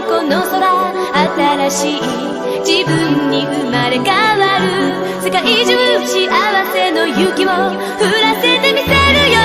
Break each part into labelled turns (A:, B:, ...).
A: この空、新しい自分に生まれ変わる。世界中幸せの雪を降らせてみせるよ。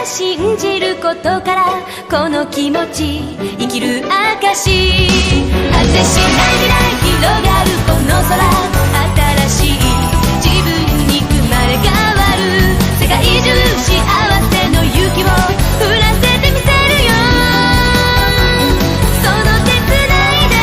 A: 信じることからこの気持ち生きる証果てしない未来広がるこの空、新しい自分に生まれ変わる。世界中幸せの雪を降らせてみせるよ。その手つないで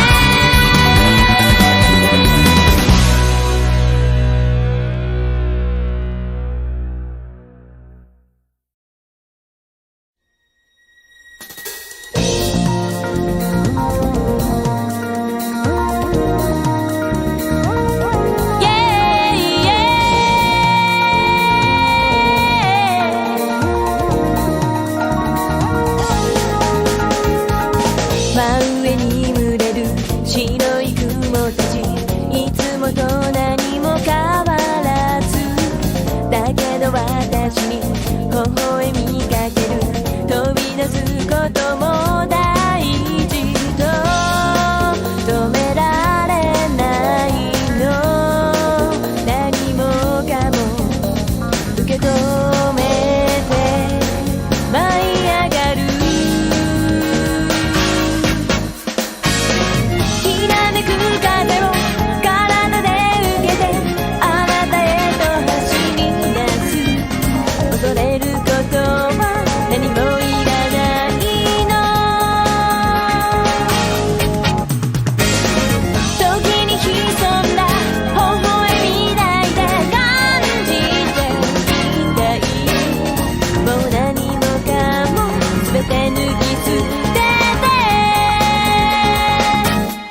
A: 全て脱ぎ捨てて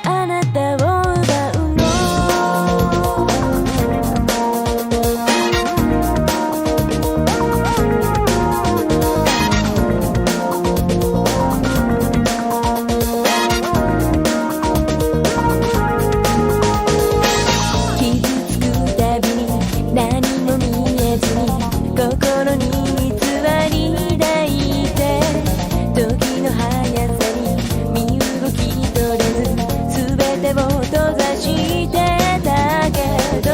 A: あなたを奪うの傷つくたびに何も見えずに心に偽り抱いて時の速さに身動き取れず全てを閉ざしてたけど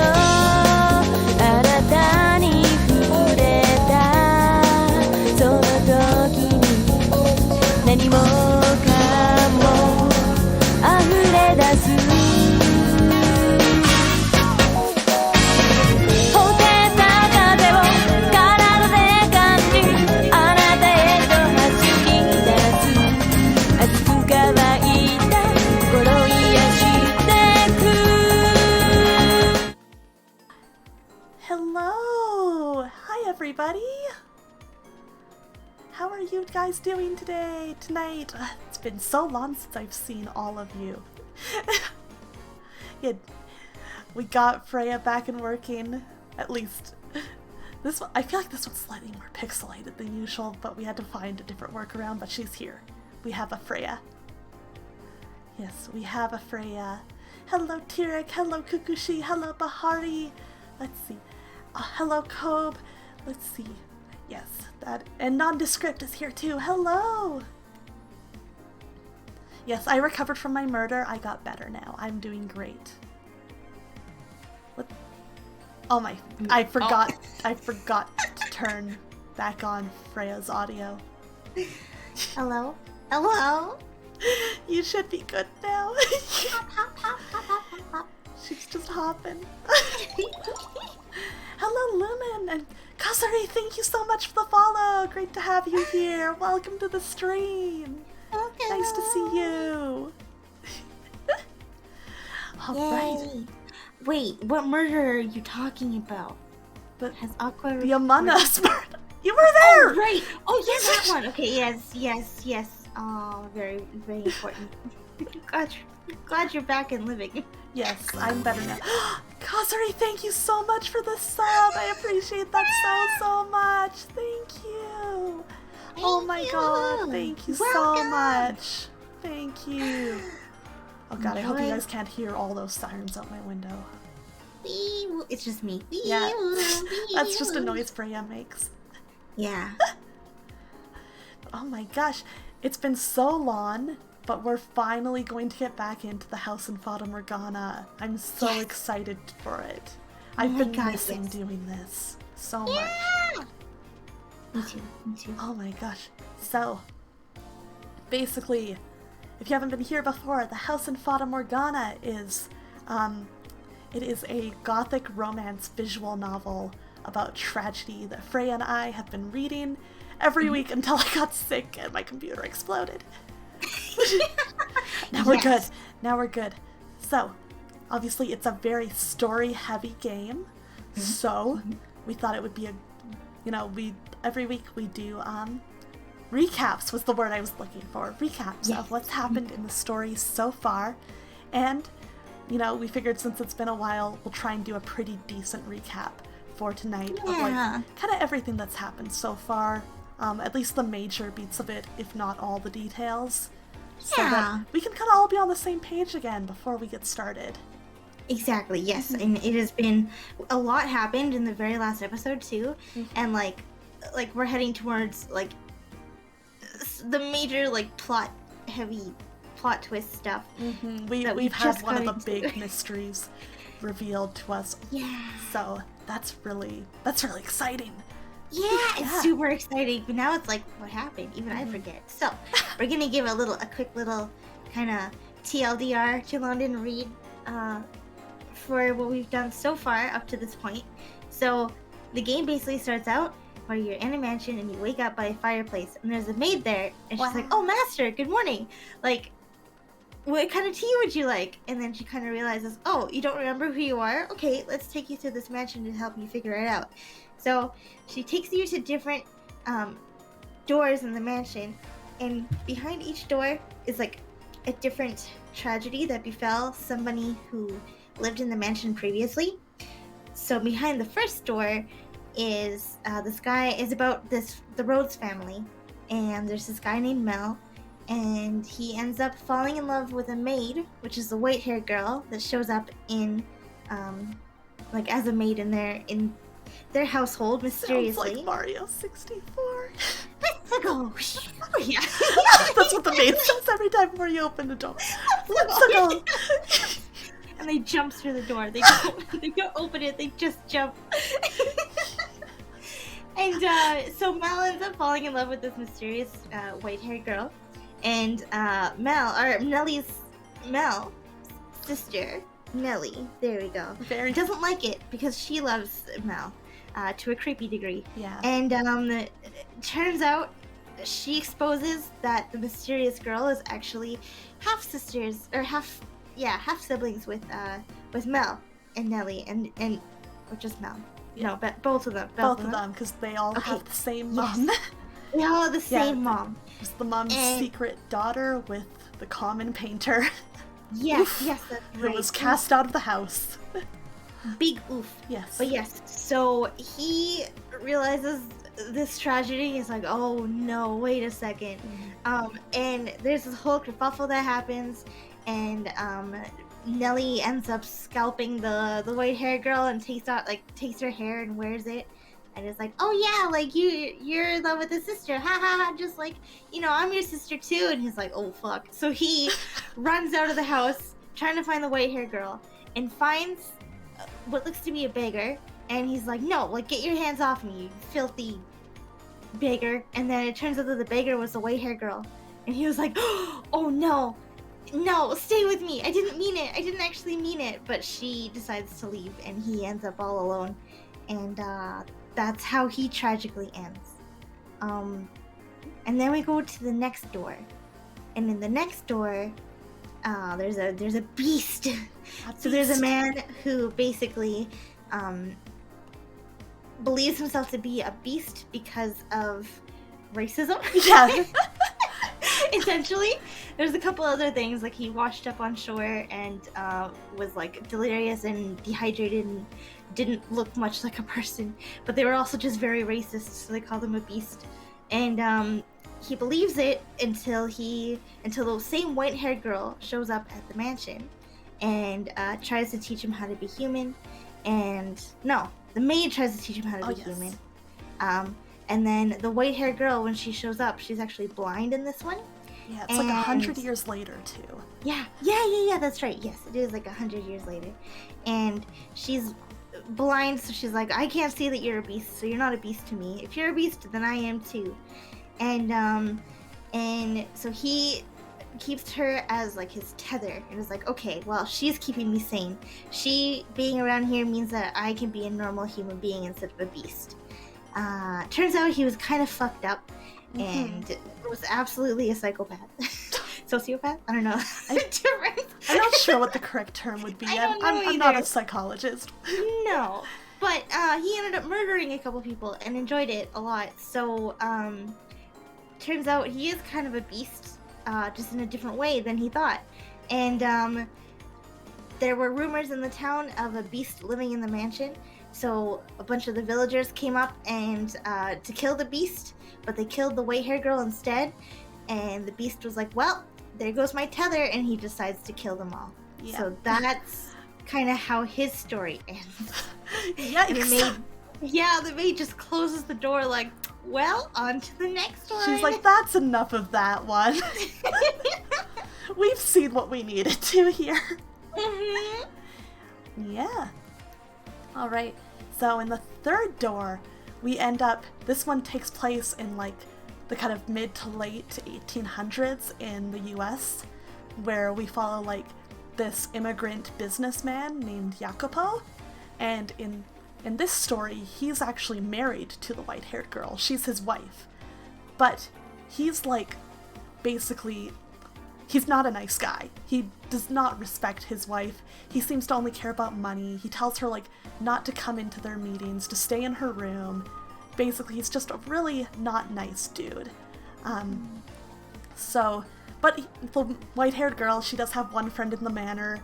A: あなたに触れたその時に何もかも溢れ出す
B: Hello! Hi everybody! How are you guys doing tonight? It's been so long since I've seen all of you. Yeah, we got Freyja back and working, at least. This one, I feel like this one's slightly more pixelated than usual, but we had to find a different workaround, but she's here. We have a Freyja. Yes, we have a Freyja. Hello Tirek, hello Kukushi, hello Bahari. Let's see. Hello Kobe. Let's see. Yes, that and Nondescript is here too. Hello. Yes, I recovered from my murder. I got better now. I'm doing great. What? Oh my! I forgot. I forgot to turn back on Freyja's audio.
C: Hello? Hello?
B: You should be good now. She's just hopping. Hello Lumen and Kasari, thank you so much for the follow. Great to have you here. Welcome to the stream.
C: Okay.
B: Nice to see you. Alright.
C: Wait, what murder are you talking about?
B: But
C: Has Aqua
B: the Among Us murder. You were there!
C: Oh, right. Oh, yes, that one. Okay, yes. Oh, very, very important. Glad you're back and living.
B: Yes, I'm better now. Kasari, thank you so much for the sub. I appreciate that so much. Thank you. Oh my god, thank you so much. Thank you. Oh god, I hope you guys can't hear all those sirens out my window.
C: It's just me.
B: Yeah, that's just a noise Freyja makes.
C: Yeah.
B: Oh my gosh, it's been so long, but we're finally going to get back into the house in Fata Morgana. I'm so excited for it. I've been missing doing this so much.
C: Me too.
B: Oh my gosh. So, basically, if you haven't been here before, the house in Fata Morgana is, it is a gothic romance visual novel about tragedy that Freyja and I have been reading every week until I got sick and my computer exploded. Now we're good. So, obviously it's a very story-heavy game, so we thought it would be every week we do, recaps was the word I was looking for. Recaps of what's happened in the story so far, and, we figured since it's been a while, we'll try and do a pretty decent recap for tonight of, kind of everything that's happened so far, at least the major beats of it, if not all the details. So that we can kind of all be on the same page again before we get started.
C: Exactly, yes. And it has been a lot happened in the very last episode too. And like we're heading towards the major plot twist stuff.
B: We've had one of the big mysteries revealed to us.
C: Yeah.
B: So that's really exciting.
C: Yeah, it's super exciting. But now it's like, what happened? Even I forget. So we're gonna give a quick little kind of TLDR to London read for what we've done so far up to this point. So the game basically starts out where you're in a mansion and you wake up by a fireplace and there's a maid there and she's like, "Oh, master, good morning. Like, what kind of tea would you like?" And then she kind of realizes, "Oh, you don't remember who you are? Okay, let's take you to this mansion to help you figure it out." So she takes you to different doors in the mansion, And behind each door is like a different tragedy that befell somebody who lived in the mansion previously. So behind the first door is this guy is about the Rhodes family, and there's this guy named Mel, and he ends up falling in love with a maid, which is the white-haired girl that shows up in like as a maid in their household mysteriously.
B: Sounds like Mario 64.
C: Let's go. Oh, yeah.
B: That's what the maid says every time before you open the door. Let's go.
C: And they jump through the door. They don't open it. They just jump. And so Mel ends up falling in love with this mysterious white-haired girl, and Nellie's sister, Nellie. There we go. Doesn't like it because she loves Mel to a creepy degree.
B: Yeah.
C: And it turns out she exposes that the mysterious girl is actually half sisters or half siblings with Mel and Nellie and or just Mel.
B: Yeah.
C: No, but both of them.
B: Both of them, because they all have the same mom.
C: They all have the same mom.
B: It's the mom's secret daughter with the common painter.
C: Yes, that's right.
B: Who was cast out of the house.
C: Big oof.
B: Yes.
C: But yes, so he realizes this tragedy. Is like, oh no, wait a second. And there's this whole kerfuffle that happens, and Nellie ends up scalping the white-haired girl and takes her hair and wears it, and it's like, oh yeah, like you're in love with his sister, ha ha ha, just like, I'm your sister too. And he's like, oh fuck. So he runs out of the house trying to find the white-haired girl and finds what looks to be a beggar, and he's like, no, like, get your hands off me, you filthy beggar. And then it turns out that the beggar was the white-haired girl, and he was like, oh no, stay with me, I didn't mean it, I didn't actually mean it. But she decides to leave, and he ends up all alone, and that's how he tragically ends. And then we go to the next door, and in the next door there's a beast. So there's a man who basically believes himself to be a beast because of racism. Yeah. Essentially, there's a couple other things, like he washed up on shore and was like delirious and dehydrated and didn't look much like a person, but they were also just very racist, so they called him a beast. And he believes it until the same white-haired girl shows up at the mansion and tries to teach him how to be human. And no, the maid tries to teach him how to be human. And then the white-haired girl, when she shows up, she's actually blind in this one.
B: Yeah, it's like 100 years later, too.
C: Yeah, that's right. Yes, it is like 100 years later. And she's blind, so she's like, I can't see that you're a beast, so you're not a beast to me. If you're a beast, then I am too. And so he keeps her as like his tether, and is like, okay, well, she's keeping me sane. She being around here means that I can be a normal human being instead of a beast. Turns out he was kind of fucked up, and was absolutely a psychopath. Sociopath? I don't know.
B: I'm not sure what the correct term would be. I'm not a psychologist.
C: No. But he ended up murdering a couple people and enjoyed it a lot. So, turns out he is kind of a beast, just in a different way than he thought. And there were rumors in the town of a beast living in the mansion. So a bunch of the villagers came up and to kill the beast, but they killed the white-haired girl instead. And the beast was like, well, there goes my tether, and he decides to kill them all. Yeah. So that's kind of how his story ends.
B: Yeah,
C: the maid just closes the door like, well, on to the next one.
B: She's like, that's enough of that one. We've seen what we needed to here. Yeah. All right. So in the third door, we end up, this one takes place in like the kind of mid to late 1800s in the US, where we follow like this immigrant businessman named Jacopo, and in this story, he's actually married to the white-haired girl. She's his wife. But he's like, basically, he's not a nice guy. He does not respect his wife. He seems to only care about money. He tells her like not to come into their meetings, to stay in her room. Basically, he's just a really not nice dude. So, but the white-haired girl, she does have one friend in the manor,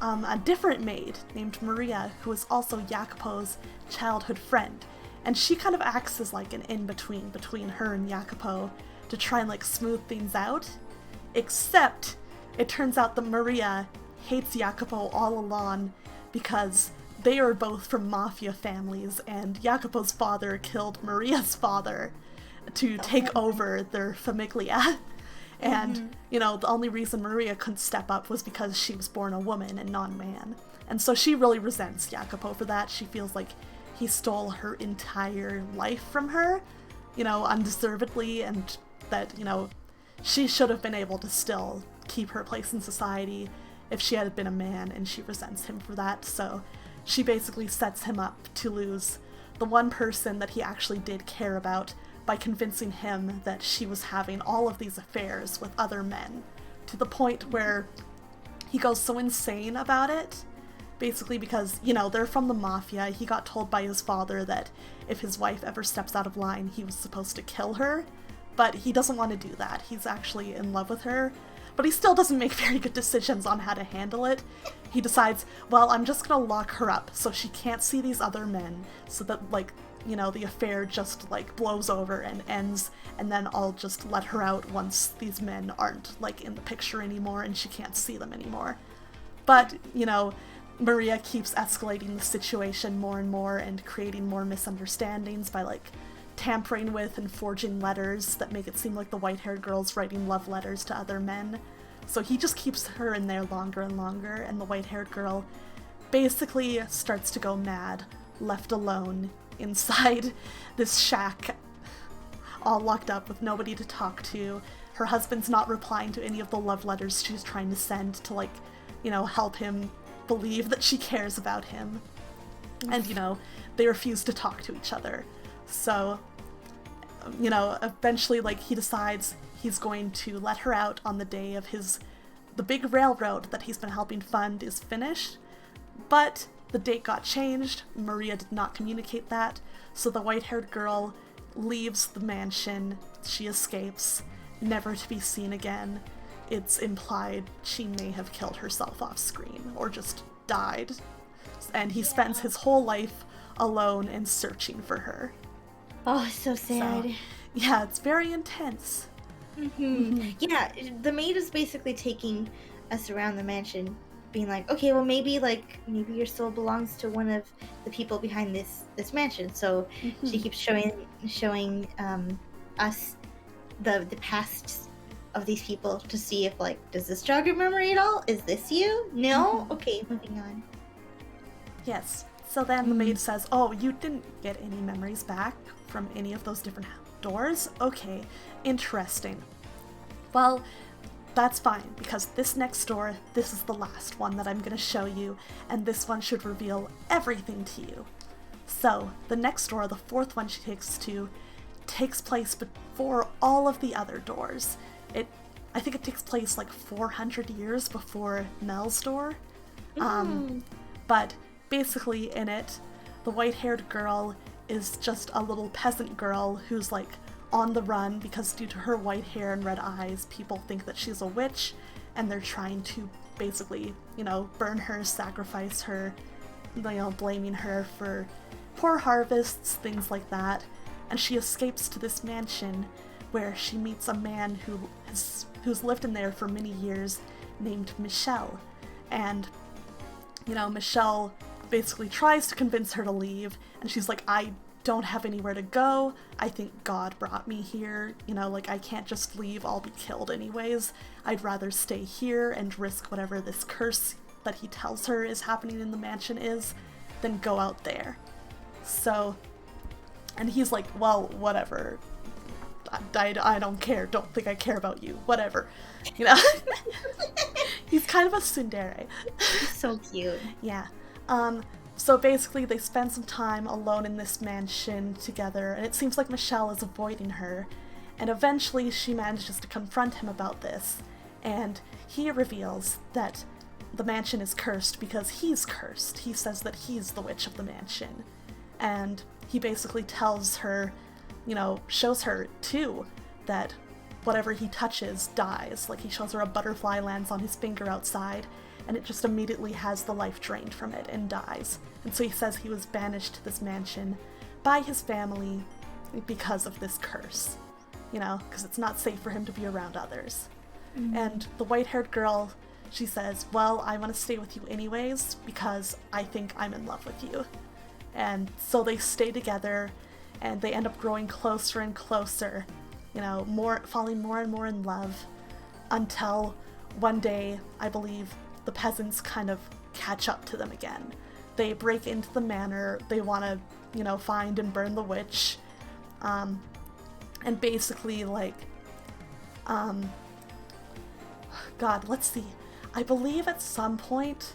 B: a different maid named Maria, who is also Jacopo's childhood friend. And she kind of acts as like an in-between her and Jacopo to try and like smooth things out. Except, it turns out that Maria hates Jacopo all along because they are both from mafia families, and Jacopo's father killed Maria's father to take over their famiglia. And, the only reason Maria couldn't step up was because she was born a woman and not a man. And so she really resents Jacopo for that. She feels like he stole her entire life from her, undeservedly, and that, she should have been able to still keep her place in society if she had been a man, and she resents him for that. So she basically sets him up to lose the one person that he actually did care about by convincing him that she was having all of these affairs with other men, to the point where he goes so insane about it, basically because, they're from the mafia. He got told by his father that if his wife ever steps out of line, he was supposed to kill her, but he doesn't want to do that. He's actually in love with her, but he still doesn't make very good decisions on how to handle it. He decides, well, I'm just gonna lock her up so she can't see these other men, so that, the affair just, blows over and ends, and then I'll just let her out once these men aren't, in the picture anymore and she can't see them anymore. But, Maria keeps escalating the situation more and more and creating more misunderstandings by, tampering with and forging letters that make it seem like the white-haired girl's writing love letters to other men. So he just keeps her in there longer and longer, and the white-haired girl basically starts to go mad, left alone inside this shack, all locked up with nobody to talk to. Her husband's not replying to any of the love letters she's trying to send to, help him believe that she cares about him. And, they refuse to talk to each other. So, eventually, he decides he's going to let her out on the day of the big railroad that he's been helping fund is finished, but the date got changed. Maria did not communicate that, so the white-haired girl leaves the mansion. She escapes, never to be seen again. It's implied she may have killed herself off screen, or just died, and he spends his whole life alone and searching for her.
C: Oh, so sad.
B: So, yeah, it's very intense.
C: Yeah, the maid is basically taking us around the mansion, being like, okay, well, maybe your soul belongs to one of the people behind this mansion. So she keeps showing us the past of these people to see if, does this jog your memory at all? Is this you? No? Okay, moving on.
B: Yes. So then the maid says, oh, you didn't get any memories back from any of those different doors? Okay, interesting. Well, that's fine, because this next door, this is the last one that I'm going to show you, and this one should reveal everything to you. So, the next door, the fourth one she takes place before all of the other doors. I think it takes place 400 years before Mel's door. But basically in it, the white-haired girl is just a little peasant girl who's on the run because due to her white hair and red eyes, people think that she's a witch, and they're trying to basically, burn her, sacrifice her, blaming her for poor harvests, things like that. And she escapes to this mansion where she meets a man who's lived in there for many years named Michelle. And, Michelle basically tries to convince her to leave, and she's like, I don't have anywhere to go. I think God brought me here. I can't just leave. I'll be killed anyways. I'd rather stay here and risk whatever this curse that he tells her is happening in the mansion is than go out there. So, and he's like, well, whatever. I don't care. Don't think I care about you. Whatever. He's kind of a tsundere.
C: So cute.
B: Yeah. So basically they spend some time alone in this mansion together, and it seems like Michelle is avoiding her, and eventually she manages to confront him about this, and he reveals that the mansion is cursed because he's cursed. He says that he's the witch of the mansion, and he basically tells her, shows her too, that whatever he touches dies. Like, he shows her a butterfly lands on his finger outside, and it just immediately has the life drained from it and dies. And so he says he was banished to this mansion by his family because of this curse. You know, because it's not safe for him to be around others. And the white-haired girl, she says, well, I want to stay with you anyways because I think I'm in love with you. And so they stay together, and they end up growing closer and closer, you know, falling more and more in love, until one day, I believe, the peasants kind of catch up to them again. They break into the manor, they want to, you know, find and burn the witch, and basically, like, God, let's see. I believe at some point,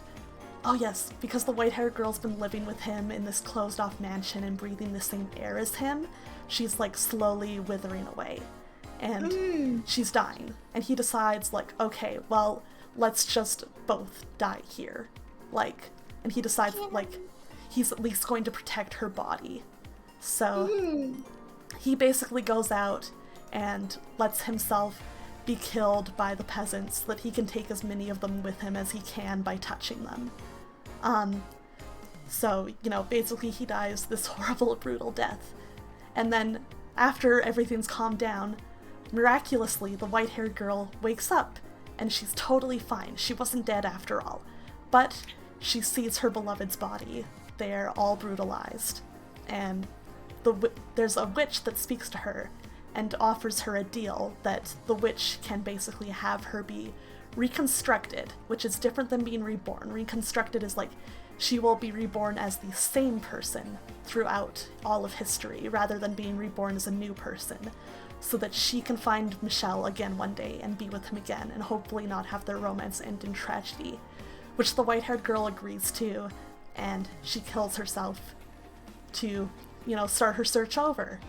B: oh yes, because the white-haired girl's been living with him in this closed-off mansion and breathing the same air as him, she's, like, slowly withering away. And she's dying. And he decides, like, okay, well, let's just both die here. Like, and he decides, like, he's at least going to protect her body. So, he basically goes out and lets himself be killed by the peasants so that he can take as many of them with him as he can by touching them. So, you know, basically he dies this horrible, brutal death. And then, after everything's calmed down, miraculously, the white-haired girl wakes up, and she's totally fine. She wasn't dead after all. But she sees her beloved's body. They're all brutalized. And there's a witch that speaks to her and offers her a deal that the witch can basically have her be reconstructed, which is different than being reborn. Reconstructed is like she will be reborn as the same person throughout all of history, rather than being reborn as a new person, so that she can find Michelle again one day and be with him again, and hopefully not have their romance end in tragedy, which the white-haired girl agrees to, and she kills herself to, you know, start her search over.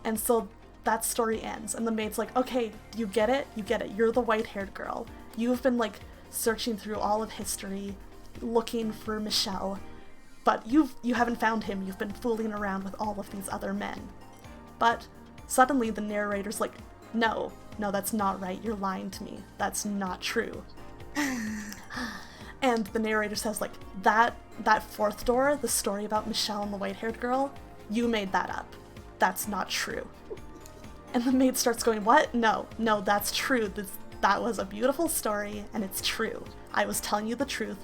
B: And so that story ends, and the maid's like, okay, you get it? You get it. You're the white-haired girl. You've been, like, searching through all of history, looking for Michelle, but you haven't found him. You've been fooling around with all of these other men. But suddenly the narrator's like, no, that's not right. You're lying to me. That's not true. And the narrator says, like, that fourth door, the story about Michelle and the white-haired girl, you made that up. That's not true. And the maid starts going, what? No, that's true. That was a beautiful story, and it's true. I was telling you the truth.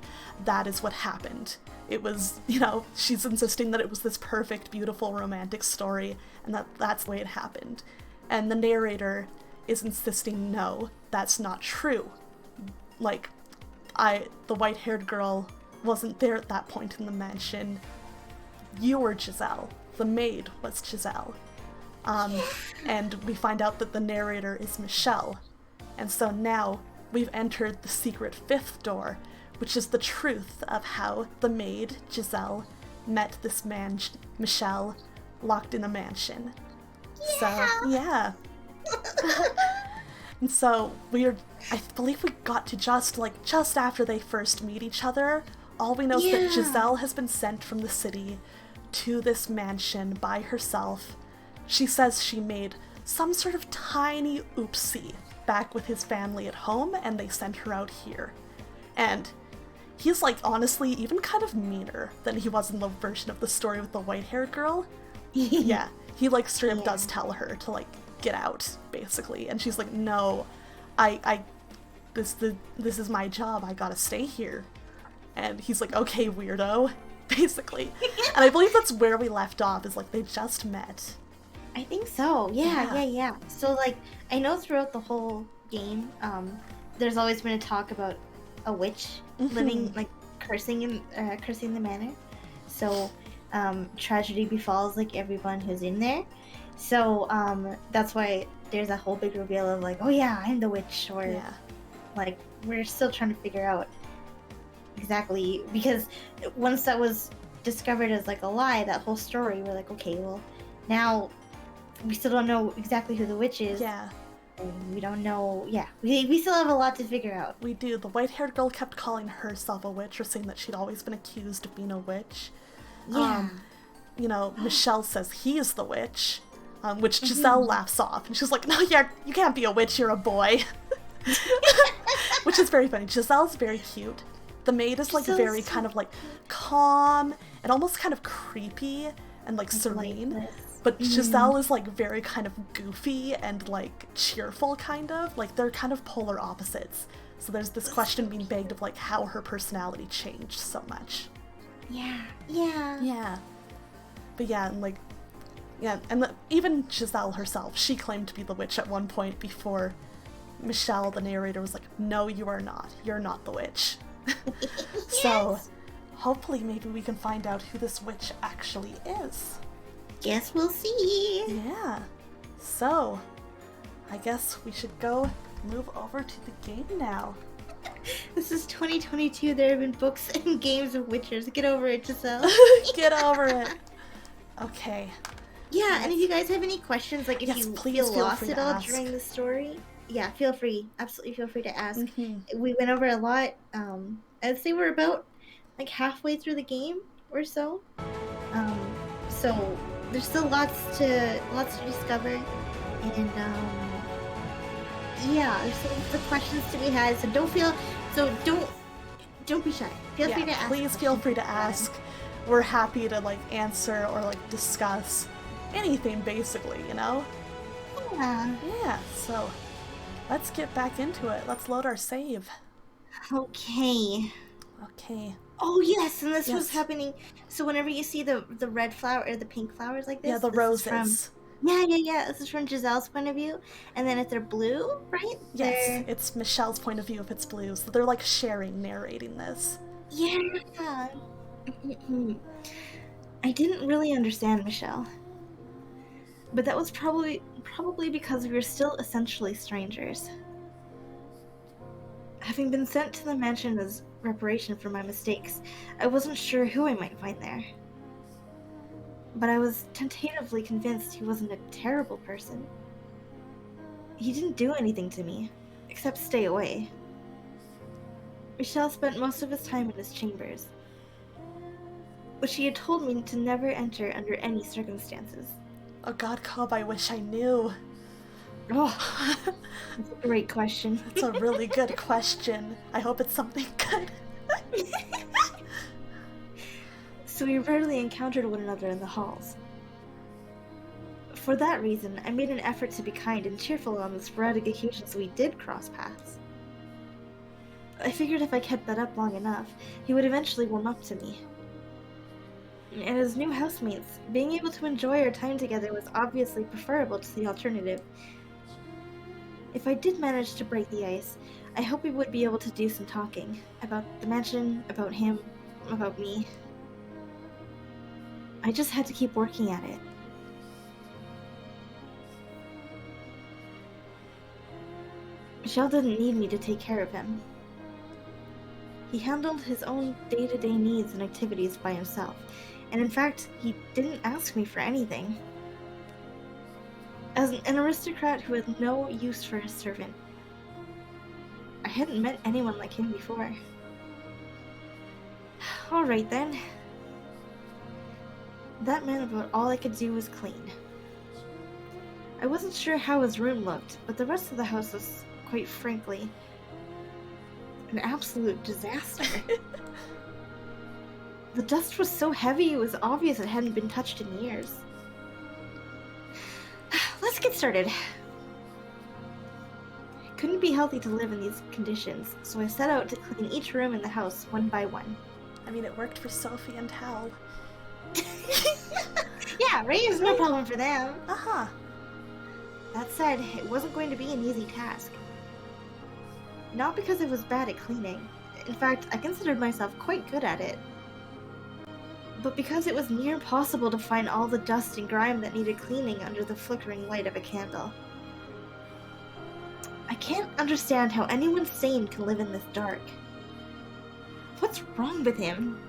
B: That is what happened. It was, you know, she's insisting that it was this perfect, beautiful, romantic story, and that's the way it happened. And the narrator is insisting, no, that's not true. Like, the white-haired girl wasn't there at that point in the mansion. You were Giselle. The maid was Giselle. And we find out that the narrator is Michelle. And so now we've entered the secret fifth door, which is the truth of how the maid, Giselle, met this man, Michelle, locked in a mansion.
C: Yeah.
B: So, yeah. And so I believe we got to just after they first meet each other. All we know is that Giselle has been sent from the city to this mansion by herself. She says she made some sort of tiny oopsie back with his family at home, and they sent her out here. And he's, like, honestly even kind of meaner than he was in the version of the story with the white-haired girl. Yeah, he, like, straight up does tell her to, like, get out, basically. And she's like, no, this is my job, I gotta stay here. And he's like, okay, weirdo, basically. And I believe that's where we left off, is, like, they just met.
C: I think so. Yeah. So, like, I know throughout the whole game, there's always been a talk about a witch living, like, cursing the manor. So, tragedy befalls, like, everyone who's in there. So, that's why there's a whole big reveal of, like, oh yeah, I'm the witch, or, like, we're still trying to figure out exactly, because once that was discovered as, like, a lie, that whole story, we're like, okay, well, now we still don't know exactly who the witch is.
B: Yeah.
C: And we don't know, we still have a lot to figure out.
B: We do. The white-haired girl kept calling herself a witch, or saying that she'd always been accused of being a witch.
C: Yeah.
B: You know, Michelle says he is the witch. which Giselle laughs off. And she's like, no, you can't be a witch, you're a boy. Which is very funny. Giselle's very cute. The maid is like very kind of like calm and almost kind of creepy and like serene. But Giselle is like very kind of goofy and like cheerful kind of. Like they're kind of polar opposites. So there's this question being begged of like how her personality changed so much. Yeah. But yeah, and like, yeah, and even Giselle herself, she claimed to be the witch at one point before Michelle, the narrator, was like, no, you are not. You're not the witch.
C: Yes.
B: So hopefully maybe we can find out who this witch actually is.
C: Guess we'll see.
B: Yeah. So I guess we should go move over to the game now.
C: This is 2022. There have been books and games of witches. Get over it, Giselle.
B: Get over it. Okay.
C: Yeah, and if you guys have any questions, like if
B: Yes,
C: you
B: please
C: feel lost
B: free
C: at
B: to
C: all
B: ask.
C: during the story, yeah, feel free. Absolutely feel free to ask.
B: Mm-hmm.
C: We went over a lot. I'd say we're about like halfway through the game or so. So there's still lots to discover, and yeah, there's still lots of questions to be had. So don't be shy. Feel free to ask.
B: Please feel free to ask. We're happy to like answer or like discuss anything basically, you know?
C: Yeah.
B: Yeah, so let's get back into it. Let's load our save.
C: Okay. Oh yes, and this was happening. So whenever you see the red flower or the pink flowers like this,
B: Yeah, the
C: this
B: roses.
C: is from, yeah. This is from Giselle's point of view, and then if they're blue, right?
B: Yes, it's Michelle's point of view if it's blue. So they're like narrating this.
C: Yeah. I didn't really understand Michelle, but that was probably because we were still essentially strangers. Having been sent to the mansion as reparation for my mistakes, I wasn't sure who I might find there. But I was tentatively convinced he wasn't a terrible person. He didn't do anything to me, except stay away. Michelle spent most of his time in his chambers, which he had told me to never enter under any circumstances.
B: Oh God, Cobb, I wish I knew.
C: Oh, that's a great question.
B: That's a really good question. I hope it's something good.
C: So we rarely encountered one another in the halls. For that reason, I made an effort to be kind and cheerful on the sporadic occasions we did cross paths. I figured if I kept that up long enough, he would eventually warm up to me. And as new housemates, being able to enjoy our time together was obviously preferable to the alternative. If I did manage to break the ice, I hope we would be able to do some talking. About the mansion, about him, about me. I just had to keep working at it. Michelle didn't need me to take care of him. He handled his own day-to-day needs and activities by himself, and in fact, he didn't ask me for anything. As an aristocrat who had no use for his servant, I hadn't met anyone like him before. Alright then. That meant about all I could do was clean. I wasn't sure how his room looked, but the rest of the house was, quite frankly, an absolute disaster. The dust was so heavy it was obvious it hadn't been touched in years. Let's get started. It couldn't be healthy to live in these conditions, so I set out to clean each room in the house one by one.
B: I mean, it worked for Sophie and Hal.
C: Yeah, right? It was no problem for them.
B: Uh-huh.
C: That said, it wasn't going to be an easy task. Not because I was bad at cleaning. In fact, I considered myself quite good at it. But because it was near impossible to find all the dust and grime that needed cleaning under the flickering light of a candle. I can't understand how anyone sane can live in this dark. What's wrong with him?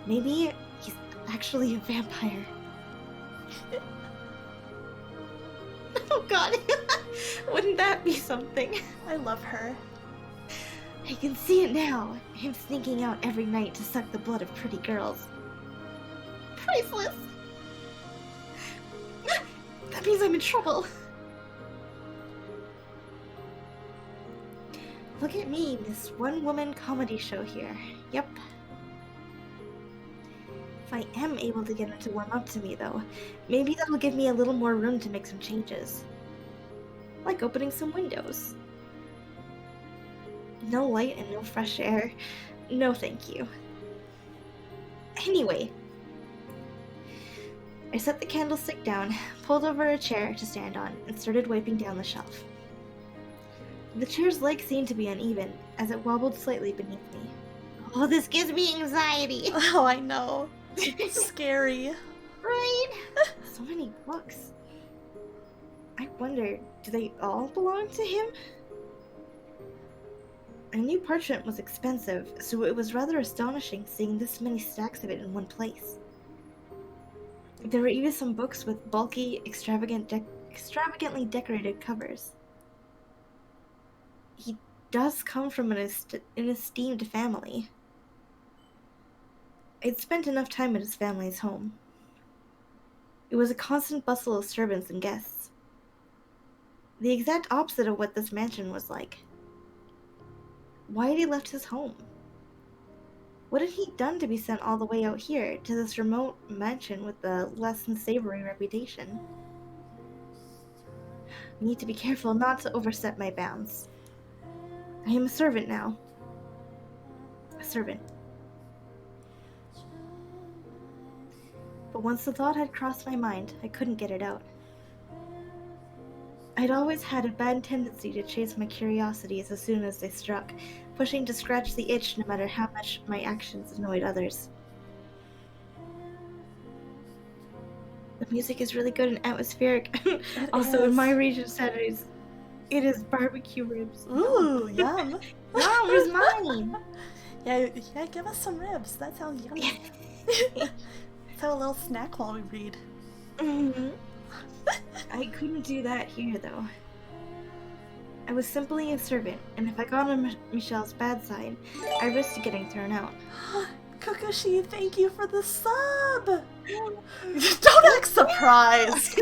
C: Maybe he's actually a vampire. Oh god, wouldn't that be something?
B: I love her.
C: I can see it now, him sneaking out every night to suck the blood of pretty girls. Priceless! That means I'm in trouble. Look at me, this one-woman comedy show here. Yep. If I am able to get him to warm up to me, though, maybe that'll give me a little more room to make some changes. Like opening some windows. No light and no fresh air. No thank you. Anyway, I set the candlestick down, pulled over a chair to stand on, and started wiping down the shelf. The chair's legs seemed to be uneven, as it wobbled slightly beneath me. Oh, this gives me anxiety!
B: Oh, I know. Scary.
C: Right? So many books. I wonder, do they all belong to him? I knew parchment was expensive, so it was rather astonishing seeing this many stacks of it in one place. There were even some books with bulky, extravagantly decorated covers. He does come from an esteemed family. I'd spent enough time at his family's home. It was a constant bustle of servants and guests. The exact opposite of what this mansion was like. Why had he left his home? What had he done to be sent all the way out here to this remote mansion with a less than savory reputation? I need to be careful not to overstep my bounds. I am a servant now. A servant. But once the thought had crossed my mind, I couldn't get it out. I'd always had a bad tendency to chase my curiosities as soon as they struck, pushing to scratch the itch no matter how much my actions annoyed others. The music is really good and atmospheric. Also, in my region Saturdays, it is barbecue ribs.
B: Ooh, yum.
C: Mom, where's mine?
B: Yeah, give us some ribs. That sounds yummy. Let's have a little snack while we read.
C: Mm-hmm. I couldn't do that here, though. I was simply a servant, and if I got on Michelle's bad side, I risked getting thrown out.
B: Kokoshi, thank you for the sub! Don't act surprised!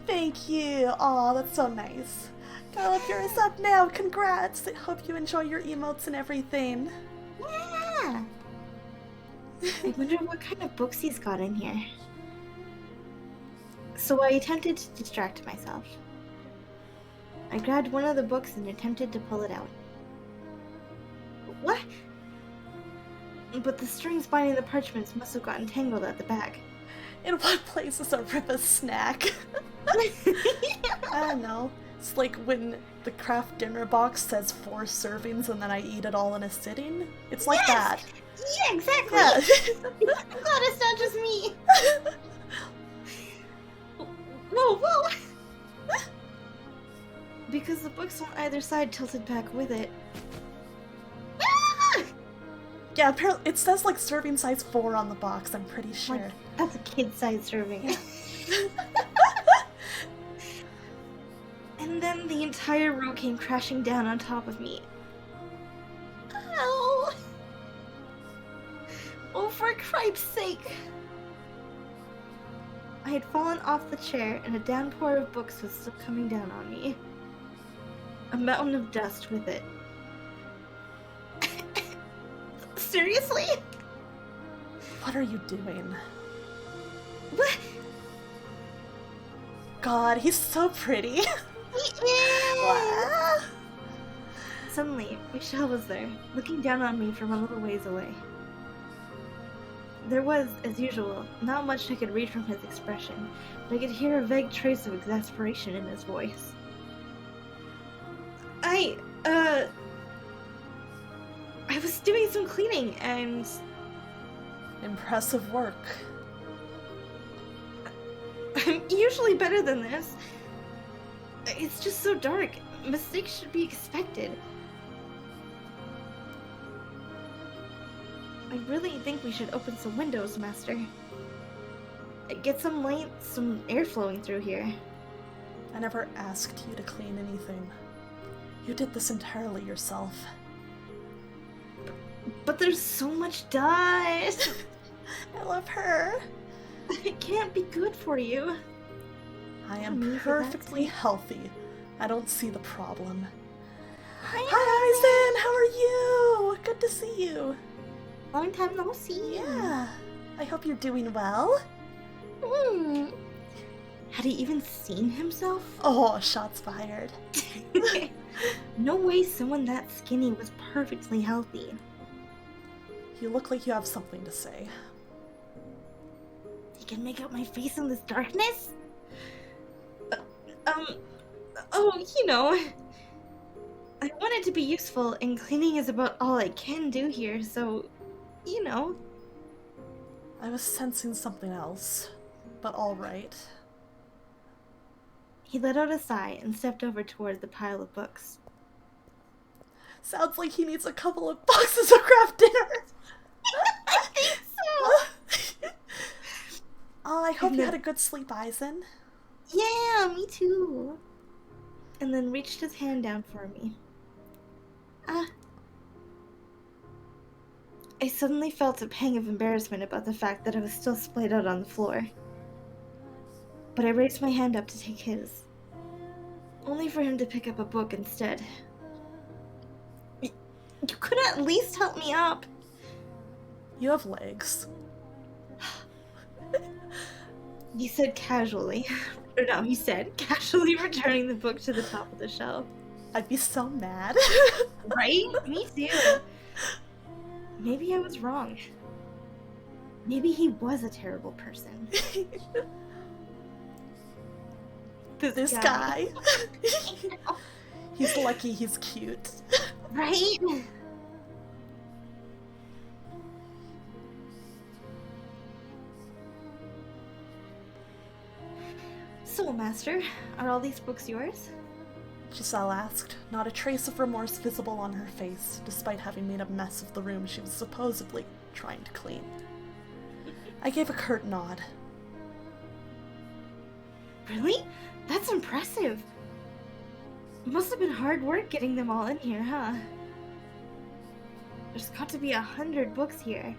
B: Thank you. Aw, that's so nice. Garlic, you're a sub now. Congrats. I hope you enjoy your emotes and everything.
C: Yeah! I wonder what kind of books he's got in here. So I attempted to distract myself. I grabbed one of the books and attempted to pull it out. What? But the strings binding the parchments must have gotten tangled at the back.
B: In what place is a rib a snack? I don't know. It's like when the craft dinner box says 4 servings and then I eat it all in a sitting. It's like that.
C: Yeah, exactly!
B: Yeah.
C: I'm glad it's not just me! Whoa! Because the books on either side tilted back with it. Ah!
B: Yeah, apparently it says like serving size 4 on the box, I'm pretty sure.
C: Like, that's a kid-sized serving. And then the entire row came crashing down on top of me. Ow! Oh, for cripe's sake! I had fallen off the chair, and a downpour of books was still coming down on me. A mountain of dust with it. Seriously?
B: What are you doing?
C: What?
B: God, he's so pretty.
C: He is!
B: Wow.
C: Suddenly, Michelle was there, looking down on me from a little ways away. There was, as usual, not much I could read from his expression, but I could hear a vague trace of exasperation in his voice. I was doing some cleaning, and...
B: Impressive work.
C: I'm usually better than this. It's just so dark. Mistakes should be expected. I really think we should open some windows, Master. Get some light, some air flowing through here.
B: I never asked you to clean anything. You did this entirely yourself.
C: But there's so much dust!
B: I love her.
C: It can't be good for you.
B: I
C: Me
B: am
C: for that
B: perfectly
C: sake.
B: healthy. I don't see the problem.
C: Hi,
B: Hi, Aizen! How are you? Good to see you.
C: Long time no see.
B: Yeah. I hope you're doing well.
C: Hmm. Had he even seen himself?
B: Oh, shots fired.
C: No way someone that skinny was perfectly healthy.
B: You look like you have something to say.
C: You can make out my face in this darkness? Oh, you know. I wanted to be useful, and cleaning is about all I can do here, so, you know.
B: I was sensing something else, but all right.
C: He let out a sigh and stepped over toward the pile of books.
B: Sounds like he needs a couple of boxes of craft dinner.
C: I think so!
B: Oh, I hope
C: And
B: you
C: then-
B: had a good sleep, Aizen.
C: Yeah, me too. And then reached his hand down for me. I suddenly felt a pang of embarrassment about the fact that I was still splayed out on the floor. But I raised my hand up to take his, only for him to pick up a book instead. You could at least help me up.
B: You have legs.
C: He said casually. Or no, he said casually returning the book to the top of the shelf.
B: I'd be so mad.
C: Right? Me too. Maybe I was wrong. Maybe he was a terrible person.
B: This guy. He's lucky he's cute.
C: Right? So, Master, are all these books yours?
B: Giselle asked, not a trace of remorse visible on her face, despite having made a mess of the room she was supposedly trying to clean. I gave a curt nod.
C: Really? That's impressive. Must have been hard work getting them all in here, huh? There's got to be 100 books here.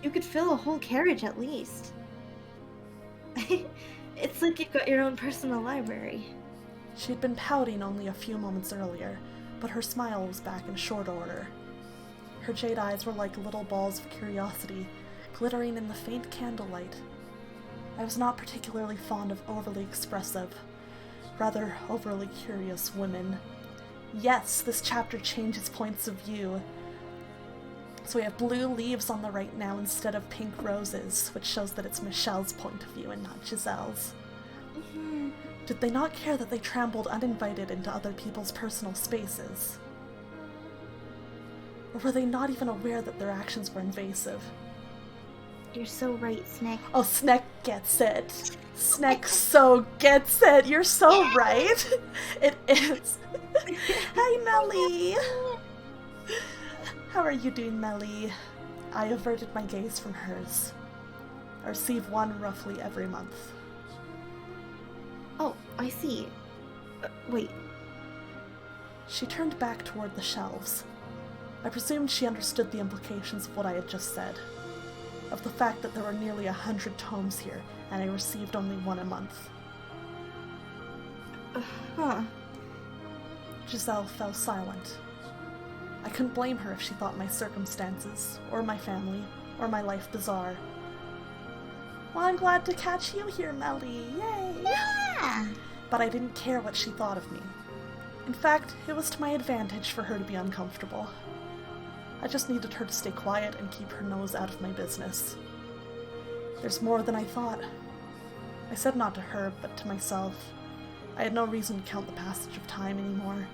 C: You could fill a whole carriage at least. It's like you've got your own personal library.
B: She had been pouting only a few moments earlier, but her smile was back in short order. Her jade eyes were like little balls of curiosity, glittering in the faint candlelight. I was not particularly fond of overly expressive, rather overly curious women. Yes, this chapter changes points of view. So we have blue leaves on the right now instead of pink roses, which shows that it's Michelle's point of view and not Giselle's.
C: Mm-hmm.
B: Did they not care that they trampled uninvited into other people's personal spaces? Or were they not even aware that their actions were invasive?
C: You're so right, Snack.
B: Oh, Sneck gets it. Sneck so gets it. You're so right. It is. Hi, Melly. How are you doing, Melly? I averted my gaze from hers. I receive one roughly every month.
C: Oh, I see. Wait.
B: She turned back toward the shelves. I presumed she understood the implications of what I had just said. Of the fact that there were nearly 100 tomes here, and I received only one a month.
C: Huh.
B: Giselle fell silent. I couldn't blame her if she thought my circumstances, or my family, or my life bizarre. Well, I'm glad to catch you here, Melly. Yay!
C: Yeah!
B: But I didn't care what she thought of me. In fact, it was to my advantage for her to be uncomfortable. I just needed her to stay quiet and keep her nose out of my business. There's more than I thought. I said not to her, but to myself. I had no reason to count the passage of time anymore.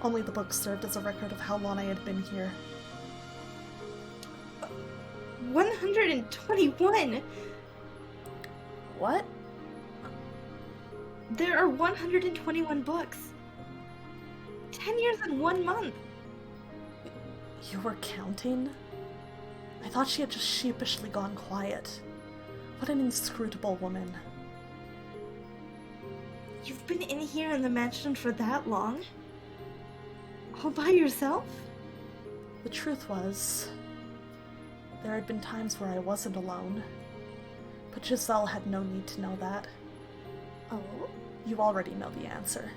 B: Only the book served as a record of how long I had been here.
C: 121!
B: What?
C: There are 121 books. 10 years and 1 month.
B: You were counting? I thought she had just sheepishly gone quiet. What an inscrutable woman.
C: You've been in here in the mansion for that long? All by yourself?
B: The truth was, there had been times where I wasn't alone. But Giselle had no need to know that.
C: Oh?
B: You already know the answer.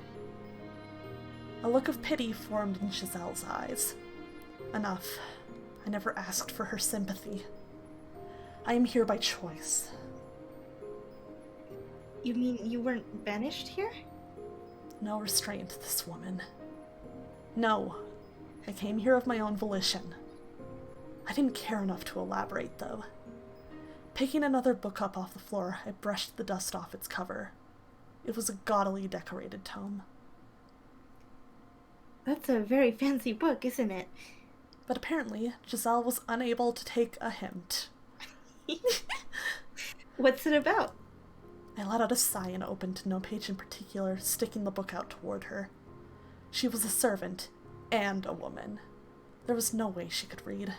B: A look of pity formed in Giselle's eyes. Enough. I never asked for her sympathy. I am here by choice.
C: You mean you weren't banished here?
B: No restraint, this woman. No. I came here of my own volition. I didn't care enough to elaborate, though. Picking another book up off the floor, I brushed the dust off its cover. It was a gaudily decorated tome.
C: That's a very fancy book, isn't it?
B: But apparently, Giselle was unable to take a hint.
C: What's it about?
B: I let out a sigh and opened no page in particular, sticking the book out toward her. She was a servant, and a woman. There was no way she could read.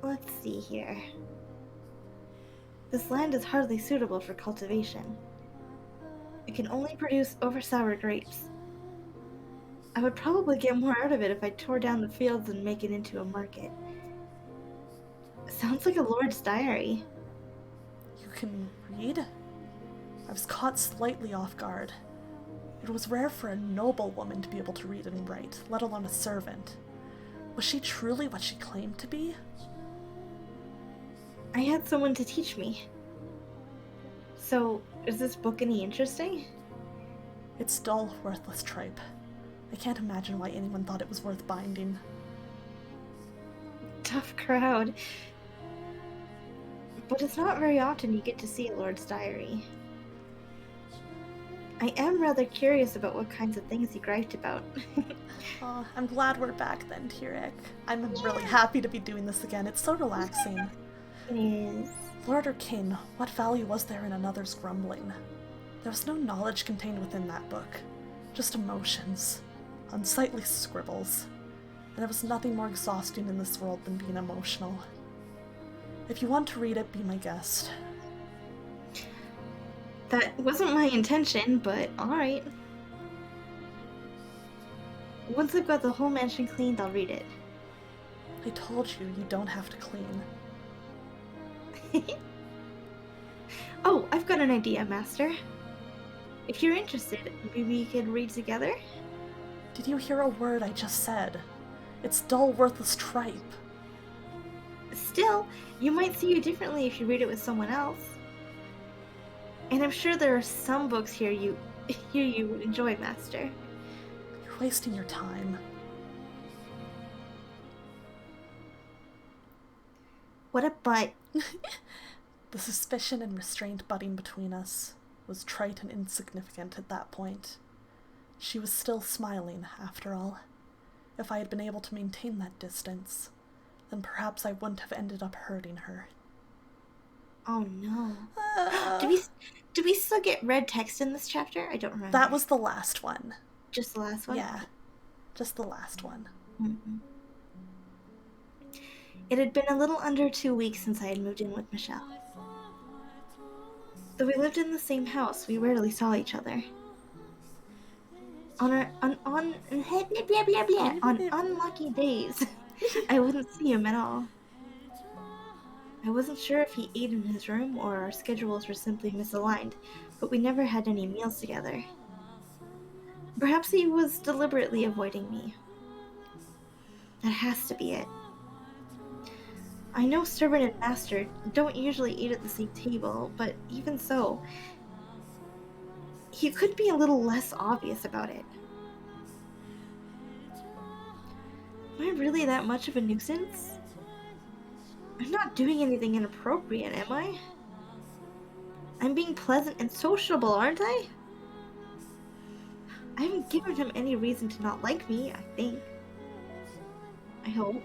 C: Let's see here. This land is hardly suitable for cultivation. It can only produce over-sour grapes. I would probably get more out of it if I tore down the fields and make it into a market. Sounds like a lord's diary.
B: You can read? I was caught slightly off guard. It was rare for a noble woman to be able to read and write, let alone a servant. Was she truly what she claimed to be?
C: I had someone to teach me. So, is this book any interesting?
B: It's dull, worthless tripe. I can't imagine why anyone thought it was worth binding.
C: Tough crowd. But it's not very often you get to see a lord's diary. I am rather curious about what kinds of things he griped about.
B: Oh, I'm glad we're back then, Tirek. I'm really happy to be doing this again. It's so relaxing.
C: It is.
B: Lord or king, what value was there in another's grumbling? There was no knowledge contained within that book. Just emotions. Unsightly scribbles. And there was nothing more exhausting in this world than being emotional. If you want to read it, be my guest.
C: That wasn't my intention, but alright. Once I've got the whole mansion cleaned, I'll read it.
B: I told you, you don't have to clean.
C: Oh, I've got an idea, Master. If you're interested, maybe we could read together?
B: Did you hear a word I just said? It's dull, worthless tripe.
C: Still, you might see it differently if you read it with someone else. And I'm sure there are some books here you would enjoy, Master.
B: You're wasting your time.
C: What a butt.
B: The suspicion and restraint budding between us was trite and insignificant at that point. She was still smiling, after all. If I had been able to maintain that distance, then perhaps I wouldn't have ended up hurting her.
C: Oh no. Do we still get red text in this chapter? I don't remember.
B: That was the last one.
C: Just the last one?
B: Yeah, just the last one.
C: Mm-hmm. It had been a little under 2 weeks since I had moved in with Michelle. Though we lived in the same house, we rarely saw each other. On unlucky days, I wouldn't see him at all. I wasn't sure if he ate in his room or our schedules were simply misaligned, but we never had any meals together. Perhaps he was deliberately avoiding me. That has to be it. I know servant and master don't usually eat at the same table, but even so, he could be a little less obvious about it. Am I really that much of a nuisance? I'm not doing anything inappropriate, am I? I'm being pleasant and sociable, aren't I? I haven't given him any reason to not like me, I think. I hope.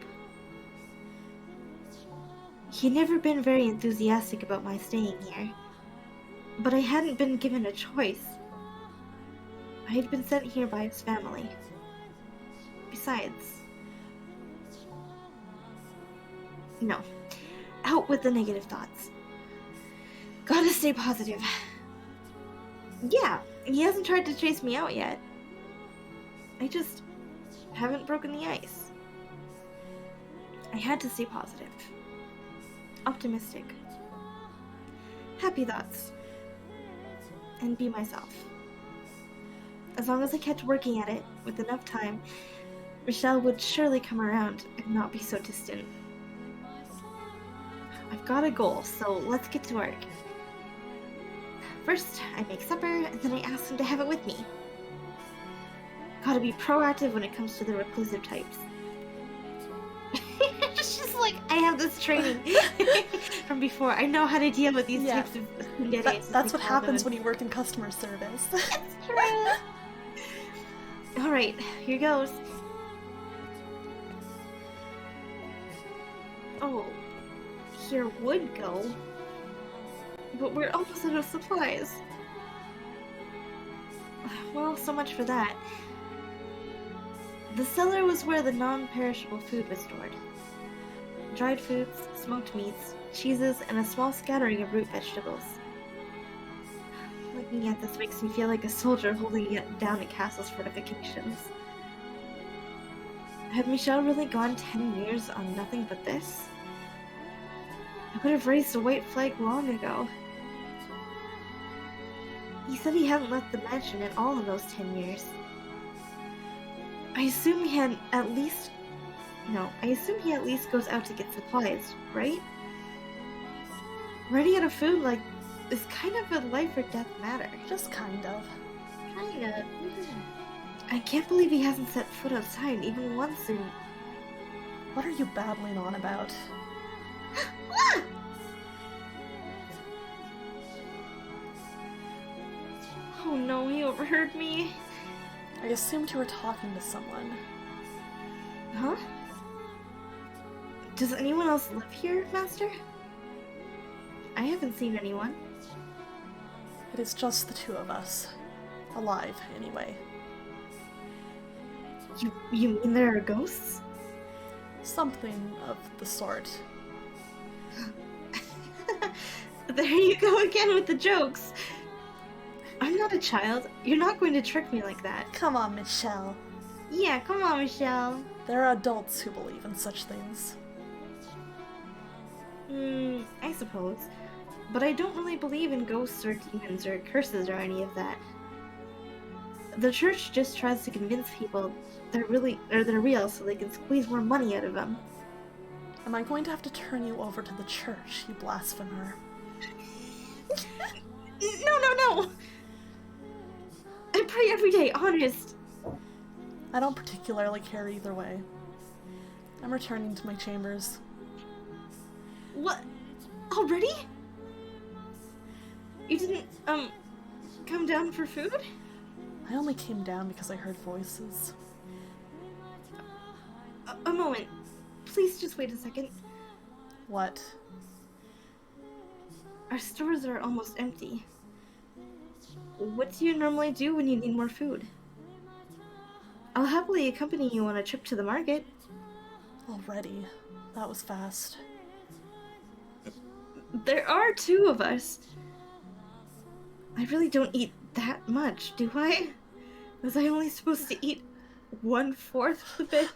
C: He'd never been very enthusiastic about my staying here, but I hadn't been given a choice. I had been sent here by his family. Besides... No. Out with the negative thoughts. Gotta stay positive. Yeah, he hasn't tried to chase me out yet. I just haven't broken the ice. I had to stay positive. optimistic, happy thoughts, and be myself. As long as I kept working at it with enough time, Michelle would surely come around and not be so distant. I've got a goal, so let's get to work. First, I make supper, and then I ask him to have it with me. Gotta be proactive when it comes to the reclusive types. It's just like, I have this training from before. I know how to deal with these types of tsundere.
B: That's what happens when you work in customer service.
C: That's true. Alright, here goes. Oh, here would go. But we're almost out of supplies. Well, so much for that. The cellar was where the non-perishable food was stored. Dried foods, smoked meats, cheeses, and a small scattering of root vegetables. Looking at this makes me feel like a soldier holding it down a castle's fortifications. Had Michelle really gone 10 years on nothing but this? I would have raised a white flag long ago. He said he hadn't left the mansion at all in those 10 years. I assume he at least goes out to get supplies, right? Running out of food, like, is kind of a life or death matter.
B: Just kind of.
C: Kinda. I can't believe he hasn't set foot outside even once in...
B: What are you babbling on about?
C: Oh no, he overheard me.
B: I assumed you were talking to someone.
C: Huh? Does anyone else live here, Master? I haven't seen anyone.
B: It is just the two of us. Alive, anyway.
C: You mean there are ghosts?
B: Something of the sort.
C: There you go again with the jokes. I'm not a child. You're not going to trick me like that.
B: Come on, Michelle.
C: Yeah, come on, Michelle.
B: There are adults who believe in such things.
C: I suppose. But I don't really believe in ghosts or demons or curses or any of that. The church just tries to convince people they're real so they can squeeze more money out of them.
B: Am I going to have to turn you over to the church, you blasphemer?
C: No! I pray every day, honest.
B: I don't particularly care either way. I'm returning to my chambers.
C: What? Already? You didn't, come down for food?
B: I only came down because I heard voices.
C: A moment. Please just wait a second.
B: What?
C: Our stores are almost empty. What do you normally do when you need more food? I'll happily accompany you on a trip to the market.
B: Already? That was fast.
C: There are two of us. I really don't eat that much, do I? Was I only supposed to eat 1/4 of it?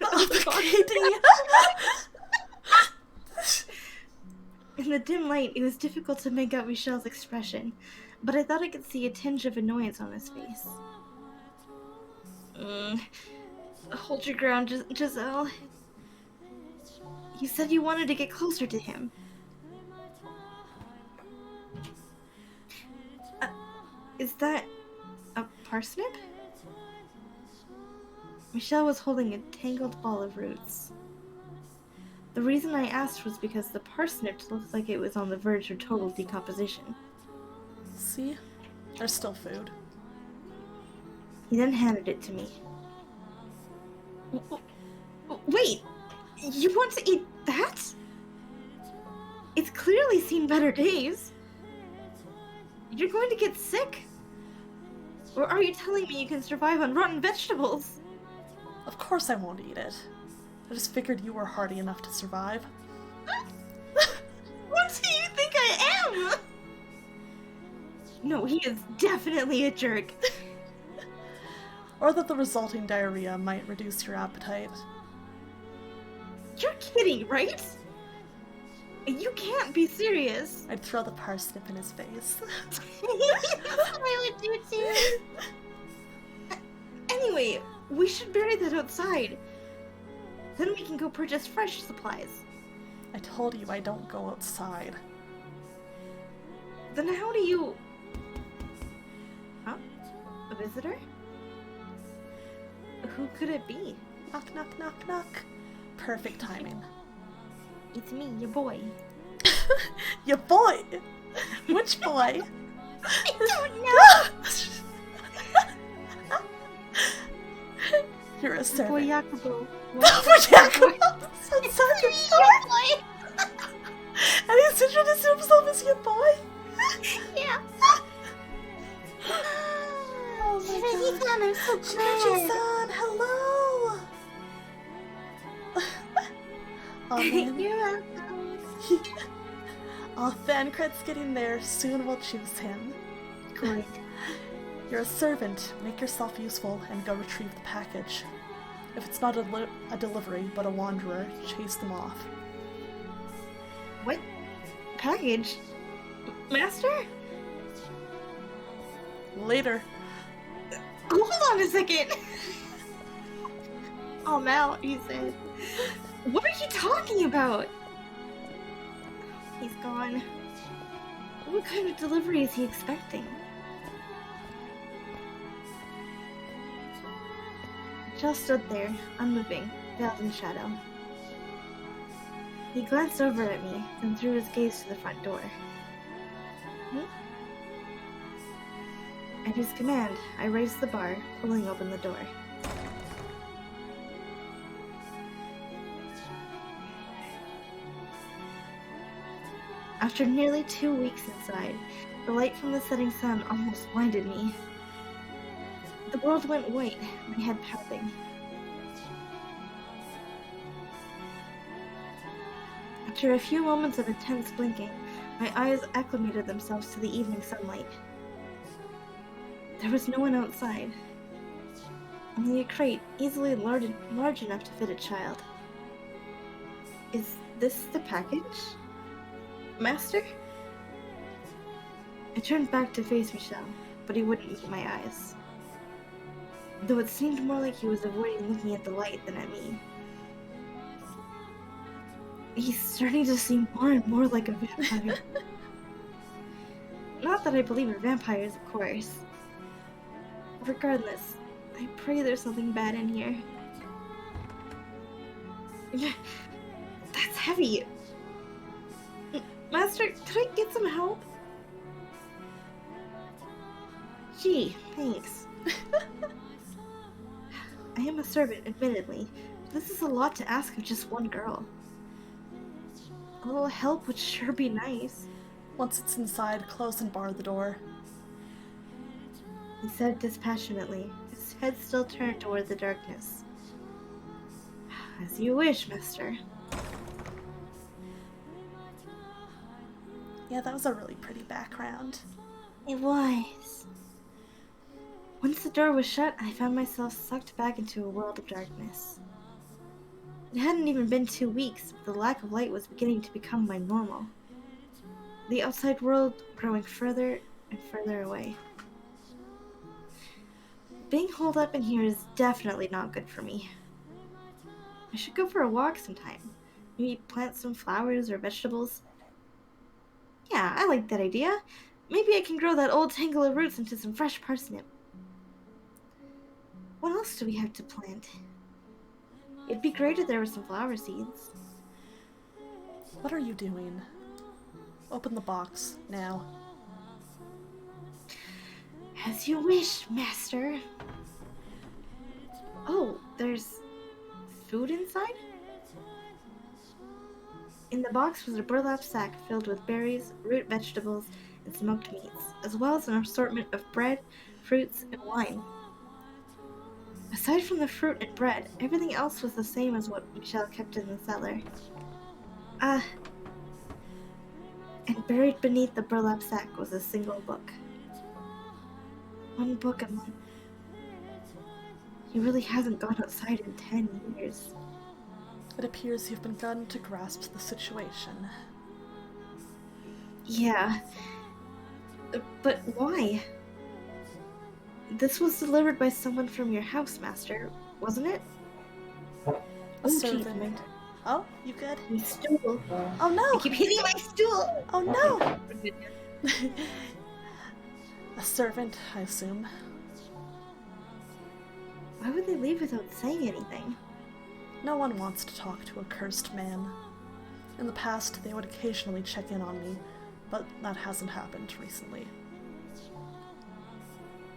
C: In the dim light, it was difficult to make out Michelle's expression, but I thought I could see a tinge of annoyance on his face. Hold your ground, Giselle. You said you wanted to get closer to him. Is that a parsnip? Michelle was holding a tangled ball of roots. The reason I asked was because the parsnip looked like it was on the verge of total decomposition.
B: See? There's still food.
C: He then handed it to me. Wait! You want to eat that? It's clearly seen better days. You're going to get sick? Or are you telling me you can survive on rotten vegetables?
B: Of course I won't eat it. I just figured you were hardy enough to survive.
C: What do you think I am? No, he is definitely a jerk.
B: Or that the resulting diarrhea might reduce your appetite.
C: You're kidding, right? You can't be serious.
B: I'd throw the parsnip in his face.
C: I would do too. Anyway, we should bury that outside. Then we can go purchase fresh supplies.
B: I told you I don't go outside.
C: Then how do you... Huh? A visitor? Who could it be?
B: Knock, knock, knock, knock. Perfect timing.
C: It's me, your boy.
B: Your boy? Which boy?
C: I don't know.
B: You're a
C: Boy
B: servant.
C: Jacobo.
B: Boy Jacobo! That's such a
C: Your boy.
B: And he's introduced himself as your boy?
C: Yeah.
B: Oh my god.
C: I'm so glad.
B: Shinichi-san, hello! Oh man.
C: You're welcome.
B: Oh, Thancred's getting there. Soon we'll choose him.
C: Great.
B: You're a servant. Make yourself useful and go retrieve the package. If it's not a delivery, but a wanderer, chase them off.
C: What? Package? Master?
B: Later.
C: Hold on a second. I'm out, he said. What are you talking about? He's gone. What kind of delivery is he expecting? Just stood there, unmoving, veiled in shadow. He glanced over at me, then threw his gaze to the front door. At his command, I raised the bar, pulling open the door. After nearly 2 weeks inside, the light from the setting sun almost blinded me. The world went white, my head pounding. After a few moments of intense blinking, my eyes acclimated themselves to the evening sunlight. There was no one outside. Only a crate, easily large enough to fit a child. Is this the package? Master? I turned back to face Michel, but he wouldn't meet my eyes. Though it seemed more like he was avoiding looking at the light than at me. He's starting to seem more and more like a vampire. Not that I believe in vampires, of course. Regardless, I pray there's something bad in here. That's heavy. Master, could I get some help? Gee, thanks. I am a servant, admittedly, but this is a lot to ask of just one girl. A little help would sure be nice.
B: Once it's inside, close and bar the door.
C: He said dispassionately, his head still turned toward the darkness. As you wish, Master.
B: Yeah, that was a really pretty background.
C: It was. Once the door was shut, I found myself sucked back into a world of darkness. It hadn't even been 2 weeks, but the lack of light was beginning to become my normal. The outside world growing further and further away. Being holed up in here is definitely not good for me. I should go for a walk sometime. Maybe plant some flowers or vegetables. Yeah, I like that idea. Maybe I can grow that old tangle of roots into some fresh parsnip. What else do we have to plant? It'd be great if there were some flower seeds.
B: What are you doing? Open the box, now.
C: As you wish, Master. Oh, there's food inside? In the box was a burlap sack filled with berries, root vegetables, and smoked meats, as well as an assortment of bread, fruits, and wine. Aside from the fruit and bread, everything else was the same as what Michel kept in the cellar. And buried beneath the burlap sack was a single book. One book a month. He really hasn't gone outside in 10 years.
B: It appears you've begun to grasp the situation.
C: Yeah. But why? This was delivered by someone from your house, Master, wasn't it?
B: A
C: Oh, jeez,
B: servant. Oh, you good?
C: my stool.
B: Oh
C: I
B: no!
C: keep hitting my stool!
B: Oh no!
C: For goodness.
B: A servant, I assume.
C: Why would they leave without saying anything?
B: No one wants to talk to a cursed man. In the past, they would occasionally check in on me, but that hasn't happened recently.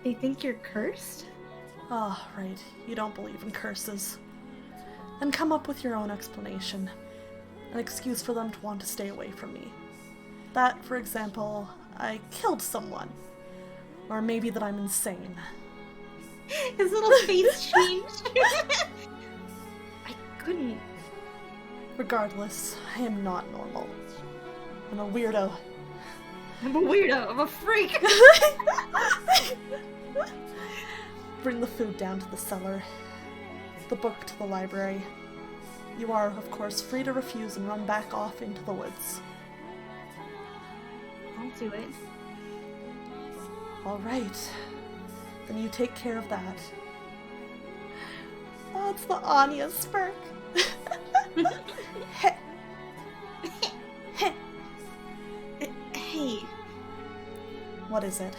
C: They think you're cursed?
B: Ah, right. You don't believe in curses. Then come up with your own explanation. An excuse for them to want to stay away from me. That, for example, I killed someone. Or maybe that I'm insane.
C: His little face changed. I couldn't.
B: Regardless, I am not normal. I'm a weirdo.
C: I'm a weirdo. I'm a freak.
B: Bring the food down to the cellar. The book to the library. You are, of course, free to refuse and run back off into the woods.
C: I'll do it.
B: All right. Then you take care of that. Oh, it's the Anya smirk.
C: Hey.
B: What is it?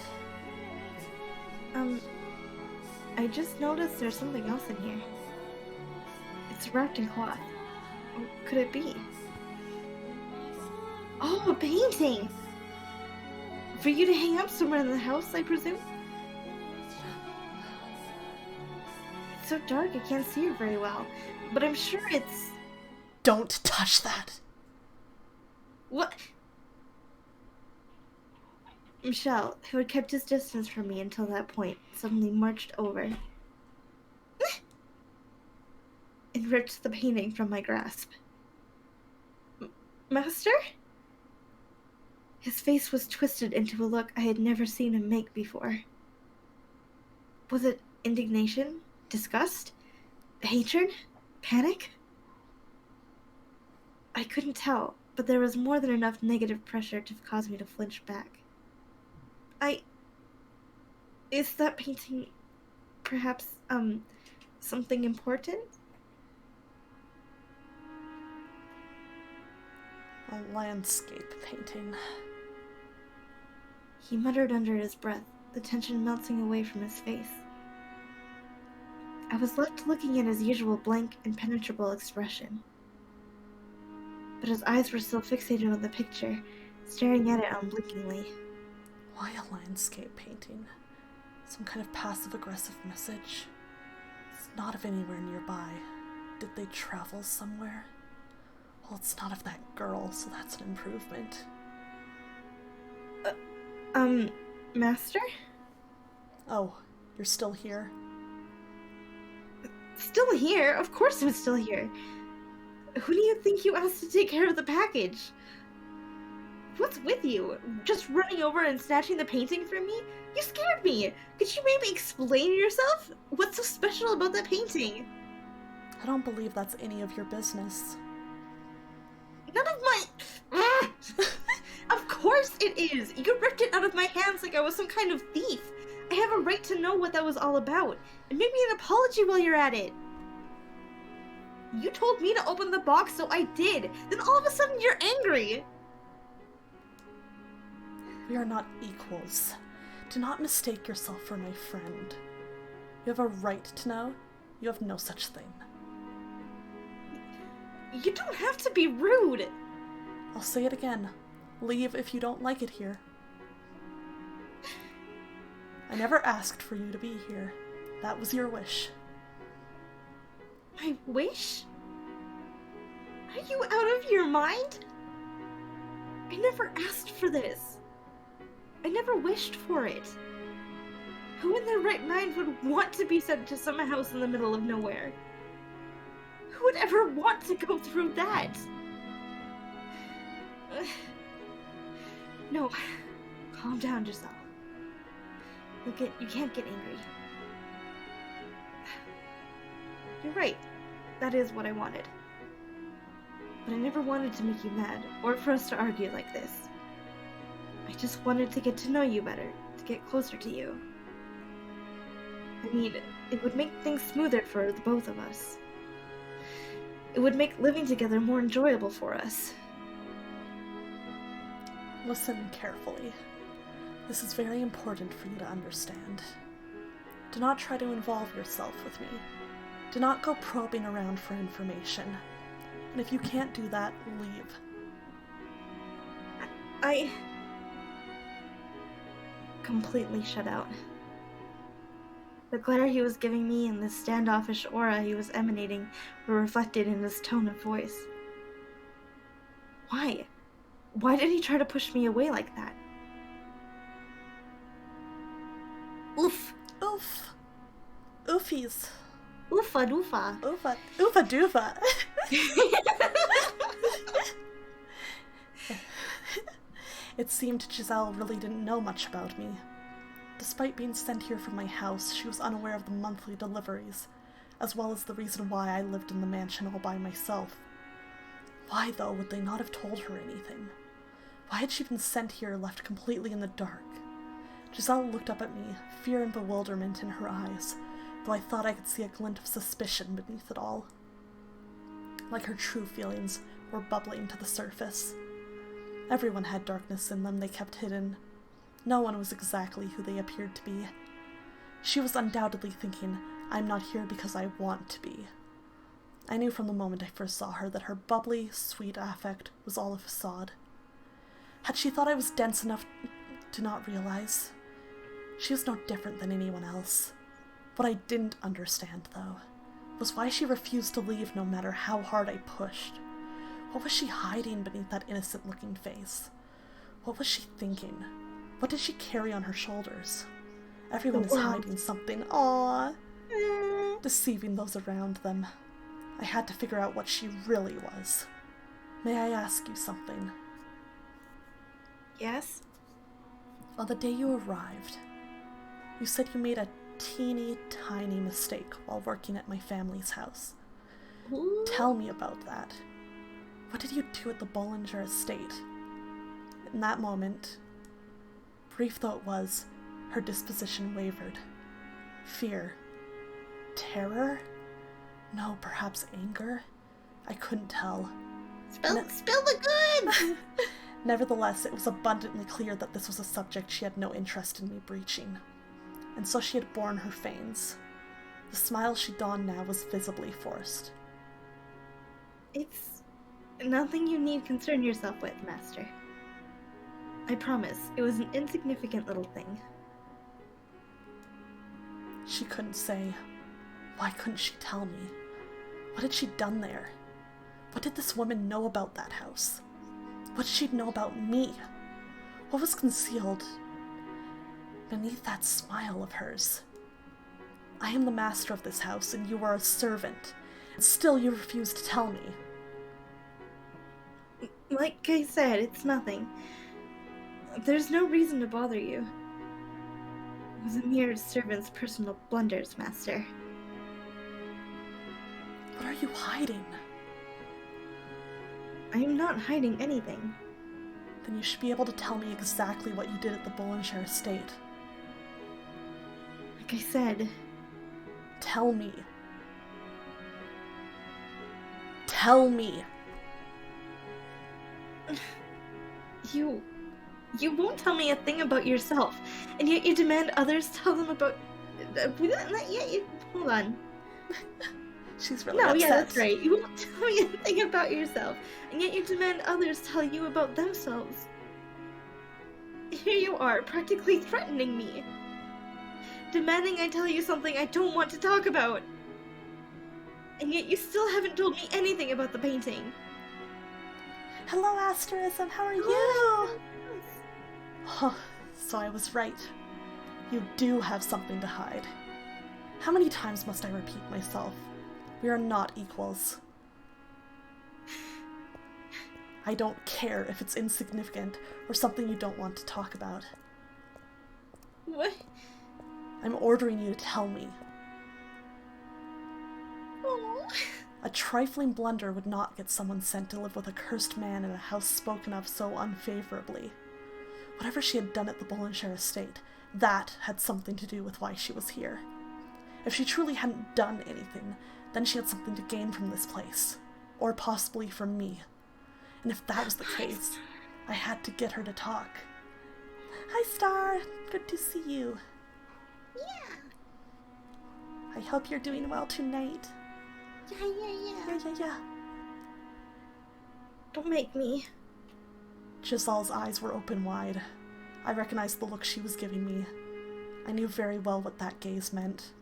C: I just noticed there's something else in here. It's wrapped in cloth. What could it be? Oh, a painting! For you to hang up somewhere in the house, I presume? It's so dark I can't see it very well, but I'm sure it's...
B: Don't touch that.
C: What? Michelle, who had kept his distance from me until that point, suddenly marched over and ripped the painting from my grasp. Master? His face was twisted into a look I had never seen him make before. Was it indignation? Disgust? Hatred? Panic? I couldn't tell, but there was more than enough negative pressure to cause me to flinch back. Is that painting perhaps, something important?
B: A landscape painting.
C: He muttered under his breath, the tension melting away from his face. I was left looking at his usual blank, impenetrable expression. But his eyes were still fixated on the picture, staring at it unblinkingly.
B: Why a landscape painting? Some kind of passive-aggressive message? It's not of anywhere nearby. Did they travel somewhere? Well, it's not of that girl, so that's an improvement.
C: Master?
B: Oh, you're still here?
C: Still here? Of course I'm still here. Who do you think you asked to take care of the package? What's with you? Just running over and snatching the painting from me? You scared me! Could you maybe explain yourself? What's so special about that painting?
B: I don't believe that's any of your business.
C: None of my... Of course it is! You ripped it out of my hands like I was some kind of thief. I have a right to know what that was all about. And maybe an apology while you're at it. You told me to open the box, so I did. Then all of a sudden you're angry.
B: We are not equals. Do not mistake yourself for my friend. You have a right to know. You have no such thing.
C: You don't have to be rude.
B: I'll say it again. Leave if you don't like it here. I never asked for you to be here. That was your wish.
C: My wish? Are you out of your mind? I never asked for this. I never wished for it. Who in their right mind would want to be sent to some house in the middle of nowhere? Who would ever want to go through that? No. Calm down, Giselle. You can't get angry. You're right. That is what I wanted. But I never wanted to make you mad, or for us to argue like this. I just wanted to get to know you better, to get closer to you. I mean, it would make things smoother for the both of us. It would make living together more enjoyable for us.
B: Listen carefully. This is very important for you to understand. Do not try to involve yourself with me. Do not go probing around for information. And if you can't do that, leave.
C: I completely shut out. The glare he was giving me and the standoffish aura he was emanating were reflected in his tone of voice. Why? Why did he try to push me away like that? Oof.
B: Oof. Oofies.
C: Oofa doofa.
B: Oofa. Oofa doofa. It seemed Giselle really didn't know much about me. Despite being sent here from my house, she was unaware of the monthly deliveries, as well as the reason why I lived in the mansion all by myself. Why, though, would they not have told her anything? Why had she been sent here left completely in the dark? Giselle looked up at me, fear and bewilderment in her eyes, though I thought I could see a glint of suspicion beneath it all. Like her true feelings were bubbling to the surface. Everyone had darkness in them they kept hidden. No one was exactly who they appeared to be. She was undoubtedly thinking, I'm not here because I want to be. I knew from the moment I first saw her that her bubbly, sweet affect was all a facade. Had she thought I was dense enough to not realize? She was no different than anyone else. What I didn't understand, though, was why she refused to leave no matter how hard I pushed. What was she hiding beneath that innocent-looking face? What was she thinking? What did she carry on her shoulders? Everyone is hiding something. Aww. Deceiving those around them. I had to figure out what she really was. May I ask you something?
C: Yes?
B: On the day you arrived, you said you made a teeny tiny mistake while working at my family's house.
C: Ooh.
B: Tell me about that. What did you do at the Bollinger estate? In that moment, brief though it was, her disposition wavered. Fear. Terror? No, perhaps anger? I couldn't tell.
C: Spill the goods!
B: Nevertheless, it was abundantly clear that this was a subject she had no interest in me breaching. And so she had borne her feigns. The smile she donned now was visibly forced.
C: It's nothing you need concern yourself with, Master. I promise, it was an insignificant little thing.
B: She couldn't say. Why couldn't she tell me? What had she done there? What did this woman know about that house? What did she know about me? What was concealed beneath that smile of hers? I am the master of this house, and you are a servant, and still you refuse to tell me.
C: Like I said, it's nothing. There's no reason to bother you. It was a mere servant's personal blunders, Master.
B: What are you hiding?
C: I am not hiding anything.
B: Then you should be able to tell me exactly what you did at the Bollinger estate.
C: Like I said,
B: Tell me. Tell me.
C: You won't tell me a thing about yourself, and yet you demand others tell them about... Hold on.
B: She's really
C: No,
B: upset.
C: yeah, that's right. You won't tell me a thing about yourself, and yet you demand others tell you about themselves. Here you are, practically threatening me. Demanding I tell you something I don't want to talk about. And yet you still haven't told me anything about the painting.
B: Hello, Asterism, how are you? Oh, so I was right. You do have something to hide. How many times must I repeat myself? We are not equals. I don't care if it's insignificant or something you don't want to talk about.
C: What?
B: I'm ordering you to tell me.
C: Oh.
B: A trifling blunder would not get someone sent to live with a cursed man in a house spoken of so unfavorably. Whatever she had done at the Bollenshire estate, that had something to do with why she was here. If she truly hadn't done anything, then she had something to gain from this place. Or possibly from me. And if that was the case, I had to get her to talk. Hi, Star. Good to see you.
C: Yeah.
B: I hope you're doing well tonight. Yeah.
C: Don't make me.
B: Giselle's eyes were open wide. I recognized the look she was giving me. I knew very well what that gaze meant.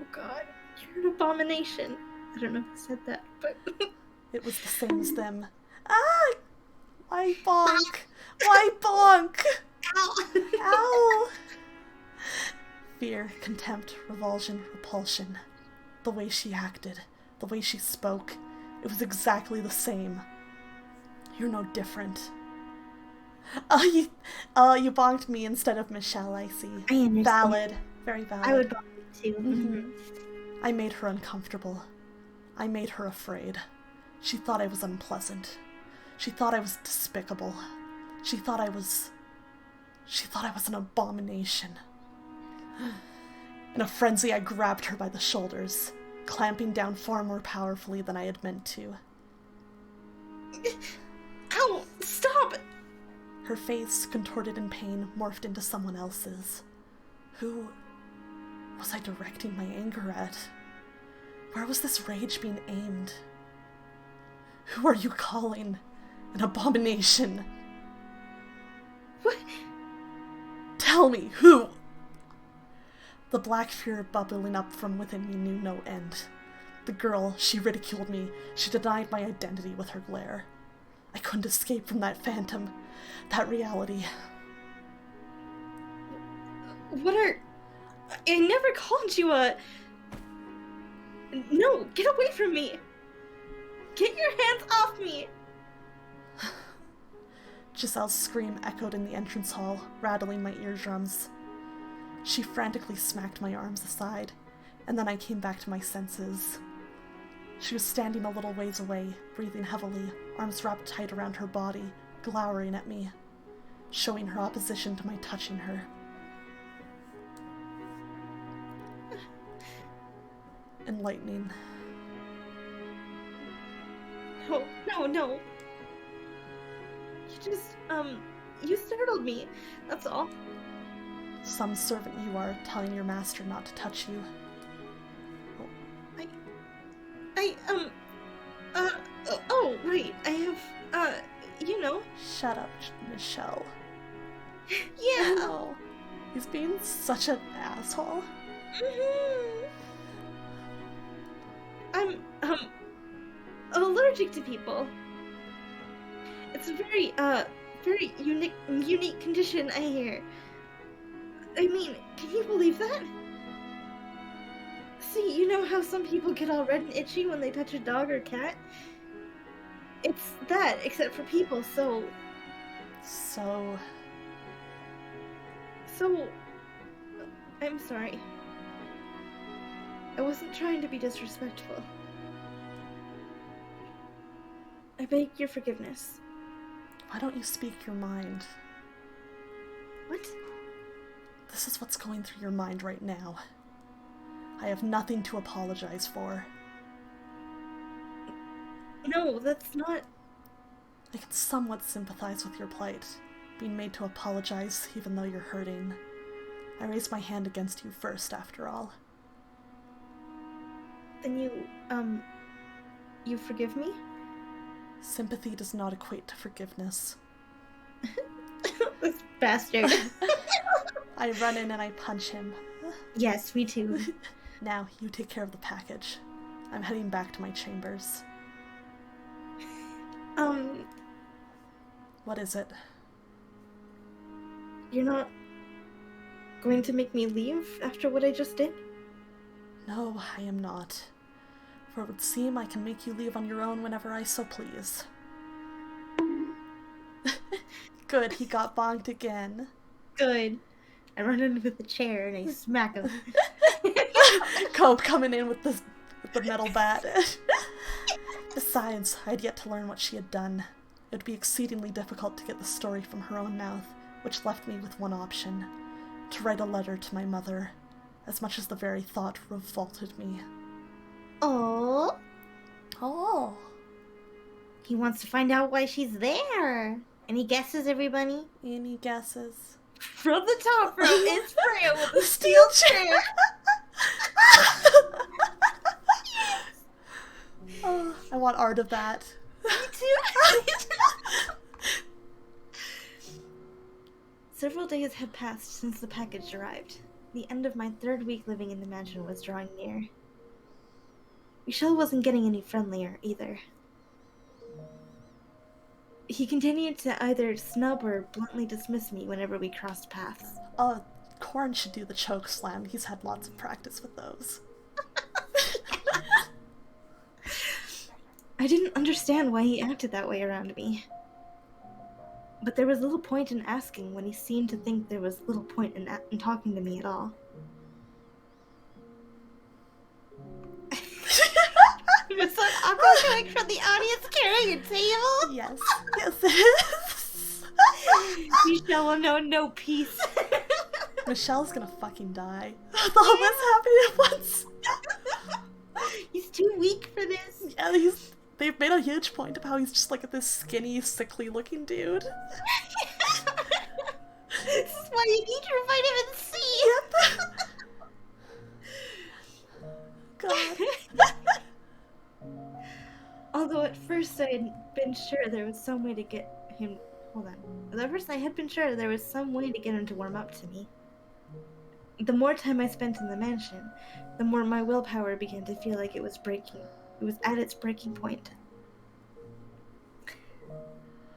D: Oh god, you're an abomination. I don't know if I said that, but...
B: It was the same as them. Ah! Why bonk? Why bonk?
C: Ow!
B: Ow! Fear, contempt, revulsion, repulsion. The way she acted, the way she spoke, it was exactly the same. You're no different. You bonked me instead of Michelle, I see.
C: I understand.
B: Valid. Very valid.
C: I would bonk you too.
B: Mhm. I made her uncomfortable. I made her afraid. She thought I was unpleasant. She thought I was despicable. She thought I was an abomination. In a frenzy, I grabbed her by the shoulders, clamping down far more powerfully than I had meant to.
D: Ow! Stop!
B: Her face, contorted in pain, morphed into someone else's. Who was I directing my anger at? Where was this rage being aimed? Who are you calling an abomination?
D: What?
B: Tell me, who? The black fear bubbling up from within me knew no end. The girl, she ridiculed me. She denied my identity with her glare. I couldn't escape from that phantom, that reality.
D: What are... I never called you a... No, get away from me! Get your hands off me!
B: Giselle's scream echoed in the entrance hall, rattling my eardrums. She frantically smacked my arms aside, and then I came back to my senses. She was standing a little ways away, breathing heavily, arms wrapped tight around her body, glowering at me, showing her opposition to my touching her. Enlightening.
D: No. You just, you startled me. That's all.
B: Some servant you are, telling your master not to touch you.
D: Right. I have, you know.
B: Shut up, Michelle.
D: Yeah.
B: Oh, he's being such an asshole.
D: I'm allergic to people. It's a very unique condition, I hear. I mean, can you believe that? See, you know how some people get all red and itchy when they touch a dog or cat? It's that, except for people, so... I'm sorry. I wasn't trying to be disrespectful. I beg your forgiveness.
B: Why don't you speak your mind?
D: What?
B: This is what's going through your mind right now. I have nothing to apologize for.
D: No, that's not...
B: I can somewhat sympathize with your plight, being made to apologize even though you're hurting. I raised my hand against you first, after all.
D: Then you forgive me?
B: Sympathy does not equate to forgiveness.
D: This bastard.
B: I run in and I punch him.
C: Yes, me too.
B: Now, you take care of the package. I'm heading back to my chambers. What is it?
D: You're not going to make me leave after what I just did?
B: No, I am not. For it would seem I can make you leave on your own whenever I so please. Good, he got bonked again.
C: Good. I run in with the chair and I smack him.
B: Cope coming in with the metal bat. Besides, I had yet to learn what she had done. It would be exceedingly difficult to get the story from her own mouth, which left me with one option: to write a letter to my mother, as much as the very thought revolted me.
C: Oh,
B: Oh.
C: he wants to find out why she's there. Any guesses, everybody?
B: Any guesses?
D: From the top row is Freyja with
B: The
D: a steel chair.
B: Oh, I want art of that.
C: Me too. Several days had passed since the package arrived. The end of my 3rd week living in the mansion was drawing near. Michel wasn't getting any friendlier either. He continued to either snub or bluntly dismiss me whenever we crossed paths.
B: Corn should do the choke slam. He's had lots of practice with those.
C: I didn't understand why he acted that way around me. But there was little point in asking when he seemed to think there was little point in talking to me at all. Was an awkward coming from the audience carrying a table?
B: Yes. Yes, it is.
C: Michelle will know no peace.
B: Michelle's gonna fucking die. With all this happening at once.
C: He's too weak for this.
B: Yeah, they've made a huge point of how he's just like this skinny, sickly looking dude.
C: This is why you need your vitamin C.
B: God.
C: Although at first I had been sure there was some way to get him... Hold on. At first I had been sure there was some way to get him to warm up to me. The more time I spent in the mansion, the more my willpower began to feel like it was breaking. It was at its breaking point.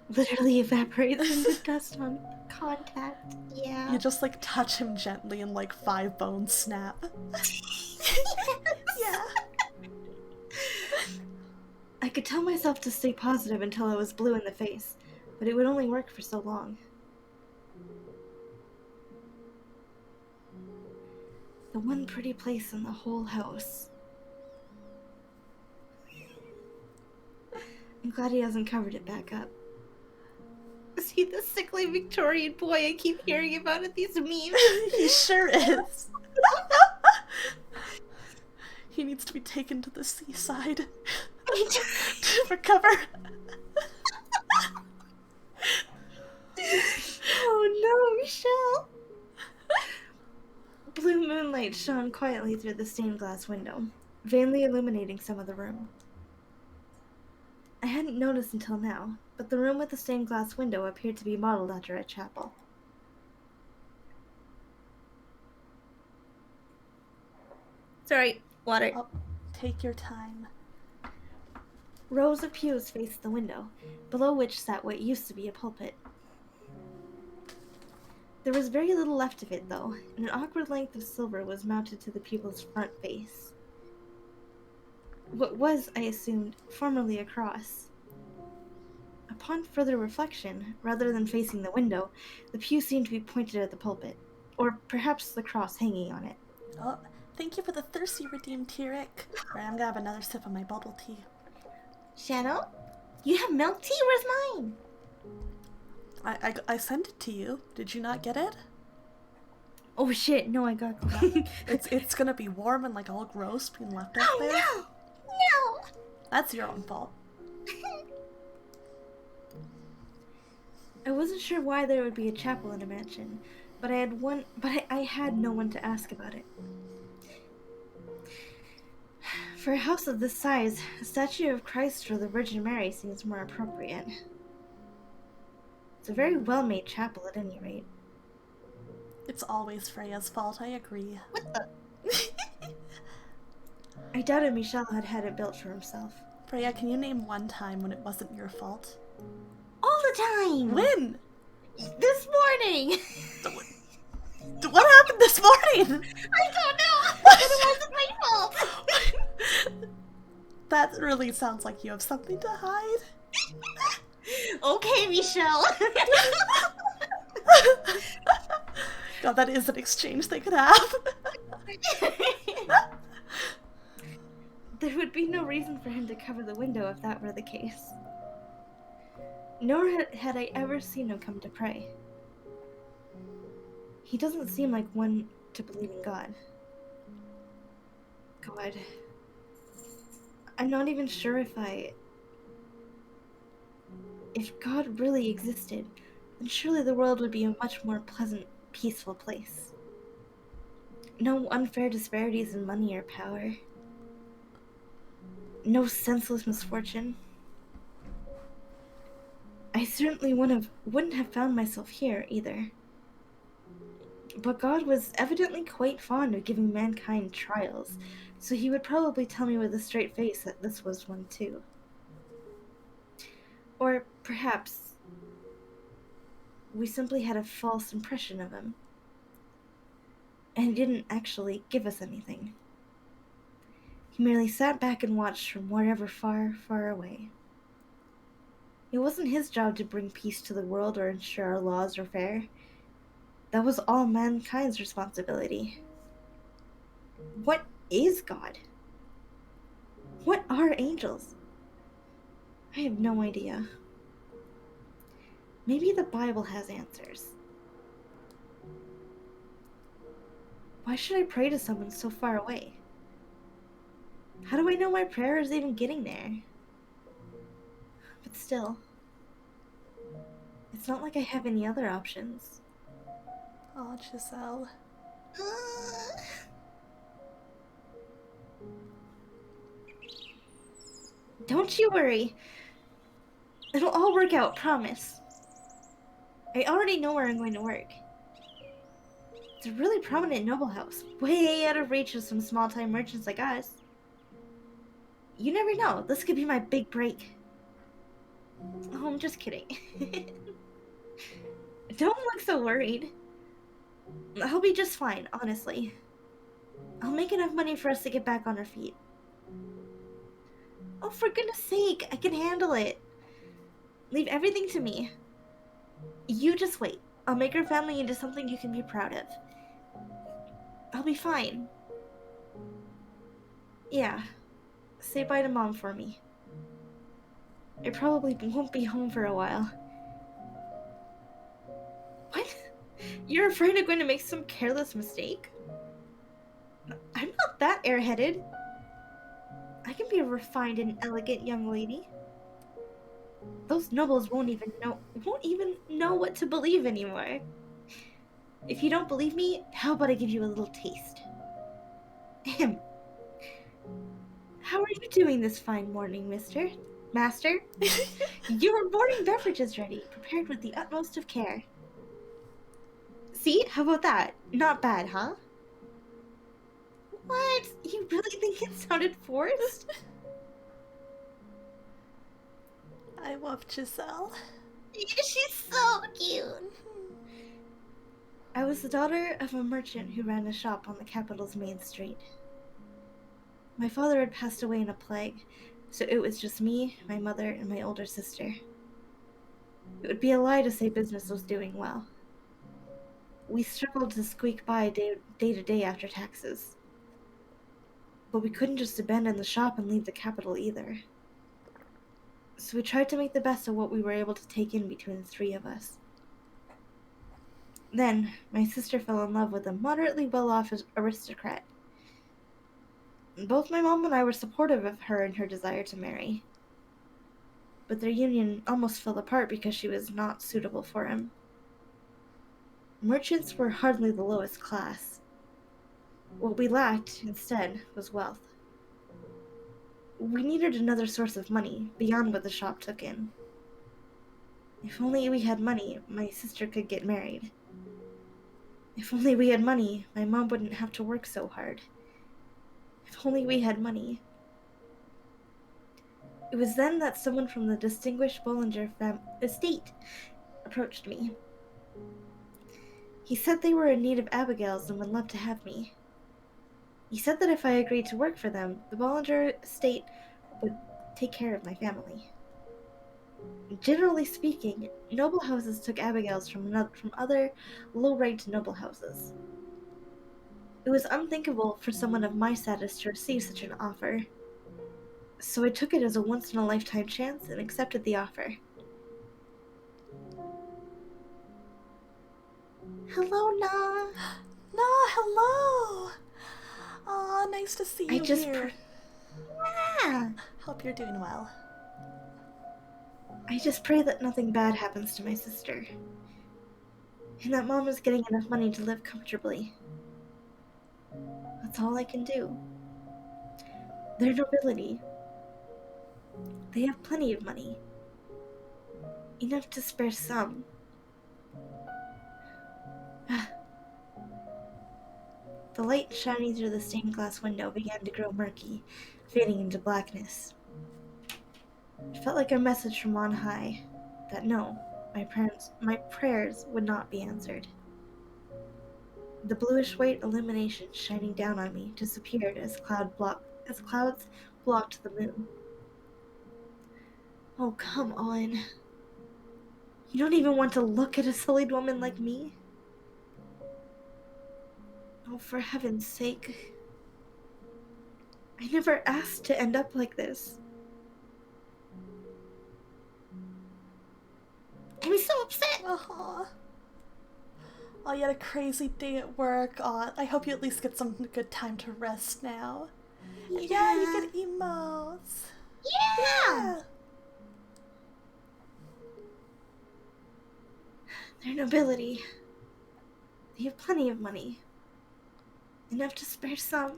C: Literally evaporates into dust on contact. Yeah.
B: You just like touch him gently and like 5 bones snap. Yeah.
C: I could tell myself to stay positive until I was blue in the face, but it would only work for so long. The one pretty place in the whole house. I'm glad he hasn't covered it back up. Is he the sickly Victorian boy I keep hearing about at these memes?
B: He sure is. He needs to be taken to the seaside to recover.
C: Oh no, Michelle! Blue moonlight shone quietly through the stained glass window, vainly illuminating some of the room. I hadn't noticed until now, but the room with the stained glass window appeared to be modeled after a chapel. Sorry, water.
B: Oh, take your time.
C: Rows of pews faced the window, below which sat what used to be a pulpit. There was very little left of it, though, and an awkward length of silver was mounted to the pupil's front face. What was, I assumed, formerly a cross. Upon further reflection, rather than facing the window, the pew seemed to be pointed at the pulpit, or perhaps the cross hanging on it.
B: Oh, thank you for the thirsty redeemed tea, Rick. Right, I'm gonna have another sip of my bubble tea.
C: Shadow? You have milk tea? Where's mine?
B: I sent it to you. Did you not get it?
C: Oh shit, no, I got
B: It's gonna be warm and like all gross being left out there.
C: No! No!
B: That's your own fault.
C: I wasn't sure why there would be a chapel in a mansion, but I had no one to ask about it. For a house of this size, a statue of Christ or the Virgin Mary seems more appropriate. It's a very well-made chapel at any rate.
B: It's always Freyja's fault, I agree.
C: What the? I doubted Michel had had it built for himself.
B: Freyja, can you name one time when it wasn't your fault?
C: All the time!
B: When?
C: This morning!
B: What happened this morning?
C: I don't know! But it wasn't my fault!
B: That really sounds like you have something to hide.
C: Okay, Michelle.
B: God, that is an exchange they could have.
C: There would be no reason for him to cover the window if that were the case.
D: nor had I ever seen him come to pray. He doesn't seem like one to believe in God. God. I'm not even sure if God really existed, then surely the world would be a much more pleasant, peaceful place. No unfair disparities in money or power. No senseless misfortune. I certainly wouldn't have found myself here, either. But God was evidently quite fond of giving mankind trials, so he would probably tell me with a straight face that this was one too. Or perhaps we simply had a false impression of him, and he didn't actually give us anything. He merely sat back and watched from wherever far, far away. It wasn't his job to bring peace to the world or ensure our laws were fair. That was all mankind's responsibility. What is God? What are angels? I have no idea. Maybe the Bible has answers. Why should I pray to someone so far away? How do I know my prayer is even getting there? But still, it's not like I have any other options.
B: Oh, Giselle.
D: Don't you worry. It'll all work out, promise. I already know where I'm going to work. It's a really prominent noble house, way out of reach of some small-time merchants like us. You never know, this could be my big break. Oh, I'm just kidding. Don't look so worried. I'll be just fine, honestly. I'll make enough money for us to get back on our feet. Oh, for goodness sake, I can handle it. Leave everything to me. You just wait. I'll make our family into something you can be proud of. I'll be fine. Yeah. Say bye to Mom for me. I probably won't be home for a while. What? You're afraid I'm going to make some careless mistake? I'm not that airheaded. I can be a refined and elegant young lady. Those nobles won't even know what to believe anymore. If you don't believe me, how about I give you a little taste? Ahem. How are you doing this fine morning, Master? Your morning beverage is ready, prepared with the utmost of care. See? How about that? Not bad, huh? What? You really think it sounded forced?
B: I love Giselle.
C: She's so cute.
D: I was the daughter of a merchant who ran a shop on the capital's main street. My father had passed away in a plague, so it was just me, my mother, and my older sister. It would be a lie to say business was doing well. We struggled to squeak by day to day after taxes. But we couldn't just abandon the shop and leave the capital either. So we tried to make the best of what we were able to take in between the three of us. Then, my sister fell in love with a moderately well-off aristocrat. Both my mom and I were supportive of her in her desire to marry. But their union almost fell apart because she was not suitable for him. Merchants were hardly the lowest class. What we lacked, instead, was wealth. We needed another source of money, beyond what the shop took in. If only we had money, my sister could get married. If only we had money, my mom wouldn't have to work so hard. If only we had money. It was then that someone from the distinguished Bollinger estate approached me. He said they were in need of Abigails and would love to have me. He said that if I agreed to work for them, the Bollinger estate would take care of my family. Generally speaking, noble houses took Abigails from other low-ranked noble houses. It was unthinkable for someone of my status to receive such an offer. So I took it as a once-in-a-lifetime chance and accepted the offer. Hello, Na.
B: No, hello! Aw, nice to see you here.
C: Yeah.
B: Hope you're doing well.
D: I just pray that nothing bad happens to my sister. And that Mom is getting enough money to live comfortably. That's all I can do. They're nobility. They have plenty of money. Enough to spare some. The light shining through the stained glass window began to grow murky, fading into blackness. It felt like a message from on high that no, my prayers would not be answered. The bluish white illumination shining down on me disappeared as clouds blocked the moon. Oh, come on. You don't even want to look at a sullied woman like me? Oh, for heaven's sake. I never asked to end up like this. I'm so upset!
B: Aw. Oh, you had a crazy day at work. Aw, I hope you at least get some good time to rest now. Yeah, you get emotes.
C: Yeah.
D: Their nobility. They have plenty of money. Enough to spare some.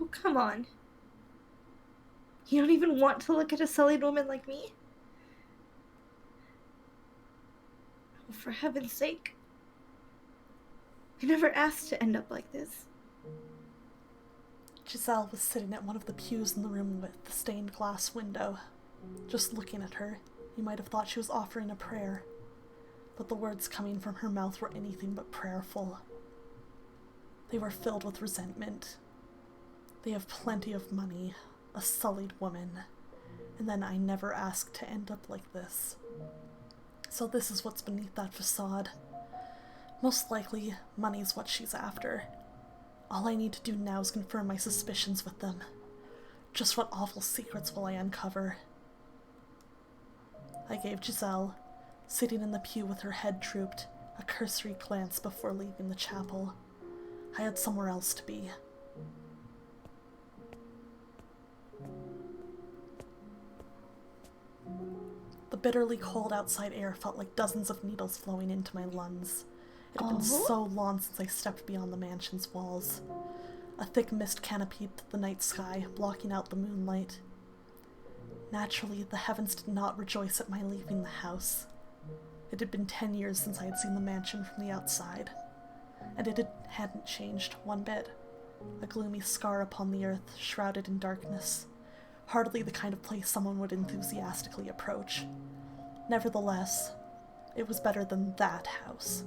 D: Oh, come on. You don't even want to look at a sullied woman like me? Oh, for heaven's sake. I never asked to end up like this.
B: Giselle was sitting at one of the pews in the room with the stained glass window. Just looking at her, you might have thought she was offering a prayer, but the words coming from her mouth were anything but prayerful. They were filled with resentment. They have plenty of money, a sullied woman, and then I never asked to end up like this. So this is what's beneath that facade. Most likely, money's what she's after. All I need to do now is confirm my suspicions with them. Just what awful secrets will I uncover? I gave Giselle, sitting in the pew with her head drooped, a cursory glance before leaving the chapel. I had somewhere else to be. The bitterly cold outside air felt like dozens of needles flowing into my lungs. It had been so long since I stepped beyond the mansion's walls. A thick mist canopied the night sky, blocking out the moonlight. Naturally, the heavens did not rejoice at my leaving the house. It had been 10 years since I had seen the mansion from the outside, and it hadn't changed one bit. A gloomy scar upon the earth, shrouded in darkness. Hardly the kind of place someone would enthusiastically approach. Nevertheless, it was better than that house.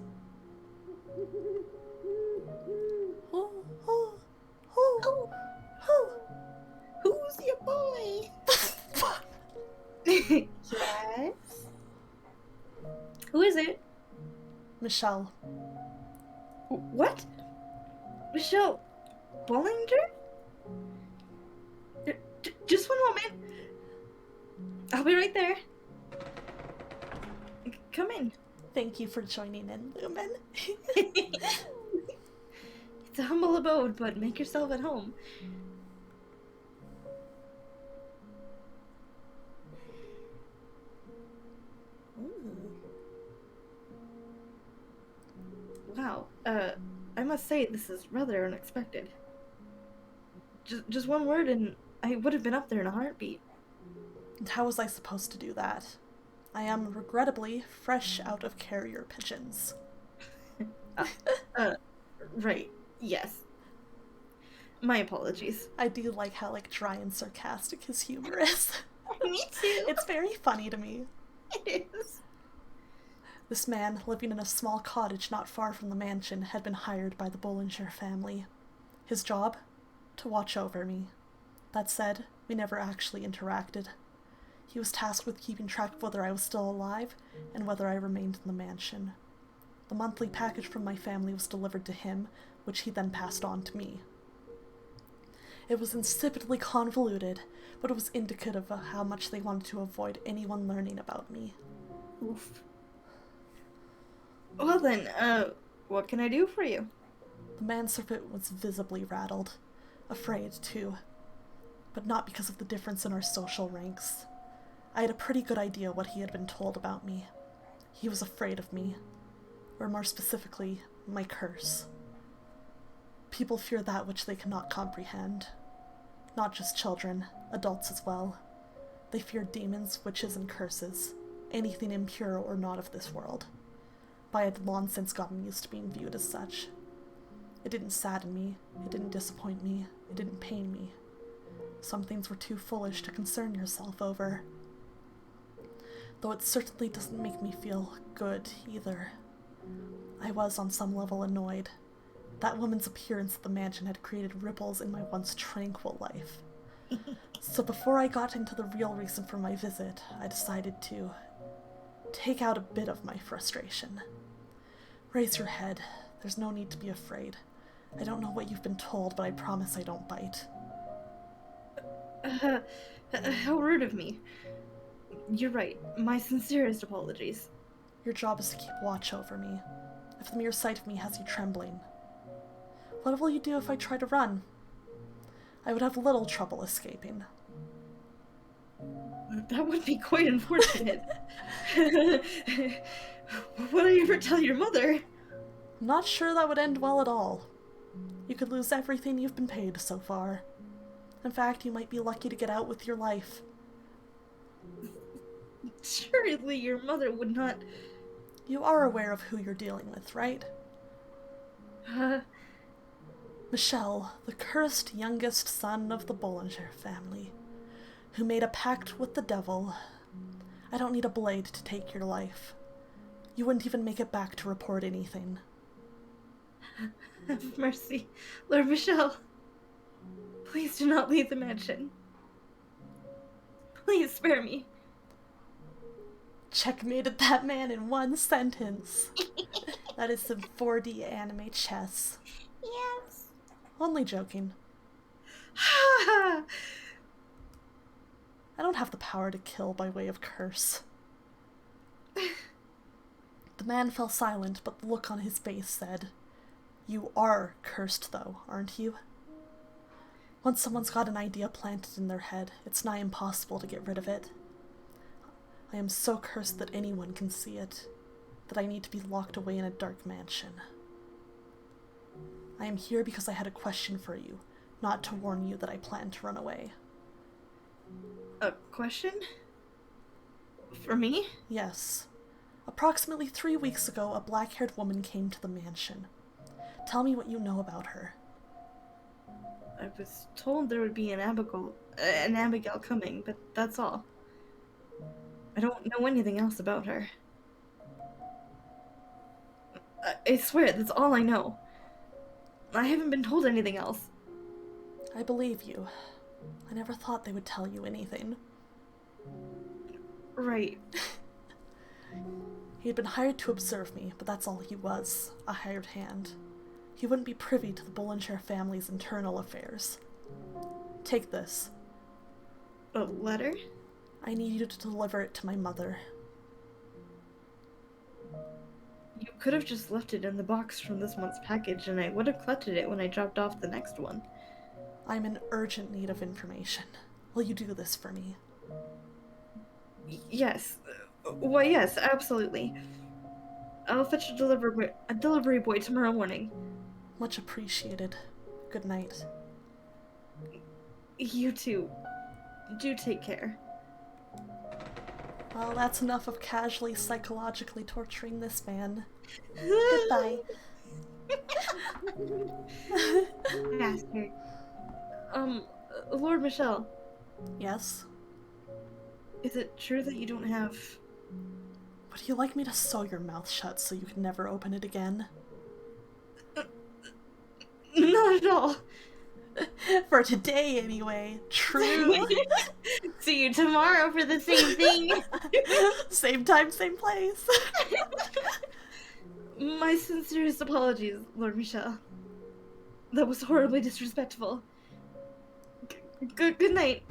D: Who's your boy? Yes? Who is it?
B: Michelle.
D: What? Michelle Bollinger? Just one moment. I'll be right there. Come in.
B: Thank you for joining in, Lumen.
D: It's a humble abode, but make yourself at home. Ooh. Wow. I must say this is rather unexpected. Just one word and I would have been up there in a heartbeat.
B: And how was I supposed to do that? I am, regrettably, fresh out of carrier pigeons.
D: Right. Yes. My apologies.
B: I do like how, dry and sarcastic his humor is.
C: Me too.
B: It's very funny to me.
C: It is.
B: This man, living in a small cottage not far from the mansion, had been hired by the Bollinger family. His job? To watch over me. That said, we never actually interacted. He was tasked with keeping track of whether I was still alive and whether I remained in the mansion. The monthly package from my family was delivered to him, which he then passed on to me. It was insipidly convoluted, but it was indicative of how much they wanted to avoid anyone learning about me.
C: Oof.
D: Well then, what can I do for you?
B: The manservant was visibly rattled, afraid too, but not because of the difference in our social ranks. I had a pretty good idea what he had been told about me. He was afraid of me, or more specifically, my curse. People fear that which they cannot comprehend. Not just children, adults as well. They fear demons, witches, and curses, anything impure or not of this world. But I had long since gotten used to being viewed as such. It didn't sadden me, it didn't disappoint me, it didn't pain me. Some things were too foolish to concern yourself over. Though it certainly doesn't make me feel good either. I was on some level annoyed. That woman's appearance at the mansion had created ripples in my once tranquil life. So before I got into the real reason for my visit, I decided to take out a bit of my frustration. Raise your head. There's no need to be afraid. I don't know what you've been told, but I promise I don't bite.
D: How rude of me. You're right. My sincerest apologies.
B: Your job is to keep watch over me. If the mere sight of me has you trembling. What will you do if I try to run? I would have little trouble escaping.
D: That would be quite unfortunate. Would I ever tell your mother?
B: I'm not sure that would end well at all. You could lose everything you've been paid so far. In fact, you might be lucky to get out with your life.
D: Surely your mother would not...
B: You are aware of who you're dealing with, right? Michelle, the cursed youngest son of the Bollinger family, who made a pact with the devil. I don't need a blade to take your life. You wouldn't even make it back to report anything.
D: Have mercy, Lord Michelle. Please do not leave the mansion. Please spare me.
B: Checkmated that man in one sentence. That is some 4D anime chess.
C: Yes.
B: Only joking. I don't have the power to kill by way of curse. The man fell silent, but the look on his face said, "You are cursed, though, aren't you?" Once someone's got an idea planted in their head, it's nigh impossible to get rid of it. I am so cursed that anyone can see it, that I need to be locked away in a dark mansion. I am here because I had a question for you, not to warn you that I plan to run away.
D: A question? For me?
B: Yes. Approximately 3 weeks ago, a black-haired woman came to the mansion. Tell me what you know about her.
D: I was told there would be an Abigail coming, but that's all. I don't know anything else about her. I swear, that's all I know. I haven't been told anything else.
B: I believe you. I never thought they would tell you anything.
D: Right.
B: He had been hired to observe me, but that's all he was, a hired hand. He wouldn't be privy to the Bollinger family's internal affairs. Take this.
D: A letter?
B: I need you to deliver it to my mother.
D: You could have just left it in the box from this month's package, and I would have collected it when I dropped off the next one.
B: I'm in urgent need of information. Will you do this for me?
D: Yes. Why, yes, absolutely. I'll fetch a delivery boy tomorrow morning.
B: Much appreciated. Good night.
D: You too. Do take care.
B: Well, that's enough of casually psychologically torturing this man. Goodbye.
C: Bastard.
D: Lord Michelle,
B: Yes?
D: is it true that you don't have...
B: Would you like me to sew your mouth shut so you can never open it again?
D: Not at all.
B: For today, anyway. True.
C: See you tomorrow for the same thing.
B: Same time, same place.
D: My sincerest apologies, Lord Michelle. That was horribly disrespectful. Good night.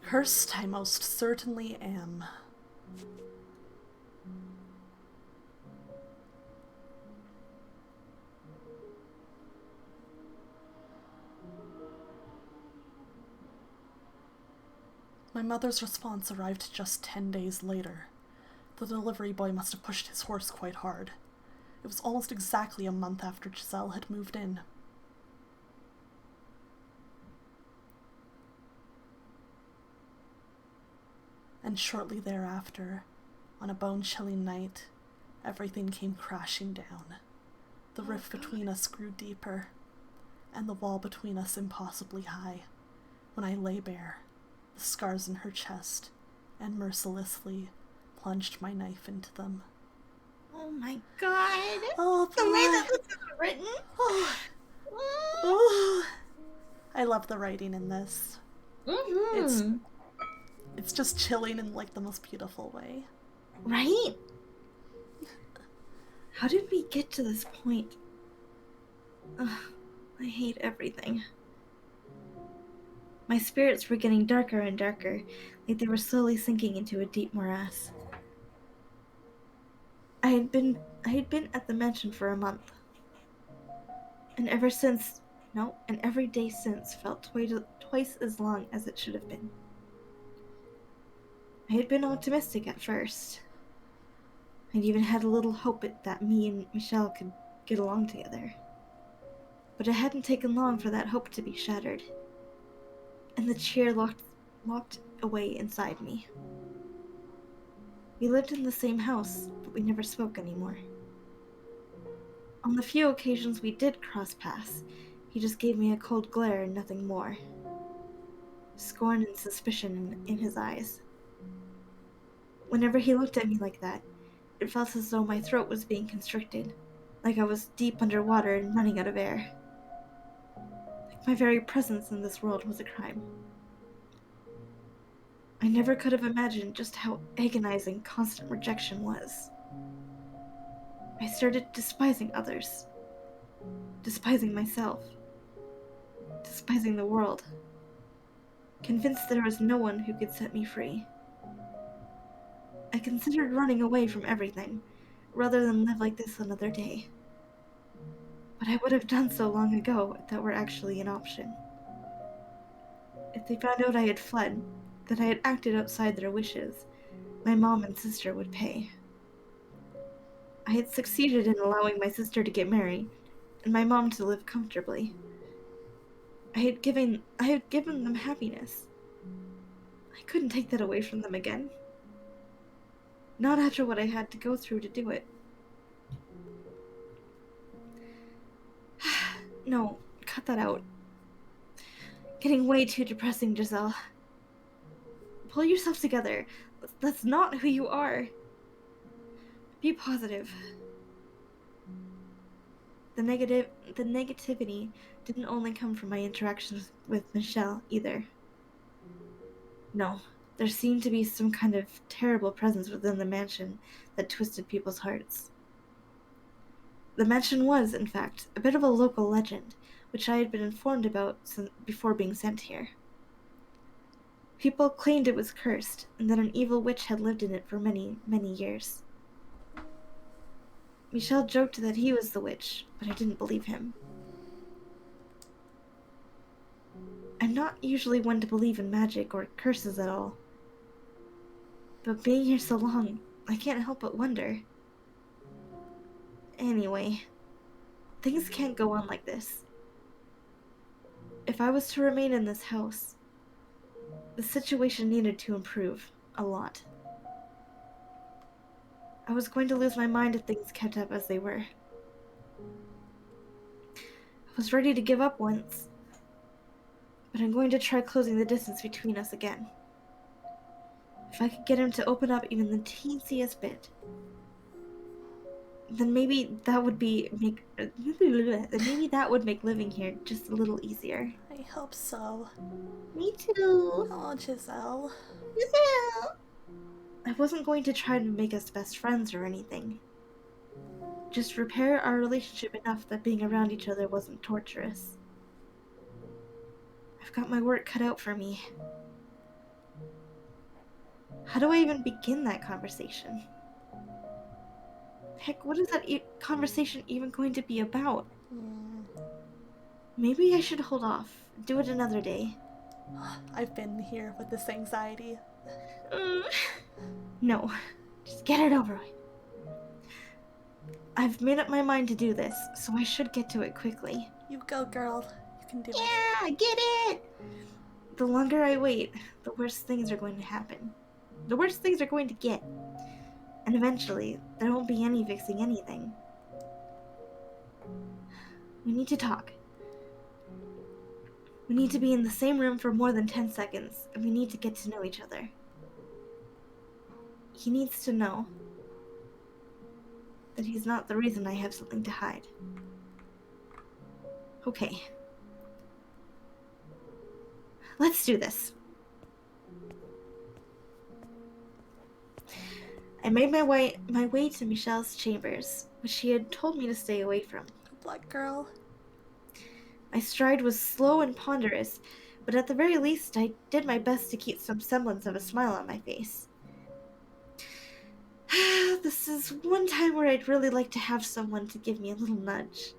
B: Cursed I most certainly am. My mother's response arrived just 10 days later. The delivery boy must have pushed his horse quite hard. It was almost exactly a month after Giselle had moved in. And shortly thereafter, on a bone-chilling night, everything came crashing down. The rift between us grew deeper, and the wall between us impossibly high, when I lay bare, the scars in her chest, and mercilessly plunged my knife into them.
C: Oh my god.
B: Oh,
C: The way that
B: blood.
C: this is written.
B: Oh. Ooh. I love the writing in this.
D: Mm-hmm.
B: It's just chilling in like the most beautiful way.
C: Right?
D: How did we get to this point? Ugh, I hate everything. My spirits were getting darker and darker, like they were slowly sinking into a deep morass. I had been at the mansion for a month. And every day since felt twice as long as it should have been. I had been optimistic at first. I'd even had a little hope that me and Michelle could get along together. But it hadn't taken long for that hope to be shattered. And the cheer locked away inside me. We lived in the same house, but we never spoke anymore. On the few occasions we did cross paths, he just gave me a cold glare and nothing more. Scorn and suspicion in his eyes. Whenever he looked at me like that, it felt as though my throat was being constricted, like I was deep underwater and running out of air. Like my very presence in this world was a crime. I never could have imagined just how agonizing constant rejection was. I started despising others, despising myself, despising the world, convinced there was no one who could set me free. I considered running away from everything, rather than live like this another day. But I would have done so long ago if that were actually an option. If they found out I had fled, that I had acted outside their wishes, my mom and sister would pay. I had succeeded in allowing my sister to get married, and my mom to live comfortably. I had given them happiness. I couldn't take that away from them again. Not after what I had to go through to do it. No, cut that out. Getting way too depressing, Giselle. Pull yourself together. That's not who you are. Be positive. The negativity didn't only come from my interactions with Michelle either. No, there seemed to be some kind of terrible presence within the mansion that twisted people's hearts. The mansion was, in fact, a bit of a local legend, which I had been informed about before being sent here. People claimed it was cursed, and that an evil witch had lived in it for many, many years. Michelle joked that he was the witch, but I didn't believe him. I'm not usually one to believe in magic or curses at all. But being here so long, I can't help but wonder. Anyway, things can't go on like this. If I was to remain in this house, the situation needed to improve a lot. I was going to lose my mind if things kept up as they were. I was ready to give up once, but I'm going to try closing the distance between us again. If I could get him to open up even the teensiest bit, then maybe that would make living here just a little easier.
B: I hope so.
C: Me too.
B: Oh, Giselle.
C: Giselle.
D: I wasn't going to try to make us best friends or anything. Just repair our relationship enough that being around each other wasn't torturous. I've got my work cut out for me. How do I even begin that conversation? Heck, what is that conversation even going to be about? Maybe I should hold off, do it another day.
B: I've been here with this anxiety.
D: No, just get it over with. I've made up my mind to do this, so I should get to it quickly.
B: You go, girl. You can do it.
C: Yeah, get it!
D: The longer I wait, the worse things are going to happen. The worse things are going to get. And eventually, there won't be any fixing anything. We need to talk. We need to be in the same room for more than 10 seconds, and we need to get to know each other. He needs to know that he's not the reason I have something to hide. Okay. Let's do this. I made my way to Michelle's chambers, which she had told me to stay away from.
B: Good luck, girl.
D: My stride was slow and ponderous, but at the very least I did my best to keep some semblance of a smile on my face. This is one time where I'd really like to have someone to give me a little nudge.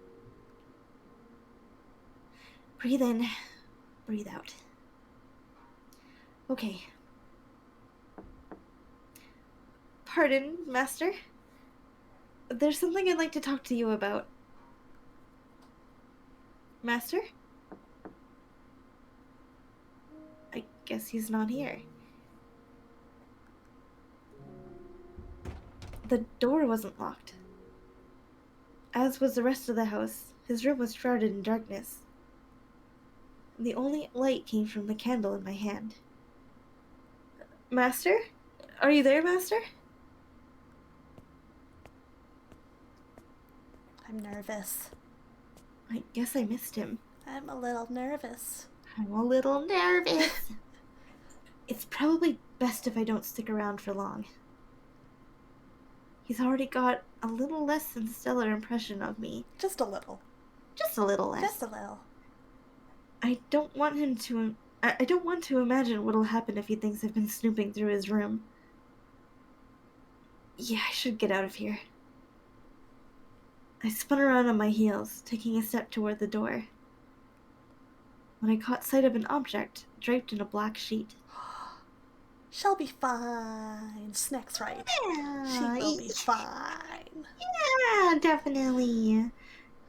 D: Breathe in, breathe out. Okay. Pardon, Master? There's something I'd like to talk to you about. Master? I guess he's not here. The door wasn't locked. As was the rest of the house, his room was shrouded in darkness. The only light came from the candle in my hand. Master? Are you there, Master?
B: I'm nervous.
D: I guess I missed him.
B: I'm a little nervous.
C: I'm a little nervous.
D: It's probably best if I don't stick around for long. He's already got a little less than stellar impression of me.
B: Just a little.
C: Just a little less.
B: Just a little.
D: I don't want to imagine what'll happen if he thinks I've been snooping through his room. Yeah, I should get out of here. I spun around on my heels, taking a step toward the door, when I caught sight of an object draped in a black sheet.
B: She'll be fine. Snack's right. She will be fine.
C: Yeah, definitely.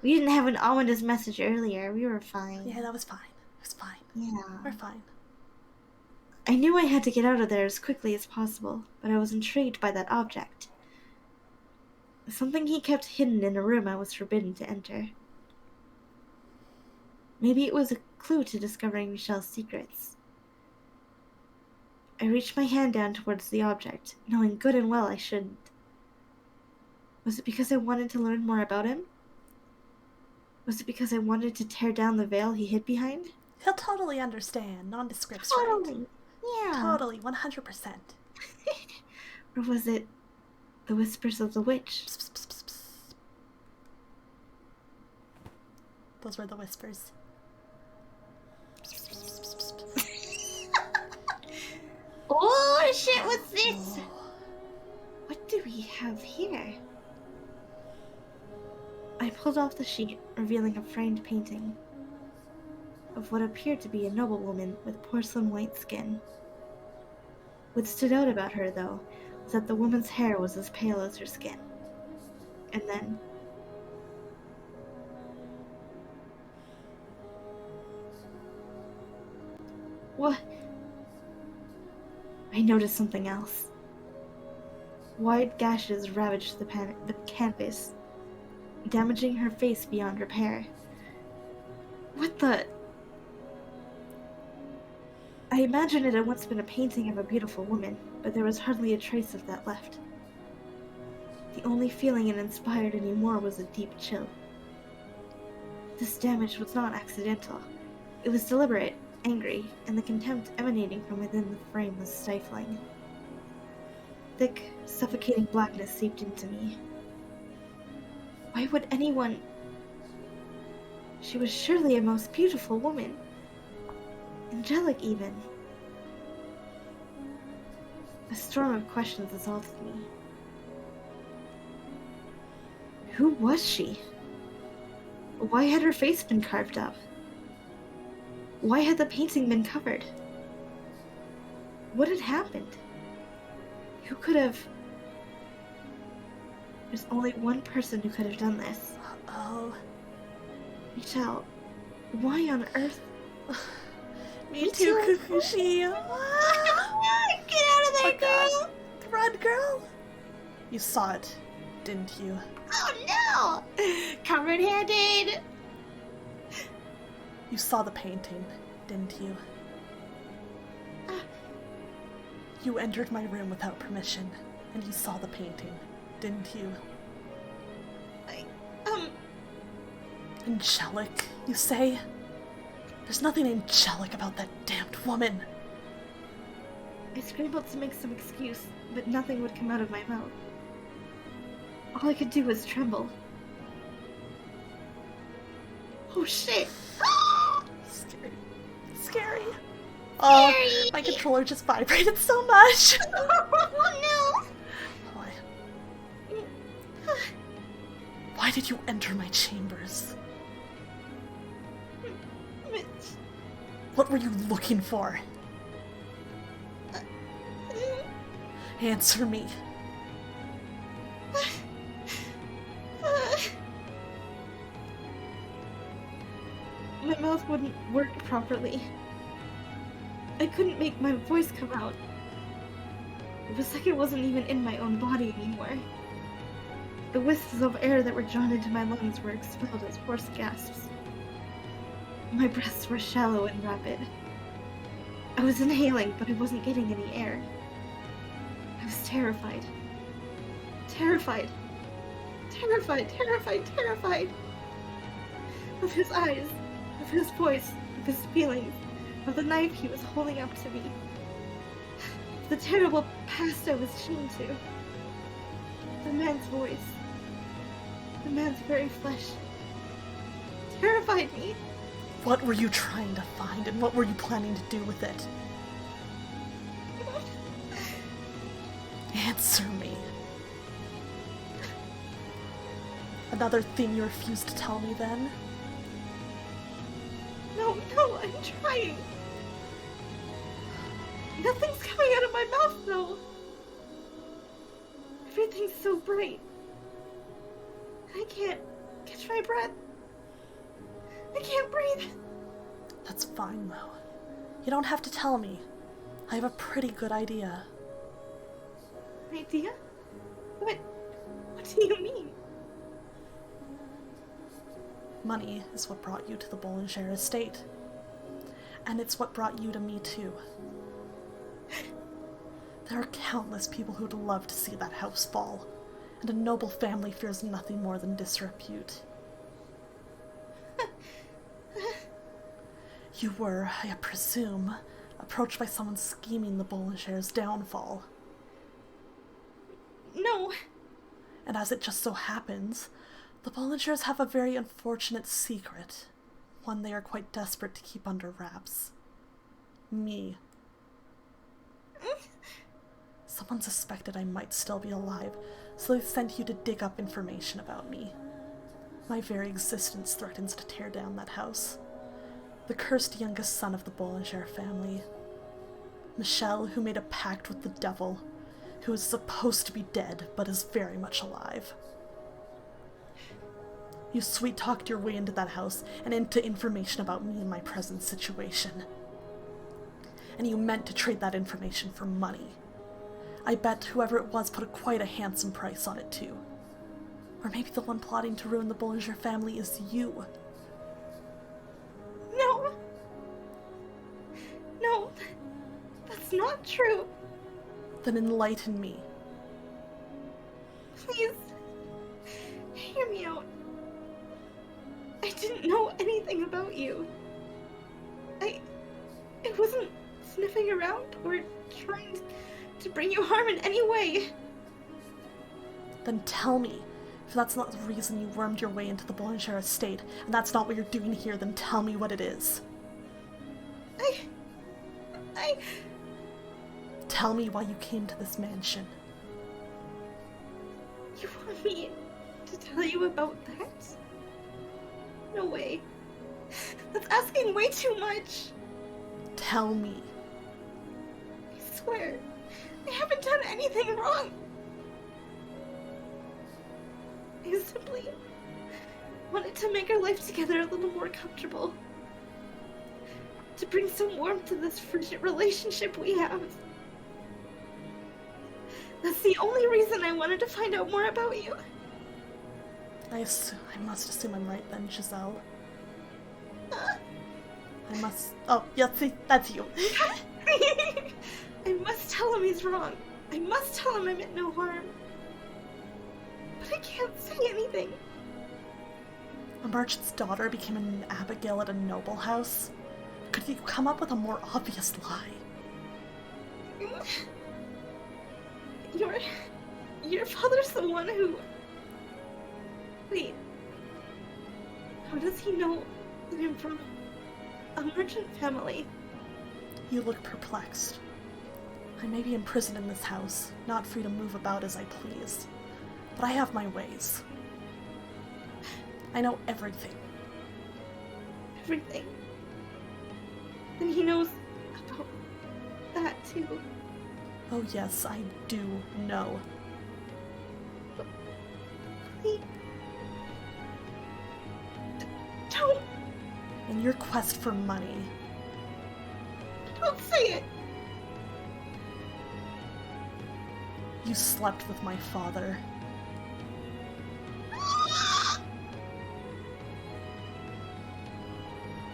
C: We didn't have an ominous message earlier. We were fine.
B: Yeah, that was fine. It was fine.
C: Yeah.
B: We're fine.
D: I knew I had to get out of there as quickly as possible, but I was intrigued by that object. Something he kept hidden in a room I was forbidden to enter. Maybe it was a clue to discovering Michelle's secrets. I reached my hand down towards the object, knowing good and well I shouldn't. Was it because I wanted to learn more about him? Was it because I wanted to tear down the veil he hid behind?
B: He'll totally understand. Nondescript's
C: Totally.
B: right.
C: Yeah.
B: Totally. 100%.
D: Or was it the whispers of the witch?
B: Psst, psst, psst, psst. Those were the whispers.
C: Oh shit, what's this?
D: What do we have here? I pulled off the sheet, revealing a framed painting of what appeared to be a noblewoman with porcelain white skin. What stood out about her, though, was that the woman's hair was as pale as her skin. And then... What? I noticed something else. Wide gashes ravaged the canvas, damaging her face beyond repair. What the... I imagine it had once been a painting of a beautiful woman, but there was hardly a trace of that left. The only feeling it inspired anymore was a deep chill. This damage was not accidental. It was deliberate, angry, and the contempt emanating from within the frame was stifling. Thick, suffocating blackness seeped into me. Why would anyone... She was surely a most beautiful woman. Angelic, even. A storm of questions assaulted me. Who was she? Why had her face been carved up? Why had the painting been covered? What had happened? Who could have... There's only one person who could have done this.
B: Oh.
D: Michelle, why on earth?
B: Me too, Kukushi.
C: Get out of there, girl!
B: Run, girl! You saw it, didn't you?
C: Oh no! Covered-handed!
B: You saw the painting, didn't you? You entered my room without permission, and you saw the painting, didn't you? Angelic, you say? There's nothing angelic about that damned woman.
D: I scrambled to make some excuse, but nothing would come out of my mouth. All I could do was tremble. Oh shit!
B: Scary. Scary. Oh,
C: Scary.
B: my controller just vibrated so much.
C: Oh
B: Boy. Why did you enter my chambers?
C: no!
B: What were you looking for? Answer me.
D: My mouth wouldn't work properly. I couldn't make my voice come out. It was like it wasn't even in my own body anymore. The wisps of air that were drawn into my lungs were expelled as hoarse gasps. My breaths were shallow and rapid. I was inhaling, but I wasn't getting any air. I was terrified. Terrified. Terrified, terrified, terrified. Of his eyes, of his voice, of his feelings, of the knife he was holding up to me. The terrible past I was chained to. The man's voice. The man's very flesh. Terrified me.
B: What were you trying to find, and what were you planning to do with it? Answer me. Another thing you refuse to tell me, then?
D: No, I'm trying. Nothing's coming out of my mouth, though. Everything's so bright. I can't catch my breath. I can't breathe.
B: That's fine, though. You don't have to tell me. I have a pretty good idea.
D: Idea? What do you mean?
B: Money is what brought you to the Bollenshire estate. And it's what brought you to me, too. There are countless people who'd love to see that house fall, and a noble family fears nothing more than disrepute. You were, I presume, approached by someone scheming the Bollenshire's downfall.
D: No.
B: And as it just so happens, the Bollenshires have a very unfortunate secret, one they are quite desperate to keep under wraps. Me. Someone suspected I might still be alive, so they sent you to dig up information about me. My very existence threatens to tear down that house. The cursed youngest son of the Bollenshire family. Michelle, who made a pact with the devil, who is supposed to be dead, but is very much alive. You sweet-talked your way into that house and into information about me and my present situation. And you meant to trade that information for money. I bet whoever it was put quite a handsome price on it, too. Or maybe the one plotting to ruin the Bollinger family is you.
D: No. No. That's not true.
B: Then enlighten me.
D: Please. Hear me out. I didn't know anything about you. I wasn't sniffing around or trying to bring you harm in any way.
B: Then tell me. If that's not the reason you wormed your way into the Bollenshire estate, and that's not what you're doing here, then tell me what it is. Tell me why you came to this mansion.
D: You want me to tell you about that? No way. That's asking way too much.
B: Tell me.
D: I swear, I haven't done anything wrong. I simply wanted to make our life together a little more comfortable. To bring some warmth to this frigid relationship we have. That's the only reason I wanted to find out more about you.
B: I must assume I'm right then, Giselle. Oh, yeah, see, that's you.
D: I must tell him he's wrong. I must tell him I meant no harm. But I can't say anything.
B: A merchant's daughter became an Abigail at a noble house? Could you come up with a more obvious lie?
D: Your father's the one who... Wait. How does he know that I'm from a merchant family?
B: You look perplexed. I may be imprisoned in this house, not free to move about as I please. But I have my ways. I know everything.
D: Everything? Then he knows about that too.
B: Oh yes, I do know.
D: Please. Don't.
B: In your quest for money,
D: Don't say it.
B: you slept with my father.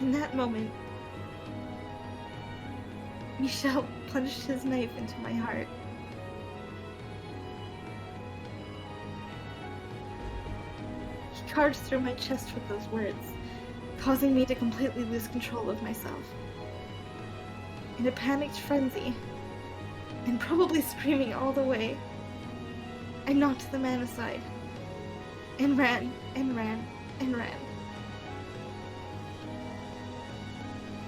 D: In that moment, Michel plunged his knife into my heart. He carved through my chest with those words, causing me to completely lose control of myself. In a panicked frenzy, and probably screaming all the way, I knocked the man aside, and ran, and ran, and ran.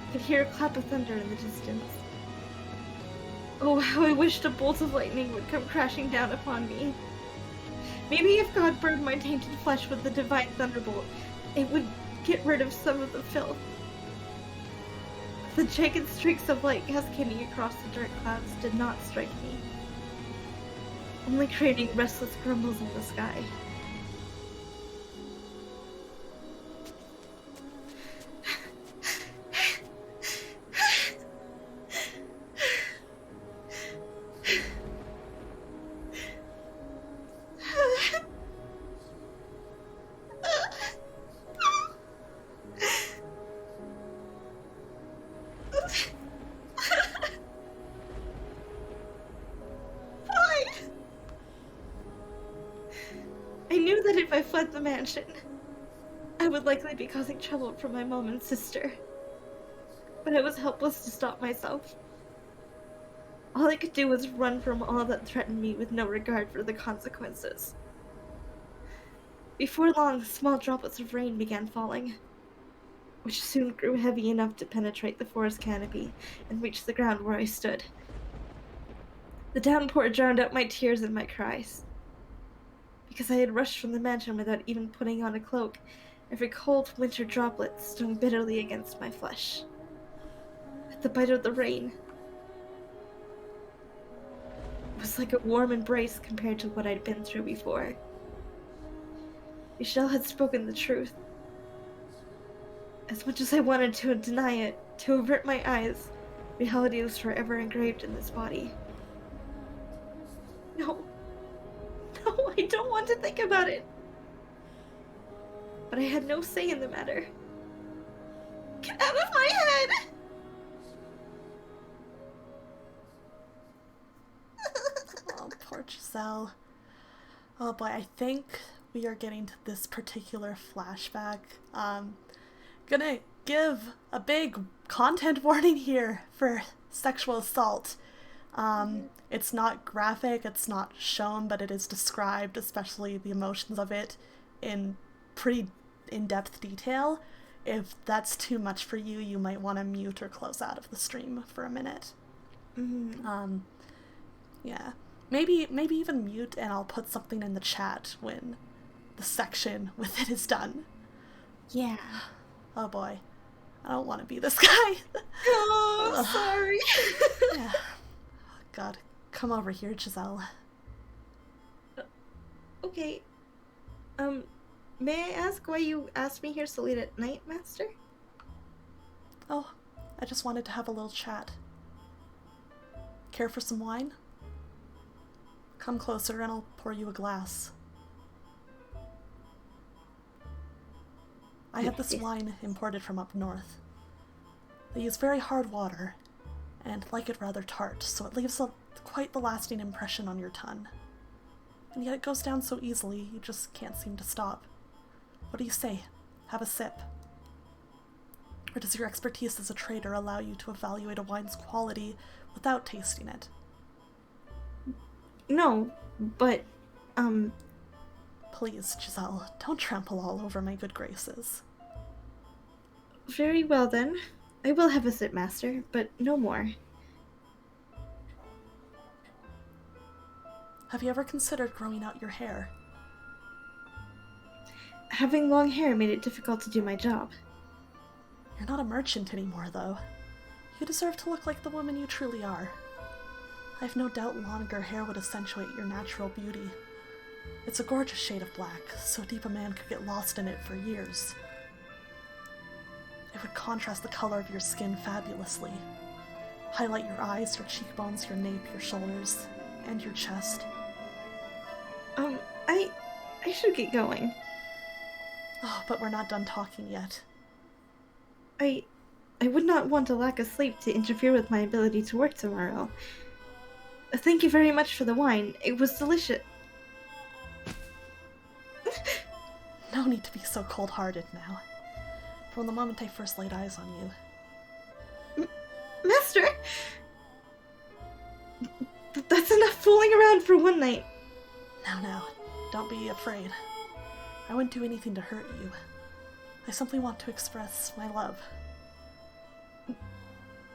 D: I could hear a clap of thunder in the distance. Oh, how I wished a bolt of lightning would come crashing down upon me. Maybe if God burned my tainted flesh with the divine thunderbolt, it would get rid of some of the filth. The jagged streaks of light cascading across the dark clouds did not strike me, only creating restless grumbles in the sky. I knew that if I fled the mansion, I would likely be causing trouble for my mom and sister. But I was helpless to stop myself. All I could do was run from all that threatened me with no regard for the consequences. Before long, small droplets of rain began falling, which soon grew heavy enough to penetrate the forest canopy and reach the ground where I stood. The downpour drowned out my tears and my cries. Because I had rushed from the mansion without even putting on a cloak, every cold winter droplet stung bitterly against my flesh. At the bite of the rain, it was like a warm embrace compared to what I'd been through before. Michel had spoken the truth. As much as I wanted to deny it, to avert my eyes, reality was forever engraved in this body. No, I don't want to think about it. But I had no say in the matter. Get out of my head!
B: Oh, poor Giselle. Oh boy, I think we are getting to this particular flashback. Gonna give a big content warning here for sexual assault. It's not graphic, it's not shown, but it is described, especially the emotions of it, in pretty in-depth detail. If that's too much for you, you might want to mute or close out of the stream for a minute. Yeah. Maybe even mute, and I'll put something in the chat when the section with it is done.
C: Yeah.
B: Oh boy. I don't want to be this guy.
D: Oh, sorry.
B: Yeah. God, come over here, Giselle.
D: Okay. May I ask why you asked me here so late at night, Master?
B: Oh, I just wanted to have a little chat. Care for some wine? Come closer and I'll pour you a glass. I had this wine imported from up north. They use very hard water, and like it rather tart, so it leaves quite the lasting impression on your tongue. And yet it goes down so easily, you just can't seem to stop. What do you say? Have a sip. Or does your expertise as a trader allow you to evaluate a wine's quality without tasting it?
D: No, but,
B: Please, Giselle, don't trample all over my good graces.
D: very well then. I will have a sip, Master, but no more.
B: Have you ever considered growing out your hair?
D: Having long hair made it difficult to do my job.
B: You're not a merchant anymore, though. You deserve to look like the woman you truly are. I have no doubt longer hair would accentuate your natural beauty. It's a gorgeous shade of black, so deep a man could get lost in it for years. It would contrast the color of your skin fabulously. Highlight your eyes, your cheekbones, your nape, your shoulders, and your chest.
D: I should get going.
B: Oh, but we're not done talking yet.
D: I would not want a lack of sleep to interfere with my ability to work tomorrow. Thank you very much for the wine. It was delicious.
B: No need to be so cold-hearted now. From the moment I first laid eyes on you.
D: Master! That's enough fooling around for one night.
B: Now, don't be afraid. I wouldn't do anything to hurt you. I simply want to express my love.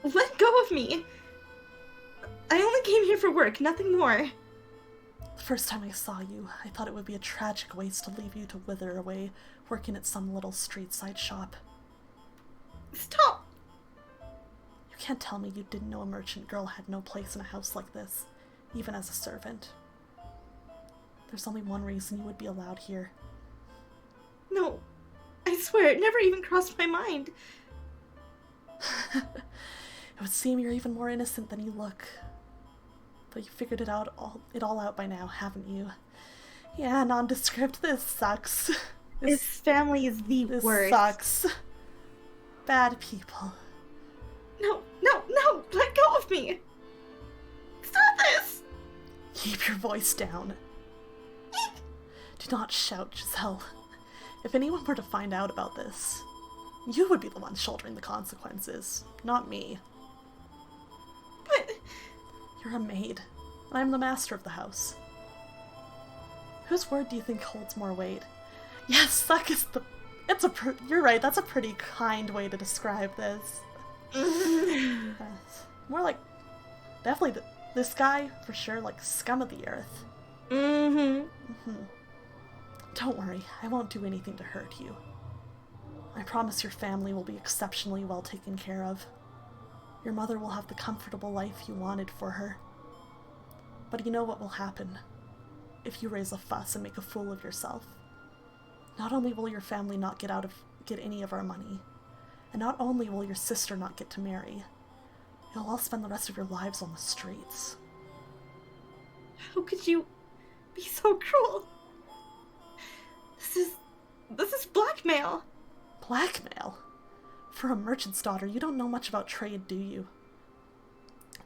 D: Let go of me! I only came here for work, nothing more.
B: The first time I saw you, I thought it would be a tragic waste to leave you to wither away working at some little street-side shop.
D: Stop!
B: You can't tell me you didn't know a merchant girl had no place in a house like this, even as a servant. There's only one reason you would be allowed here.
D: No, I swear, it never even crossed my mind.
B: It would seem you're even more innocent than you look. But you figured it all out by now, haven't you? Yeah, nondescript, this sucks.
D: This family is the
B: This
D: worst.
B: sucks. Bad people.
D: No, let go of me! Stop this!
B: Keep your voice down. Do not shout, Giselle. If anyone were to find out about this, you would be the one shouldering the consequences, not me.
D: But...
B: You're a maid, and I'm the master of the house. Whose word do you think holds more weight? Yes, suck is the... You're right, that's a pretty kind way to describe this. More like... Definitely this guy, for sure, like scum of the earth. Don't worry, I won't do anything to hurt you. I promise your family will be exceptionally well taken care of. Your mother will have the comfortable life you wanted for her. But you know what will happen if you raise a fuss and make a fool of yourself. Not only will your family not get any of our money, and not only will your sister not get to marry, you'll all spend the rest of your lives on the streets.
D: How could you be so cruel? This is blackmail.
B: Blackmail? For a merchant's daughter, you don't know much about trade, do you?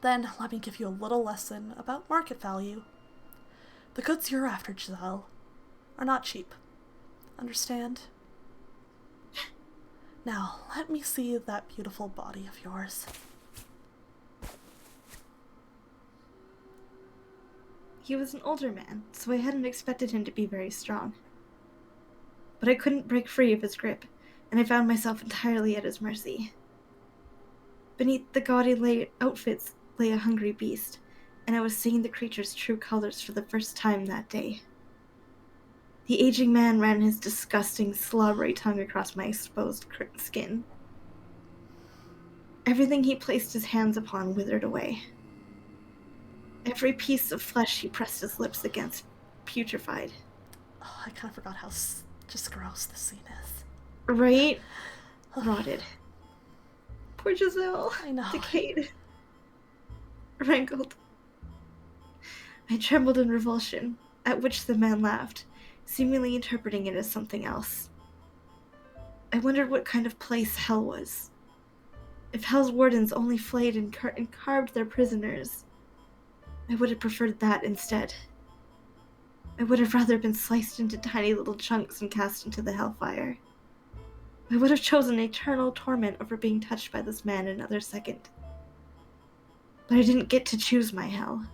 B: Then, let me give you a little lesson about market value. The goods you're after, Giselle, are not cheap. Understand? Now, let me see that beautiful body of yours.
D: He was an older man, so I hadn't expected him to be very strong. But I couldn't break free of his grip, and I found myself entirely at his mercy. Beneath the gaudy outfits lay a hungry beast, and I was seeing the creature's true colors for the first time that day. The aging man ran his disgusting, slobbery tongue across my exposed skin. Everything he placed his hands upon withered away. Every piece of flesh he pressed his lips against putrefied.
B: Oh, I kind of forgot how just gross this scene is.
D: Right? Rotted. Poor Giselle.
B: I know.
D: Decayed. Rankled. I trembled in revulsion, at which the man laughed, seemingly interpreting it as something else. I wondered what kind of place hell was. If hell's wardens only flayed and carved their prisoners, I would have preferred that instead. I would have rather been sliced into tiny little chunks and cast into the hellfire. I would have chosen eternal torment over being touched by this man another second. But I didn't get to choose my hell.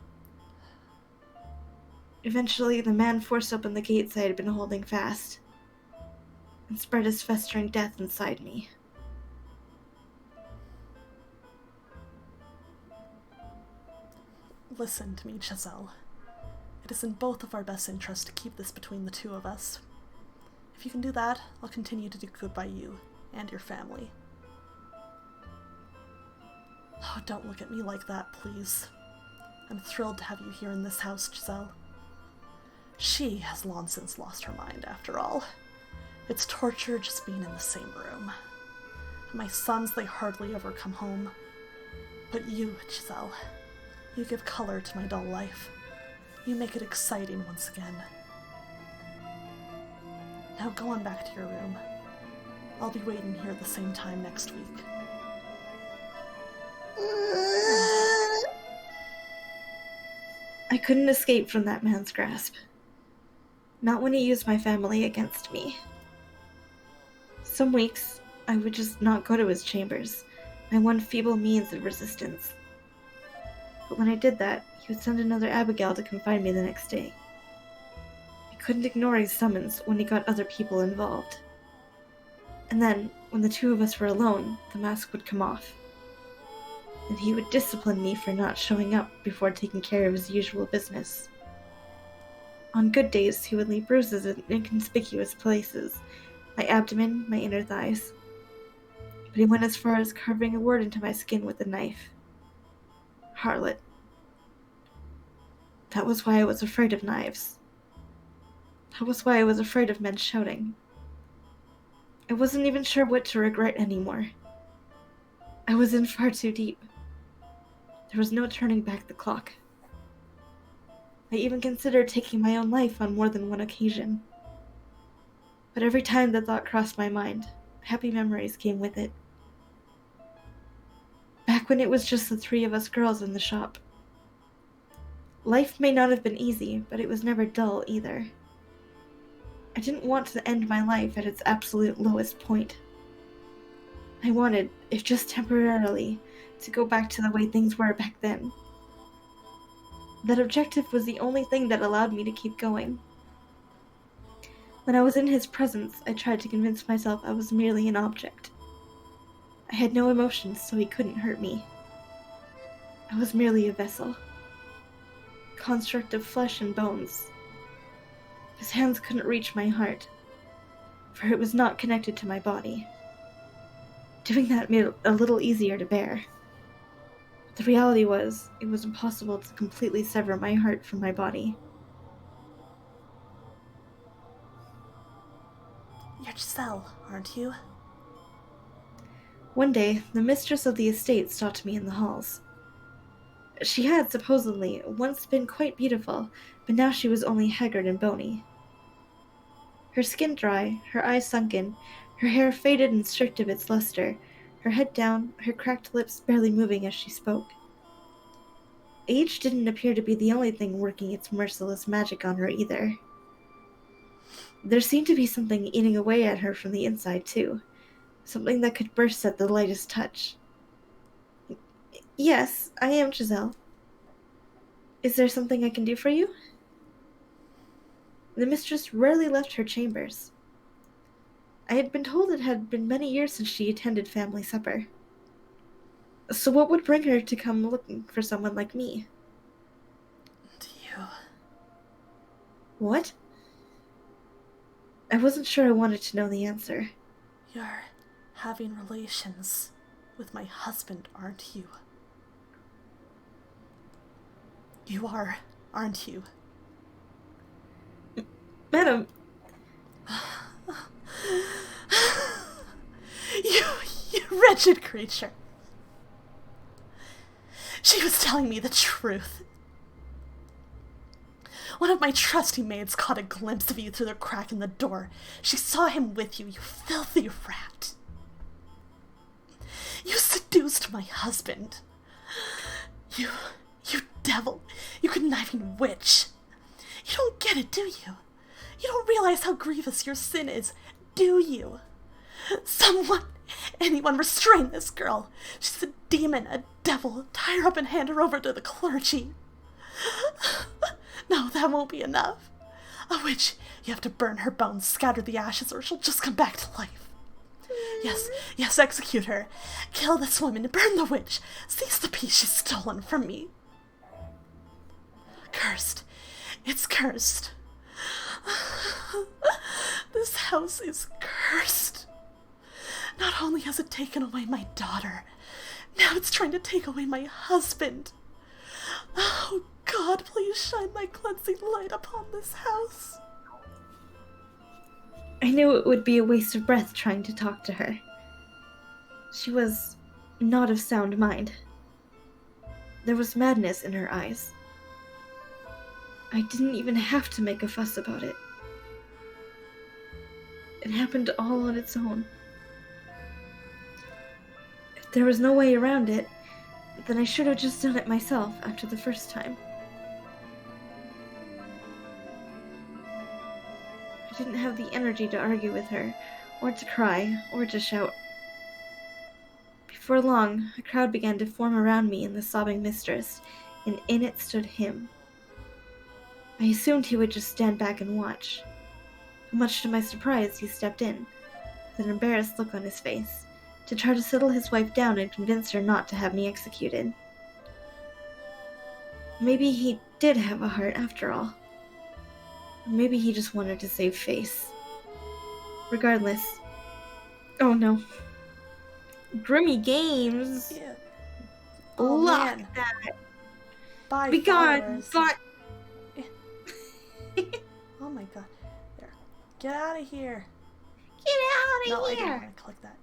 D: Eventually, the man forced open the gates I had been holding fast, and spread his festering death inside me.
B: Listen to me, Giselle. It is in both of our best interests to keep this between the two of us. If you can do that, I'll continue to do good by you and your family. Oh, don't look at me like that, please. I'm thrilled to have you here in this house, Giselle. She has long since lost her mind, after all. It's torture just being in the same room. My sons, they hardly ever come home. But you, Giselle, you give color to my dull life. You make it exciting once again. Now go on back to your room. I'll be waiting here at the same time next week.
D: I couldn't escape from that man's grasp. Not when he used my family against me. Some weeks, I would just not go to his chambers, my one feeble means of resistance. But when I did that, he would send another Abigail to come find me the next day. I couldn't ignore his summons when he got other people involved. And then, when the two of us were alone, the mask would come off. And he would discipline me for not showing up before taking care of his usual business. On good days, he would leave bruises in inconspicuous places, my abdomen, my inner thighs. But he went as far as carving a word into my skin with a knife. Harlot. That was why I was afraid of knives. That was why I was afraid of men shouting. I wasn't even sure what to regret anymore. I was in far too deep. There was no turning back the clock. I even considered taking my own life on more than one occasion. But every time the thought crossed my mind, happy memories came with it. Back when it was just the three of us girls in the shop. Life may not have been easy, but it was never dull either. I didn't want to end my life at its absolute lowest point. I wanted, if just temporarily, to go back to the way things were back then. That objective was the only thing that allowed me to keep going. When I was in his presence, I tried to convince myself I was merely an object. I had no emotions, so he couldn't hurt me. I was merely a vessel. Construct of flesh and bones. His hands couldn't reach my heart, for it was not connected to my body. Doing that made it a little easier to bear. But the reality was, it was impossible to completely sever my heart from my body.
B: You're Giselle, aren't you?
D: One day, the mistress of the estate stopped me in the halls. She had, supposedly, once been quite beautiful, but now she was only haggard and bony. Her skin dry, her eyes sunken, her hair faded and stripped of its luster, her head down, her cracked lips barely moving as she spoke. Age didn't appear to be the only thing working its merciless magic on her either. There seemed to be something eating away at her from the inside, too. Something that could burst at the lightest touch. Yes, I am Giselle. Is there something I can do for you? The mistress rarely left her chambers. I had been told it had been many years since she attended family supper. So what would bring her to come looking for someone like me?
B: Do you...
D: What? I wasn't sure I wanted to know the answer.
B: You're having relations with my husband, aren't you? You are, aren't you?
D: Madam,
B: You wretched creature. She was telling me the truth. One of my trusty maids caught a glimpse of you through the crack in the door. She saw him with you, you filthy rat. You seduced my husband. You devil. You conniving witch. You don't get it, do you? You don't realize how grievous your sin is, do you? Anyone restrain this girl. She's a demon, a devil. Tie her up and hand her over to the clergy. No, that won't be enough. A witch, you have to burn her bones, scatter the ashes, or she'll just come back to life. Yes, execute her. Kill this woman, burn the witch. Seize the piece she's stolen from me. Cursed. It's cursed. This house is cursed. Not only has it taken away my daughter, now it's trying to take away my husband. Oh, God, please shine thy cleansing light upon this house.
D: I knew it would be a waste of breath trying to talk to her. She was not of sound mind. There was madness in her eyes. I didn't even have to make a fuss about it. It happened all on its own. If there was no way around it, then I should have just done it myself after the first time. I didn't have the energy to argue with her, or to cry, or to shout. Before long, a crowd began to form around me and the sobbing mistress, and in it stood him. I assumed he would just stand back and watch. But much to my surprise, he stepped in, with an embarrassed look on his face, to try to settle his wife down and convince her not to have me executed. Maybe he did have a heart after all. Or maybe he just wanted to save face. Regardless. Oh no. Grimy games.
B: Yeah. Oh,
D: Lock
B: man.
D: that.
B: Bye,
D: Be gone.
B: followers.
D: But
B: Oh my God. There. Get out of here.
D: get out
B: No,
D: of
B: I didn't
D: here.
B: want to click that.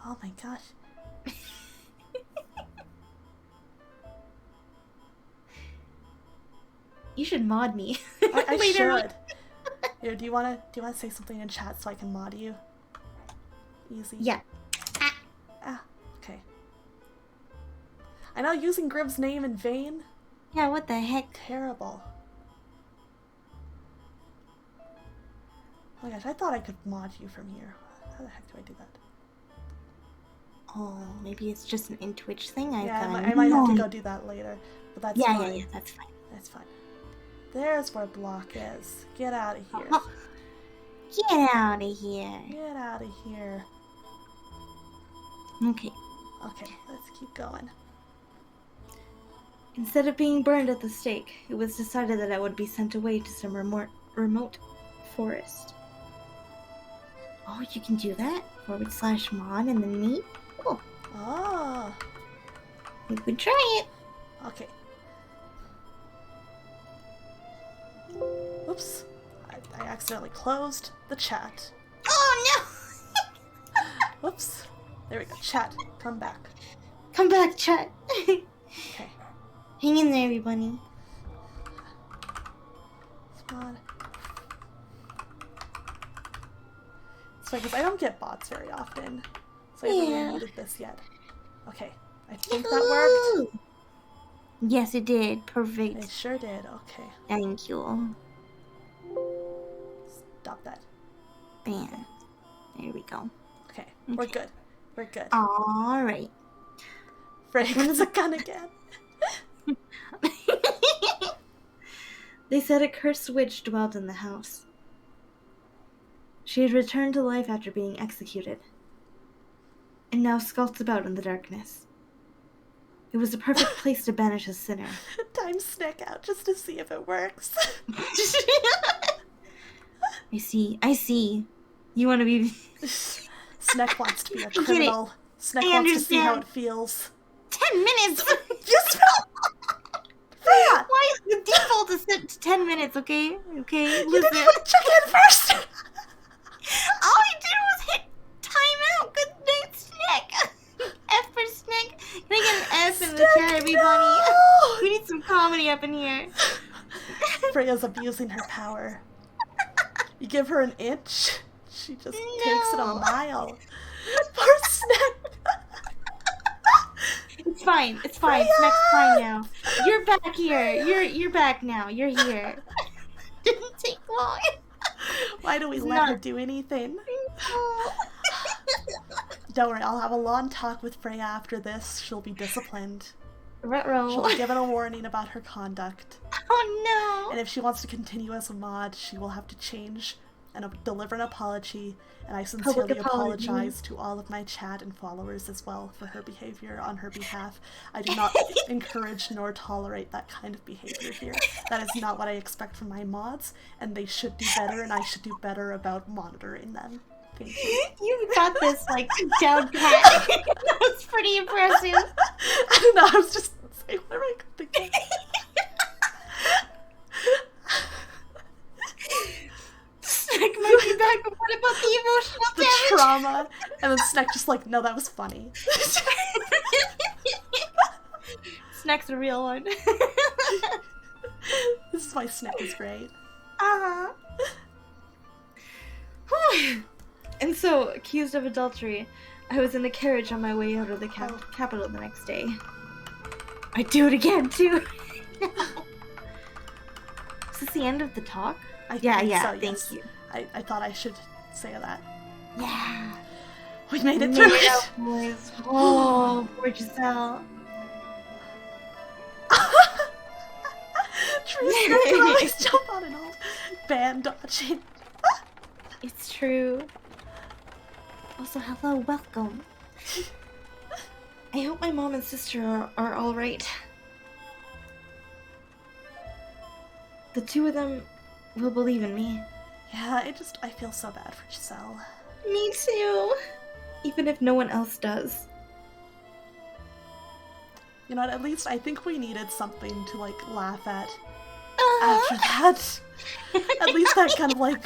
B: Oh my gosh.
D: You should mod me.
B: I
D: Later on.
B: should. Here, do you wanna say something in chat so I can mod you? Easy.
D: Yeah.
B: Ah, okay. I know using Grib's name in vain.
C: Yeah, what the heck?
B: Terrible. Oh my gosh, I thought I could mod you from here. How the heck do I do that?
C: Oh, maybe it's just an in-Twitch thing.
B: Yeah, I might have to go do that later. But that's
C: Yeah,
B: fine.
C: yeah, that's fine.
B: That's fine. There's where Block is. Get out of here.
C: Oh, get out of here.
B: Get out of here.
C: Okay.
B: Okay, let's keep going.
D: Instead of being burned at the stake, it was decided that I would be sent away to some remote forest.
C: Oh, you can do that? /mod and then me? Cool.
B: Oh,
C: We could try it.
B: okay. Oops. I accidentally closed the chat.
C: Oh, no!
B: Whoops. There we go. Chat, come back.
C: Come back, chat.
B: Okay.
C: Hang in there, everybody.
B: Spawn. It's funny because I don't get bots very often. So I haven't
C: Yeah.
B: really needed this yet. Okay. I think that worked.
C: Woohoo! Yes, it did.
B: It
C: Perfect.
B: sure did. Okay.
C: Thank you.
B: Stop that.
C: Bam. There we go.
B: Okay. We're good. We're good.
C: Alright.
B: Freyja gets a gun again.
D: They said a cursed witch dwelled in the house. She had returned to life after being executed, and now skulks about in the darkness. It was the perfect place to banish a sinner.
B: Time Snick out just to see if it works.
C: I see.
D: You want to be...
B: Snick wants to be a
C: Get it.
B: criminal Snack
C: I
B: wants to see how
C: understand.
B: it feels.
C: 10 minutes!
B: You smell... Freyja!
C: Why? The default is set to 10 minutes, okay? Okay,
B: You
C: listen.
B: didn't even check in first!
C: All I did was hit timeout. Good night, Snick. F for Snick. Can I get an F in the
B: Snick,
C: chat, everybody?
B: no!
C: We need some comedy up in here.
B: Freyja's abusing her power. You give her an inch, she just takes it a
C: No.
B: mile. Poor Snack.
C: It's fine. It's fine.
B: Freyja!
C: Snick's fine now. You're back here. You're back now. You're here. Didn't take long.
B: Why do we
C: It's
B: let
C: not-
B: her do anything? Don't worry, I'll have a long talk with Freyja after this. She'll be disciplined. She'll
C: Ruh-roh.
B: be given a warning about her conduct.
C: Oh
B: And if she wants to continue as a mod, she will have to change and deliver an apology. And I sincerely
C: Public apology.
B: apologize to all of my chat and followers as well for her behavior on her behalf. I do not encourage nor tolerate that kind of behavior here. That is not what I expect from my mods, and they should do better, and I should do better about monitoring them. Thank you.
C: no! You got this, like, down pat. That was pretty impressive.
B: I don't know, I was just saying whatever I could think of.
C: Snack might be back, but what about the emotional
B: The
C: damage?
B: trauma, and then Snack just like, no, that was funny.
C: Snack's a real one.
B: This is why Snack is great.
C: Uh-huh. Whew. And so, accused of adultery, I was in the carriage on my way out of the capital the next day. I'd do it again, too. Is this the end of the talk?
B: I
C: Yeah,
B: think
C: yeah,
B: so,
C: thank
B: yes.
C: you.
B: I thought I should say that.
C: Yeah.
B: We made it
C: Made
B: through
C: it
B: it!
C: out, boys. Oh, poor Giselle.
B: Trees can always jump on and all. Band dodging.
C: It's true. Also, hello, welcome. I hope my mom and sister are all right. The two of them will believe in me.
B: Yeah, I feel so bad for Giselle.
C: Me too. Even if no one else does.
B: You know what, at least I think we needed something to like laugh at
C: Uh-huh.
B: after that. At least that kind of like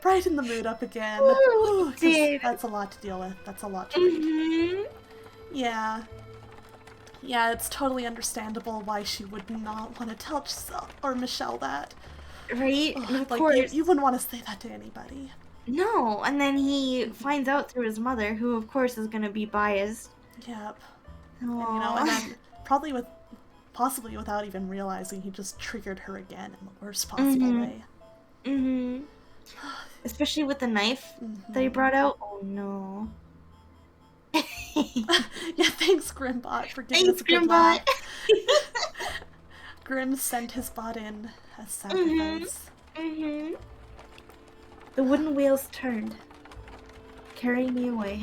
B: brightened the mood up again.
C: Ooh,
B: Ooh, 'cause
C: did.
B: that's a lot to deal with. That's a lot to read.
C: Mm-hmm.
B: Yeah. Yeah, it's totally understandable why she would not want to tell Giselle or Michelle that.
C: Right?
B: Ugh,
C: And of
B: like,
C: course.
B: you wouldn't want to say that to anybody.
C: No, and then he finds out through his mother, who of course is gonna be biased.
B: Yep.
C: Aww.
B: And, and then possibly without even realizing, he just triggered her again in the worst possible
C: Mhm.
B: way.
C: Mm-hmm. Especially with the knife that he brought out. Oh no.
B: Yeah, thanks Grimbot for giving
C: Thanks,
B: us a good
C: Grimbot.
B: laugh. Grim sent his bot in as sacrifice.
C: Mm-hmm. The wooden wheels turned, carrying me away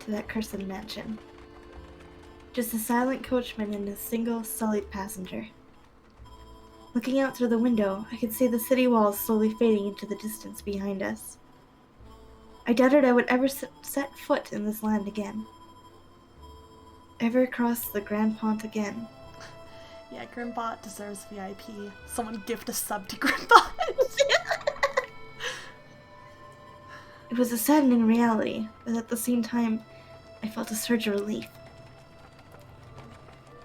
C: to that cursed mansion. Just a silent coachman and a single sullied passenger. Looking out through the window, I could see the city walls slowly fading into the distance behind us. I doubted I would ever set foot in this land again. Ever cross the Grand Pont again.
B: Yeah, Grimbot deserves VIP. Someone gift a sub to Grimbot.
C: It was a saddening reality, but at the same time, I felt a surge of relief.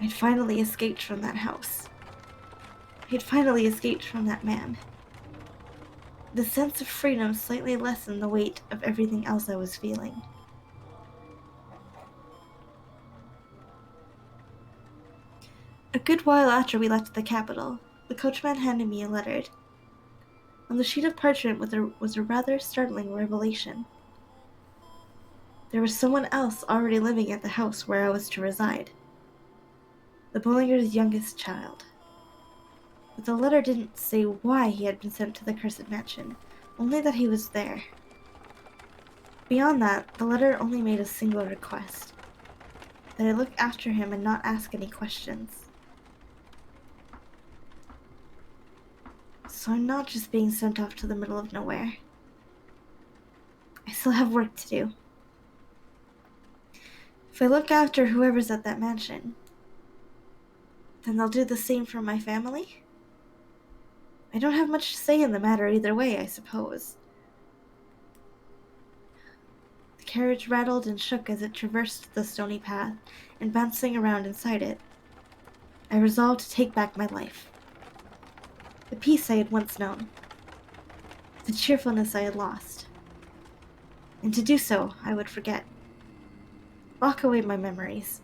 C: I'd finally escaped from that house. I had finally escaped from that man. The sense of freedom slightly lessened the weight of everything else I was feeling. A good while after we left the capital, the coachman handed me a letter. On the sheet of parchment was a rather startling revelation. There was someone else already living at the house where I was to reside. The Bullinger's youngest child. But the letter didn't say why he had been sent to the cursed mansion, only that he was there. Beyond that, the letter only made a single request. That I look after him and not ask any questions. So I'm not just being sent off to the middle of nowhere. I still have work to do.
D: If I look after whoever's at that mansion, then they'll do the same for my family? I don't have much say in the matter either way, I suppose. The carriage rattled and shook as it traversed the stony path, and bouncing around inside it, I resolved to take back my life. The peace I had once known, the cheerfulness I had lost. And to do so, I would forget. Lock away my memories.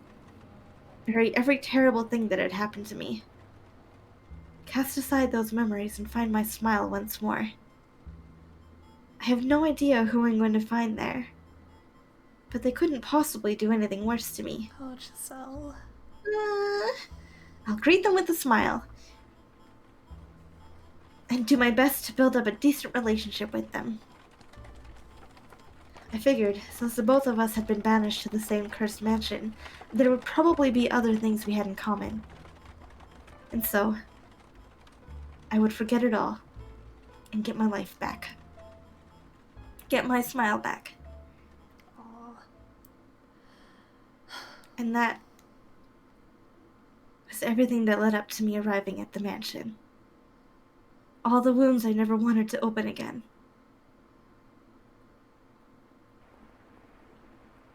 D: Bury every terrible thing that had happened to me. Cast aside those memories and find my smile once more. I have no idea who I'm going to find there, but they couldn't possibly do anything worse to me.
B: Oh, Giselle.
D: I'll greet them with a smile and do my best to build up a decent relationship with them. I figured, since the both of us had been banished to the same cursed mansion, there would probably be other things we had in common. And so, I would forget it all and get my life back. Get my smile back.
B: Aw.
D: And that was everything that led up to me arriving at the mansion. All the wounds I never wanted to open again.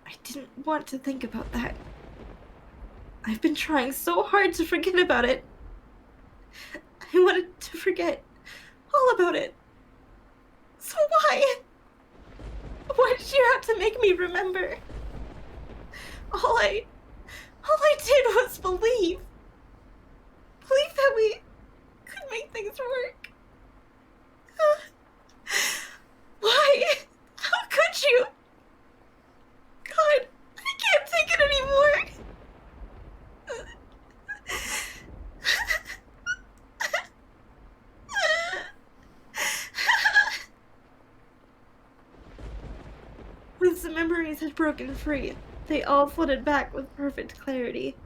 D: I didn't want to think about that. I've been trying so hard to forget about it. I wanted to forget all about it. So why? Why did you have to make me remember? All I did was believe. Believe that we could make things work. Why? How could you? God, I can't take it anymore. Once the memories had broken free, they all flooded back with perfect clarity.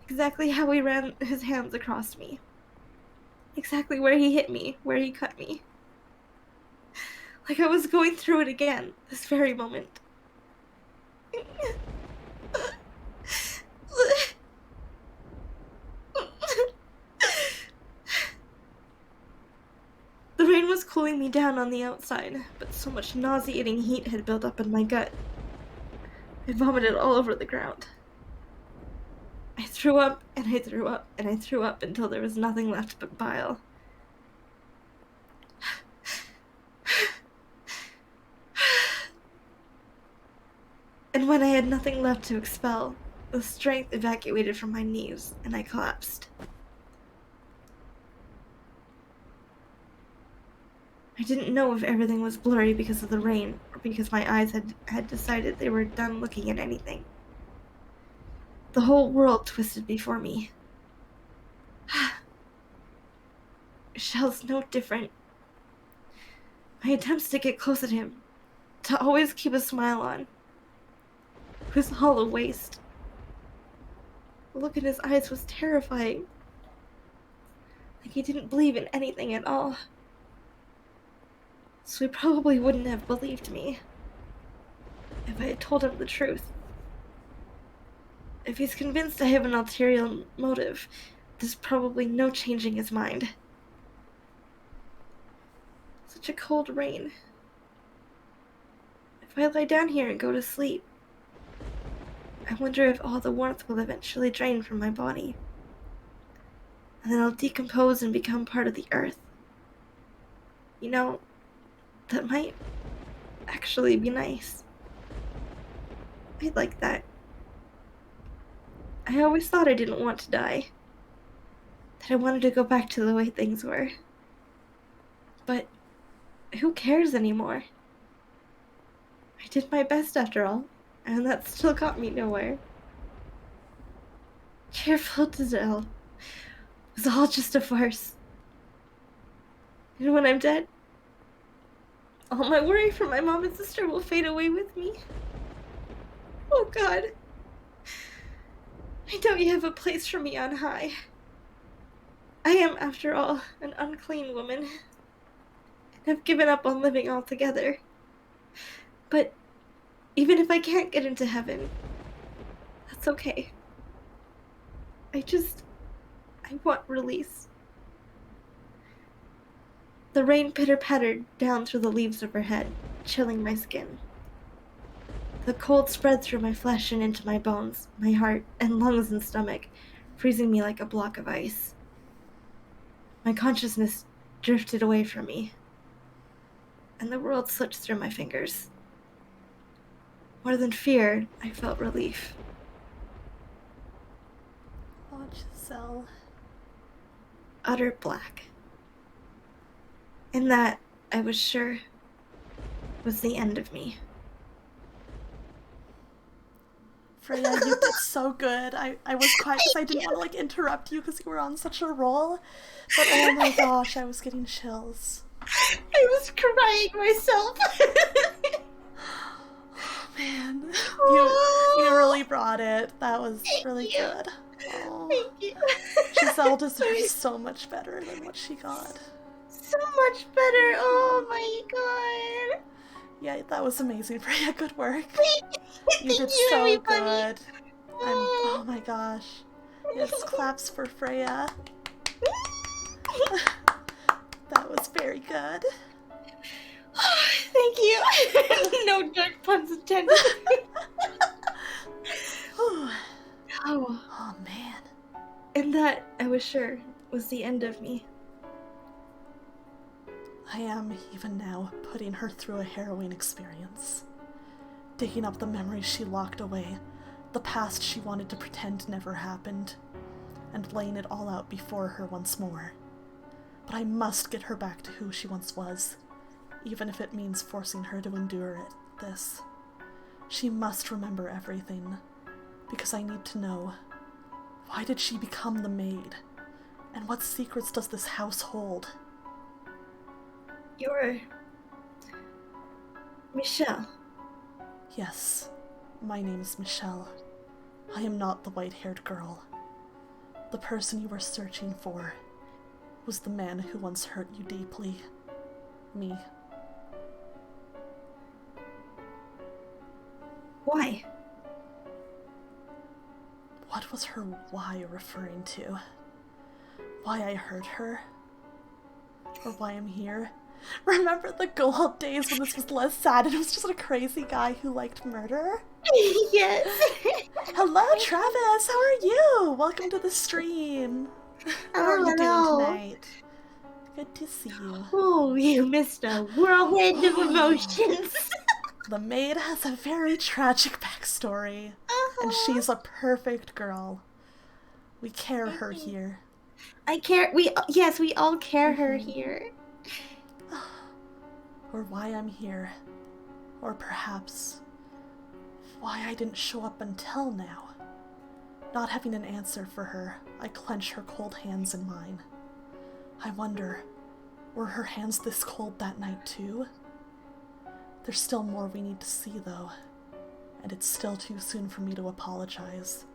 D: Exactly how he ran his hands across me. Exactly where he hit me, where he cut me. Like I was going through it again, this very moment. The rain was cooling me down on the outside, but so much nauseating heat had built up in my gut. I vomited all over the ground. I threw up, and I threw up, and I threw up until there was nothing left but bile. And when I had nothing left to expel, the strength evacuated from my knees, and I collapsed. I didn't know if everything was blurry because of the rain, or because my eyes had decided they were done looking at anything. The whole world twisted before me. Shell's no different. My attempts to get close at him, to always keep a smile on, was all a waste. The look in his eyes was terrifying. Like he didn't believe in anything at all. So he probably wouldn't have believed me if I had told him the truth. If he's convinced I have an ulterior motive, there's probably no changing his mind. Such a cold rain. If I lie down here and go to sleep, I wonder if all the warmth will eventually drain from my body. And then I'll decompose and become part of the earth. You know, that might actually be nice. I'd like that. I always thought I didn't want to die. That I wanted to go back to the way things were. But who cares anymore? I did my best after all, and that still got me nowhere. Cheerful Giselle was all just a farce. And when I'm dead, all my worry for my mom and sister will fade away with me. Oh God. I know you have a place for me on high. I am, after all, an unclean woman, and have given up on living altogether. But Even if I can't get into heaven, that's okay. I want release. The rain pitter-pattered down through the leaves of her head, chilling my skin. The cold spread through my flesh and into my bones, my heart, and lungs and stomach, freezing me like a block of ice. My consciousness drifted away from me, and the world slipped through my fingers. More than fear, I felt relief.
B: Oh, Giselle.
D: Utter black. And that, I was sure, was the end of me.
B: Freyja, you did so good. I was quiet because I didn't want to like interrupt you because you were on such a roll. But oh my gosh, I was getting chills.
D: I was crying myself.
B: Man, you really brought it. That was really
D: you.
B: good. Oh,
D: Thank you.
B: Giselle deserves so much better than what she got.
D: So much better. Oh my god.
B: Yeah, that was amazing, Freyja. Good work. You did
D: Thank you,
B: so
D: everybody.
B: good. Oh my gosh. Yes, claps for Freyja. That was very good.
D: Thank you. No dark puns intended.
B: Whew.
D: Oh,
B: Oh man.
D: and that, I was sure, was the end of me.
B: I am, even now, putting her through a harrowing experience. Digging up the memories she locked away, the past she wanted to pretend never happened, and laying it all out before her once more. But I must get her back to who she once was, even if it means forcing her to endure this. She must remember everything, because I need to know, why did she become the maid? And what secrets does this house hold?
D: You're... Michelle.
B: Yes, my name is Michelle. I am not the white-haired girl. The person you were searching for was the man who once hurt you deeply. Me.
D: Why?
B: What was her why referring to? Why I hurt her? Or why I'm here? Remember the good old days when this was less sad and it was just a crazy guy who liked murder?
D: Yes.
B: Hello, Travis! How are you? Welcome to the stream. How are you doing
D: Hello.
B: tonight? Good to see you.
D: Oh, you missed a whirlwind of emotions.
B: The maid has a very tragic backstory, and she's a perfect girl. We care her here.
D: I care. Yes, we all care her here.
B: Or why I'm here. Or perhaps why I didn't show up until now. Not having an answer for her, I clench her cold hands in mine. I wonder, were her hands this cold that night too? There's still more we need to see though, and it's still too soon for me to apologize.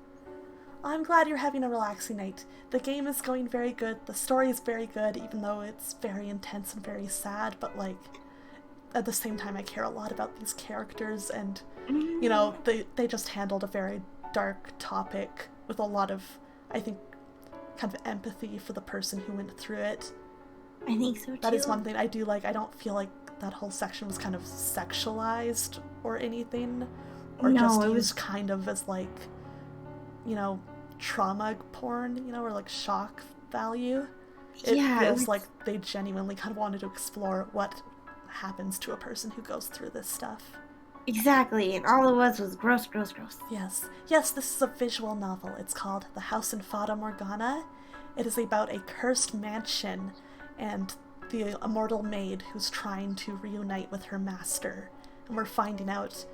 B: I'm glad you're having a relaxing night. The game is going very good, the story is very good, even though it's very intense and very sad, but like, at the same time I care a lot about these characters, and you know, they just handled a very dark topic with a lot of, I think, kind of empathy for the person who went through it.
C: I think so too.
B: That is one thing I do like. I don't feel like that whole section was kind of sexualized or anything, or
C: No,
B: just
C: it was-
B: used kind of as like, you know, trauma porn, you know, or like shock value. It
C: Yeah, it
B: feels
C: was-
B: like they genuinely kind of wanted to explore what happens to a person who goes through this stuff.
C: Exactly, and all it was gross, gross, gross.
B: Yes, this is a visual novel. It's called The House in Fata Morgana. It is about a cursed mansion and the immortal maid who's trying to reunite with her master. And we're finding out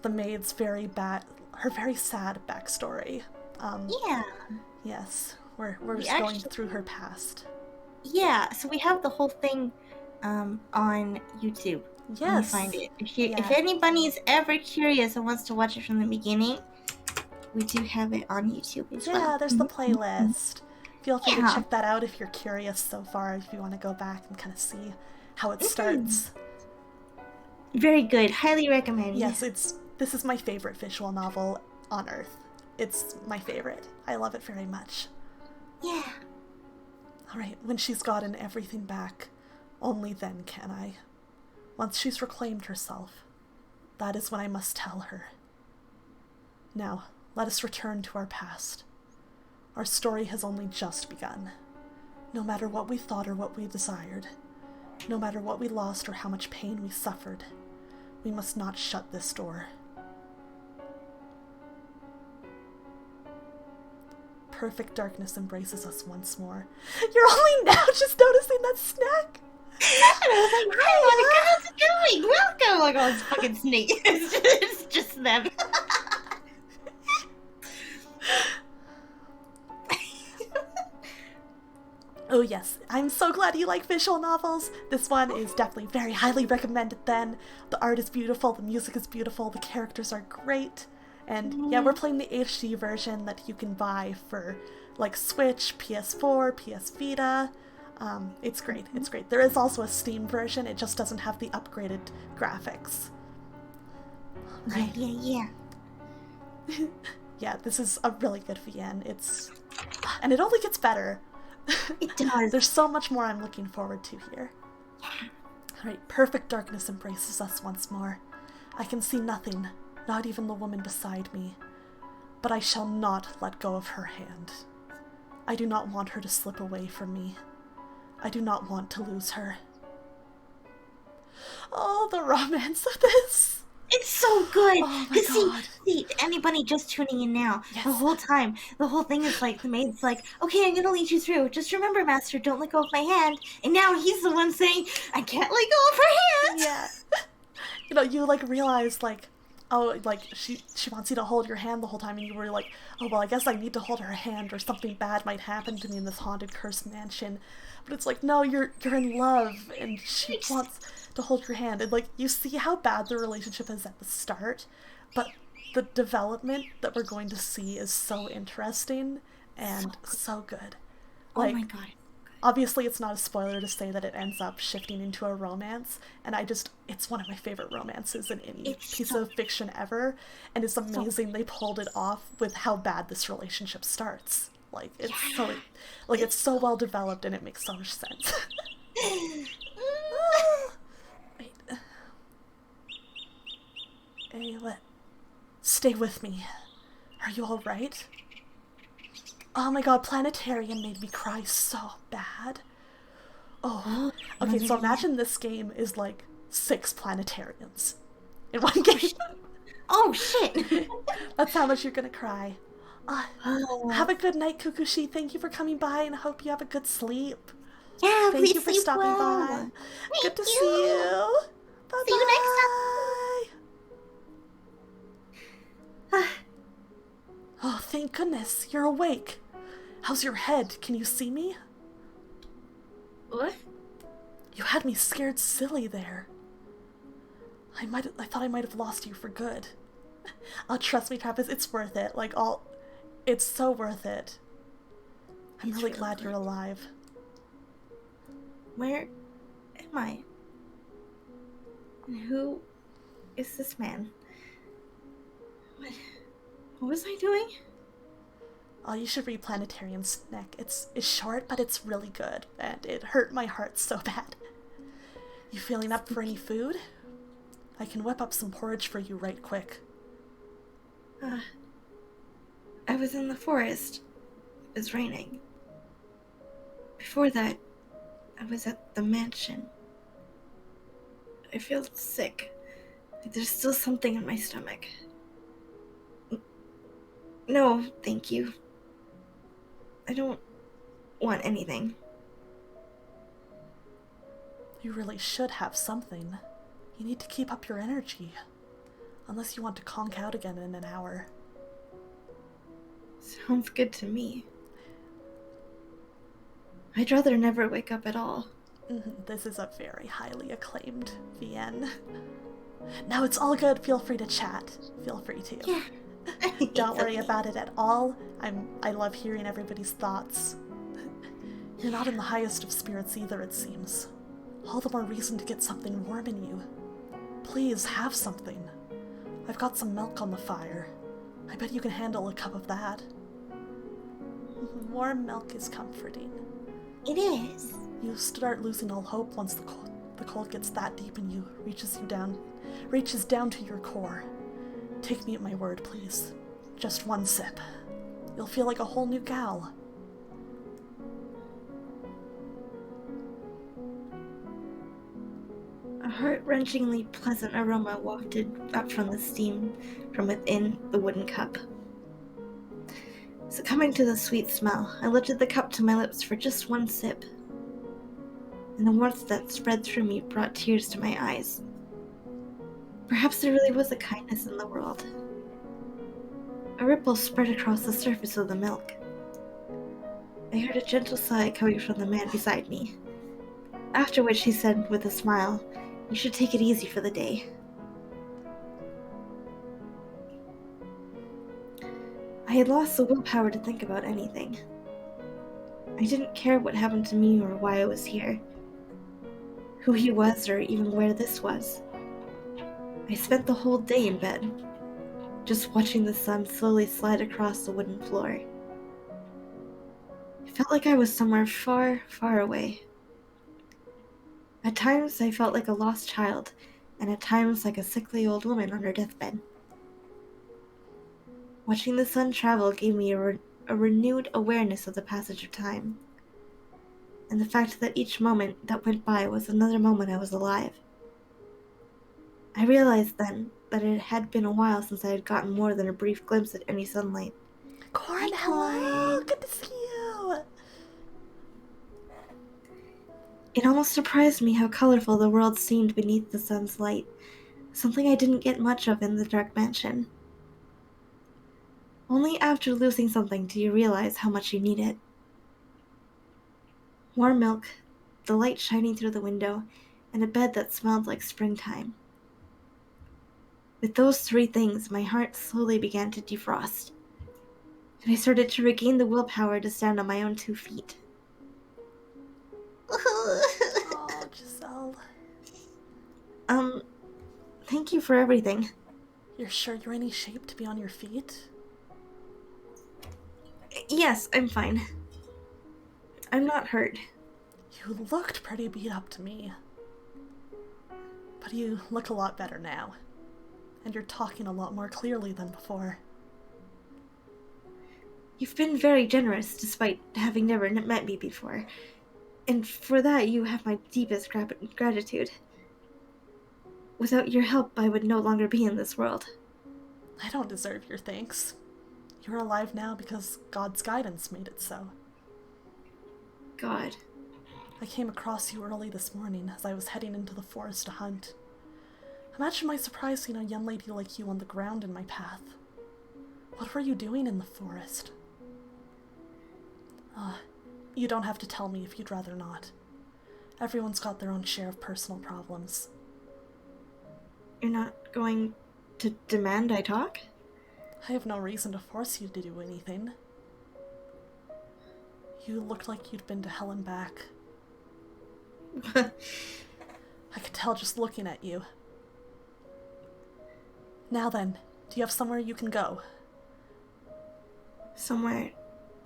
B: the maid's very sad backstory.
C: Yeah.
B: Yes, we're just
C: We
B: going
C: actually-
B: through her past.
C: Yeah, so we have the whole thing on YouTube. When you
B: Yes.
C: find it. If
B: Yeah.
C: anybody's ever curious and wants to watch it from the beginning, we do have it on YouTube as well.
B: Yeah, there's the playlist. Feel free to
C: Yeah.
B: check that out if you're curious so far, if you want to go back and kind of see how it starts.
C: Very good. Highly recommend.
B: Yes, it's This is my favorite visual novel on Earth. It's my favorite. I love it very much.
C: Yeah.
B: Alright, when she's gotten everything back, only then can I. Once she's reclaimed herself, that is when I must tell her. Now, let us return to our past. Our story has only just begun. No matter what we thought or what we desired, no matter what we lost or how much pain we suffered, we must not shut this door. Perfect darkness embraces us once more. You're only now just noticing that snack?
C: And I was like, hi, how's it going? Welcome! Like, oh, it's fucking snake. It's just them.
B: Oh yes, I'm so glad you like visual novels. This one is definitely very highly recommended then. The art is beautiful, the music is beautiful, the characters are great. And yeah, we're playing the HD version that you can buy for like Switch, PS4, PS Vita. It's great, it's great. There is also a Steam version, it just doesn't have the upgraded graphics. Right.
C: Yeah.
B: Yeah, this is a really good VN. And it only gets better.
C: It does.
B: There's so much more I'm looking forward to here.
C: Yeah.
B: Alright, perfect darkness embraces us once more. I can see nothing, not even the woman beside me. But I shall not let go of her hand. I do not want her to slip away from me. I do not want to lose her. Oh, the romance of this!
C: It's so good.
B: Oh my god.
C: See, anybody just tuning in now,
B: Yes.
C: the whole time, the whole thing is like, the maid's like, okay, I'm gonna lead you through. Just remember, master, don't let go of my hand. And now he's the one saying, I can't let go of her hand.
B: Yeah. You know, you like realize like, oh, like she wants you to hold your hand the whole time, and you were like, oh well, I guess I need to hold her hand or something bad might happen to me in this haunted, cursed mansion. But it's like, no, you're in love, and she wants to hold your hand, and like you see how bad the relationship is at the start, but the development that we're going to see is so interesting and so good. Like,
C: Oh my god.
B: obviously it's not a spoiler to say that it ends up shifting into a romance, and it's one of my favorite romances in any piece of fiction ever, and it's amazing they pulled it off with how bad this relationship starts. Like, it's it's so well developed, and it makes so much sense. Wait. Hey, what? Stay with me. Are you alright? Oh my god, Planetarian made me cry so bad. Oh. Okay, so imagine this game is like 6 Planetarians in one game.
C: Oh shit.
B: That's how much you're gonna cry. Have a good night, Kukushi. Thank you for coming by, and I hope you have a good sleep.
C: Yeah,
B: Thank you for
C: sleep
B: stopping
C: well.
B: by. Good to see you. Bye-bye.
C: See you next time.
B: Oh, thank goodness. You're awake. How's your head? Can you see me?
D: What?
B: You had me scared silly there. I thought I might have lost you for good. Trust me, Travis, it's worth it. It's so worth it. I'm really glad you're alive.
D: Where am I? And who is this man? What was I doing?
B: Oh, you should read Planetarian's neck. It's short, but it's really good, and it hurt my heart so bad. You feeling up for any food? I can whip up some porridge for you right quick.
D: I was in the forest. It was raining. Before that, I was at the mansion. I feel sick. There's still something in my stomach. No, thank you. I don't want anything.
B: You really should have something. You need to keep up your energy. Unless you want to conk out again in an hour.
D: Sounds good to me. I'd rather never wake up at all.
B: This is a very highly acclaimed VN. No, it's all good. Feel free to chat. Feel free to.
C: Yeah.
B: Don't worry about it at all. I love hearing everybody's thoughts. You're not in the highest of spirits either, it seems. All the more reason to get something warm in you. Please, have something. I've got some milk on the fire. I bet you can handle a cup of that. Warm milk is comforting.
C: It is.
B: You start losing all hope once the cold gets that deep in you, reaches down to your core. Take me at my word, please. Just one sip. You'll feel like a whole new gal.
D: A heart-wrenchingly pleasant aroma wafted up from the steam from within the wooden cup. Succumbing to the sweet smell, I lifted the cup to my lips for just one sip, and the warmth that spread through me brought tears to my eyes. Perhaps there really was a kindness in the world. A ripple spread across the surface of the milk. I heard a gentle sigh coming from the man beside me, after which he said with a smile, "You should take it easy for the day." I had lost the willpower to think about anything. I didn't care what happened to me or why I was here, who he was, or even where this was. I spent the whole day in bed, just watching the sun slowly slide across the wooden floor. It felt like I was somewhere far, far away. At times, I felt like a lost child, and at times like a sickly old woman on her deathbed. Watching the sun travel gave me a renewed awareness of the passage of time, and the fact that each moment that went by was another moment I was alive. I realized then that it had been a while since I had gotten more than a brief glimpse at any sunlight.
B: Corn, hello! Good to see you!
D: It almost surprised me how colorful the world seemed beneath the sun's light, something I didn't get much of in the dark mansion. Only after losing something do you realize how much you need it. Warm milk, the light shining through the window, and a bed that smelled like springtime. With those three things, my heart slowly began to defrost, and I started to regain the willpower to stand on my own 2 feet.
B: Oh, Giselle.
D: Thank you for everything.
B: You're sure you're in any shape to be on your feet?
D: Yes, I'm fine. I'm not hurt.
B: You looked pretty beat up to me. But you look a lot better now. And you're talking a lot more clearly than before.
D: You've been very generous despite having never met me before. And for that, you have my deepest gratitude. Without your help, I would no longer be in this world.
B: I don't deserve your thanks. You're alive now because God's guidance made it so.
D: God.
B: I came across you early this morning as I was heading into the forest to hunt. Imagine my surprise seeing a young lady like you on the ground in my path. What were you doing in the forest? You don't have to tell me if you'd rather not. Everyone's got their own share of personal problems.
D: You're not going to demand I talk?
B: I have no reason to force you to do anything. You looked like you'd been to hell and back. I could tell just looking at you. Now then, do you have somewhere you can go?
D: Somewhere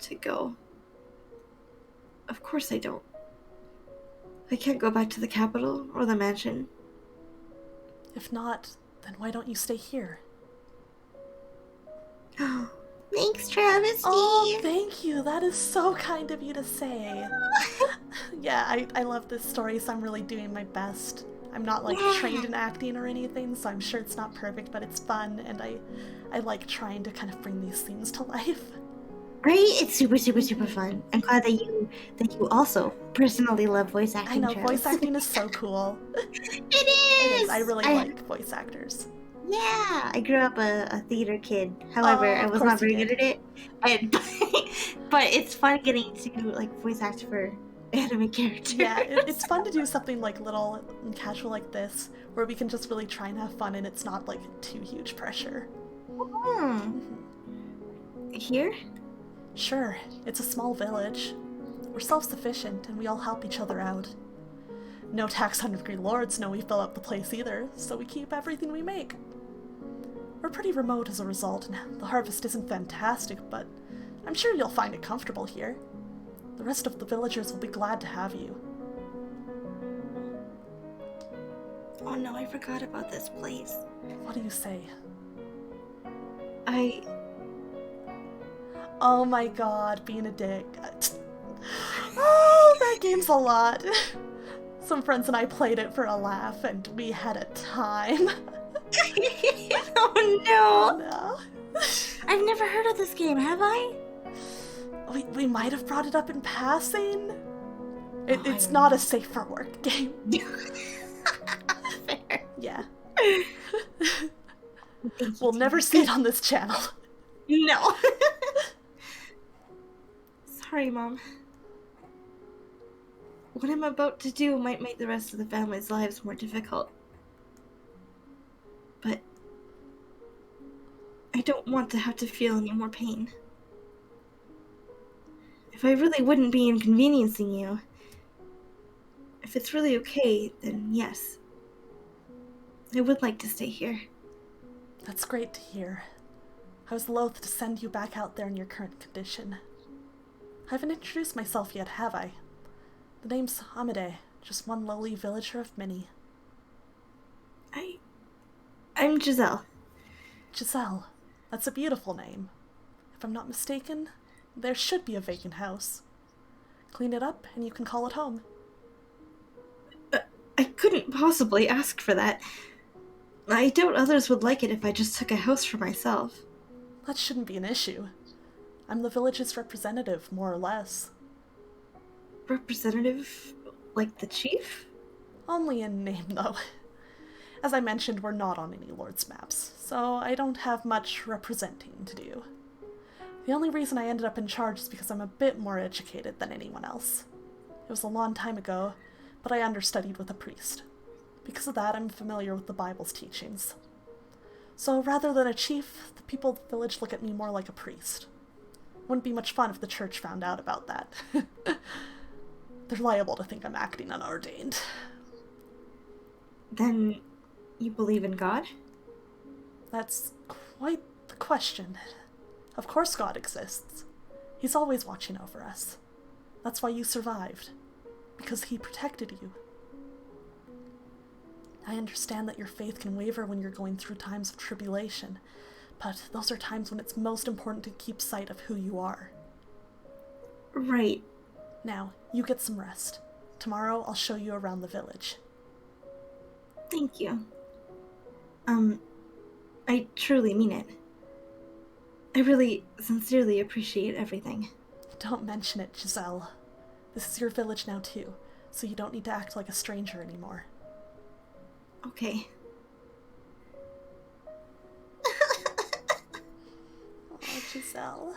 D: to go? Of course I don't. I can't go back to the capital or the mansion.
B: If not, then why don't you stay here?
C: Thanks, Travesty.
B: Oh, thank you. That is so kind of you to say. Yeah, I love this story, so I'm really doing my best. I'm not trained in acting or anything, so I'm sure it's not perfect, but it's fun, and I like trying to kind of bring these scenes to life.
C: Right? It's super, super, super fun. I'm glad that you also personally love voice acting.
B: I know,
C: Travis.
B: voice acting is so cool.
C: It is!
B: I really like voice actors.
C: Yeah, I grew up a theater kid. However, I was not very good at it. But it's fun getting to voice act for anime characters.
B: Yeah, it's fun to do something little and casual like this, where we can just really try and have fun and it's not too huge pressure.
C: Here?
B: Sure, it's a small village. We're self-sufficient and we all help each other out. No tax-hungry lords know we fill up the place either, so we keep everything we make. We're pretty remote as a result, and the harvest isn't fantastic, but I'm sure you'll find it comfortable here. The rest of the villagers will be glad to have you.
D: Oh no, I forgot about this place.
B: What do you say? Oh my god, being a dick. Oh, that game's a lot. Some friends and I played it for a laugh, and we had a time.
C: Oh
B: Oh
C: no!
B: no.
C: I've never heard of this game, have I?
B: We might have brought it up in passing. It's
C: I
B: not a safe for work game.
C: Fair.
B: Yeah.
C: Thank you,
B: We'll
C: Tina.
B: never see it on this channel.
C: No.
D: Sorry, Mom. What I'm about to do might make the rest of the family's lives more difficult. But I don't want to have to feel any more pain. If I really wouldn't be inconveniencing you, if it's really okay, then yes. I would like to stay here.
B: That's great to hear. I was loath to send you back out there in your current condition. I haven't introduced myself yet, have I? The name's Amade, just one lowly villager of many.
D: I'm Giselle.
B: Giselle. That's a beautiful name. If I'm not mistaken, there should be a vacant house. Clean it up and you can call it home.
D: I couldn't possibly ask for that. I doubt others would like it if I just took a house for myself.
B: That shouldn't be an issue. I'm the village's representative, more or less.
D: Representative? Like the chief?
B: Only in name, though. As I mentioned, we're not on any lord's maps, so I don't have much representing to do. The only reason I ended up in charge is because I'm a bit more educated than anyone else. It was a long time ago, but I understudied with a priest. Because of that, I'm familiar with the Bible's teachings. So rather than a chief, the people of the village look at me more like a priest. Wouldn't be much fun if the church found out about that. They're liable to think I'm acting unordained.
D: Then you believe in God?
B: That's quite the question. Of course God exists. He's always watching over us. That's why you survived. Because he protected you. I understand that your faith can waver when you're going through times of tribulation, but those are times when it's most important to keep sight of who you are.
D: Right.
B: Now, you get some rest. Tomorrow I'll show you around the village.
D: Thank you. I truly mean it. I really sincerely appreciate everything.
B: Don't mention it, Giselle. This is your village now too, so you don't need to act like a stranger anymore.
D: Okay.
B: Oh, Giselle.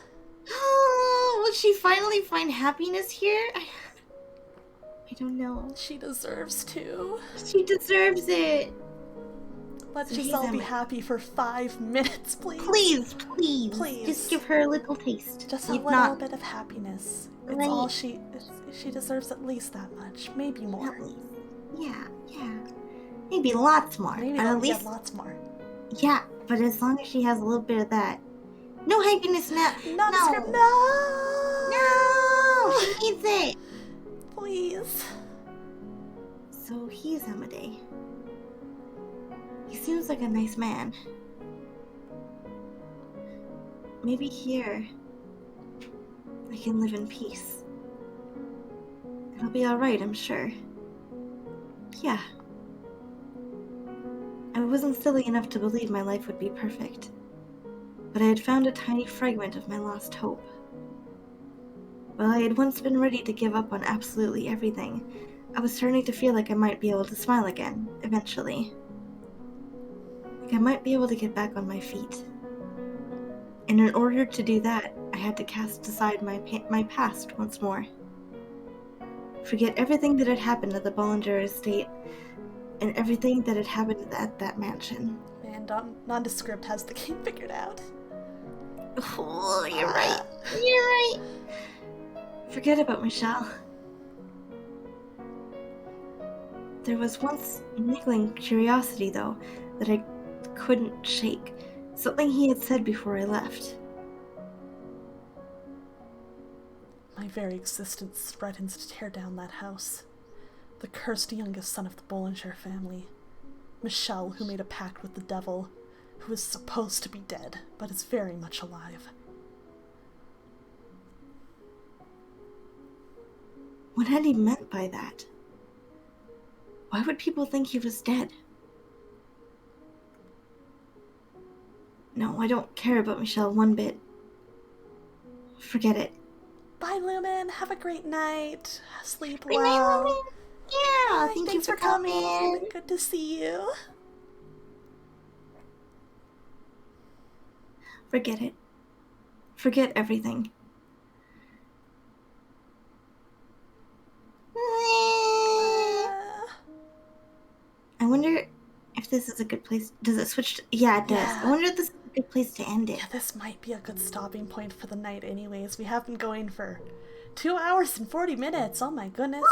C: Oh, will she finally find happiness here? I don't know.
B: She deserves to.
C: She deserves it.
B: Let
C: Please,
B: Giselle be
C: Emma.
B: happy for 5 minutes, please.
C: Please, please.
B: Please.
C: Just give her a little taste.
B: Just a
C: If
B: little
C: not,
B: bit of happiness. It's
C: Right.
B: all she deserves, at least that much, maybe more.
C: at least. Yeah. Maybe lots more.
B: Maybe
C: but
B: I'll
C: at least,
B: get lots more.
C: yeah. But as long as she has a little bit of that. No happiness now.
B: Nondescript,
C: No.
B: no!
C: No. She needs it.
B: Please.
C: So he's Amade. He seems like a nice man. Maybe here I can live in peace. It'll be alright, I'm sure. Yeah. I wasn't silly enough to believe my life would be perfect, but I had found a tiny fragment of my lost hope. While I had once been ready to give up on absolutely everything, I was starting to feel like I might be able to smile again, eventually. Like I might be able to get back on my feet. And in order to do that, I had to cast aside my past once more. Forget everything that had happened at the Bollinger estate, and everything that had happened at that mansion.
B: Man, Nondescript has the game figured out.
C: Oh, you're right. You're right.
D: Forget about Michelle. There was once a niggling curiosity, though, that I couldn't shake. Something he had said before I left.
B: My very existence threatens to tear down that house. The cursed youngest son of the Bollinger family. Michelle, who made a pact with the devil, who is supposed to be dead, but is very much alive.
D: What had he meant by that? Why would people think he was dead? No, I don't care about Michelle one bit. Forget it.
B: Bye, Lumen. Have a great night. Sleep
C: Good night,
B: well.
C: Lumen. Yeah,
B: Bye,
C: thank you
B: thanks
C: for coming.
B: Good to see you.
D: Forget it. Forget everything. I wonder if this is a good place. Does it switch to... Yeah, it does.
B: Yeah.
D: I wonder if this is a good place to end it.
B: Yeah, this might be a good stopping point for the night anyways. We have been going for 2 hours and 40 minutes. Oh my goodness.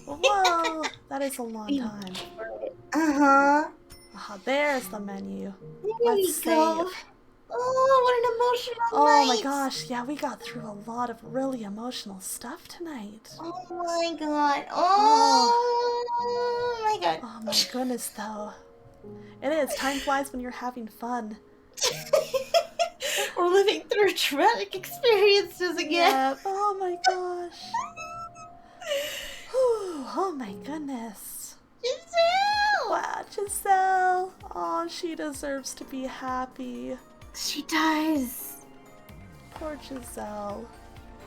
B: Whoa, that is a long time.
D: Uh-huh.
B: There's the menu.
C: There
B: Let's
C: you go.
B: save.
C: Oh, what an emotional
B: Oh
C: night.
B: my gosh, yeah, we got through a lot of really emotional stuff tonight.
C: Oh my god. Oh my god.
B: Oh my goodness, though. It is. Time flies when you're having fun.
C: We're living through traumatic experiences again.
B: Yeah. Oh my gosh. Whew. Oh my goodness.
C: Giselle!
B: Wow, Giselle. Oh, she deserves to be happy.
D: She does.
B: Poor Giselle.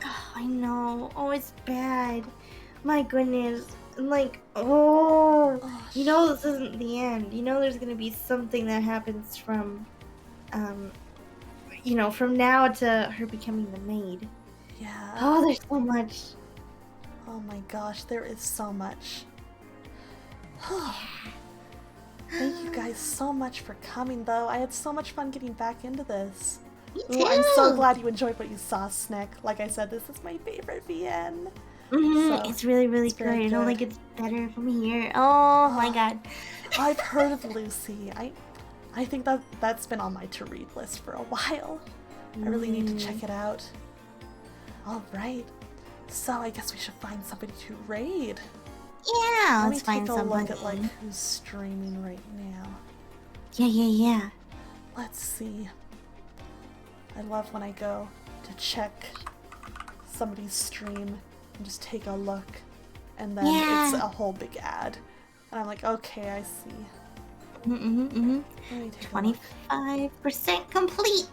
D: Oh, I know. Oh, it's bad. My goodness. Like, oh.
B: Oh,
D: You know this isn't the end. You know there's gonna be something that happens from, from now to her becoming the maid.
B: yeah.
D: Oh, there's so much.
B: Oh my gosh, there is so much. Thank you guys so much for coming, though. I had so much fun getting back into this.
C: Me
B: Ooh, I'm so
C: too.
B: glad you enjoyed what you saw, Snick. Like I said, this is my favorite VN.
D: Mm-hmm.
B: So,
D: It's really, really
B: it's
D: good.
B: very
D: It only
B: good.
D: gets better from here. Oh my god.
B: I've heard of Lucy. I think that's been on my to-read list for a while. I really need to check it out. Alright. So I guess we should find somebody to raid.
C: Yeah,
B: Let
C: let's
B: me
C: find
B: take a
C: someone.
B: look at like who's streaming right now.
C: Yeah.
B: Let's see. I love when I go to check somebody's stream and just take a look, and then it's a whole big ad, and I'm like, okay, I see. Let me take a look.
C: 25% complete.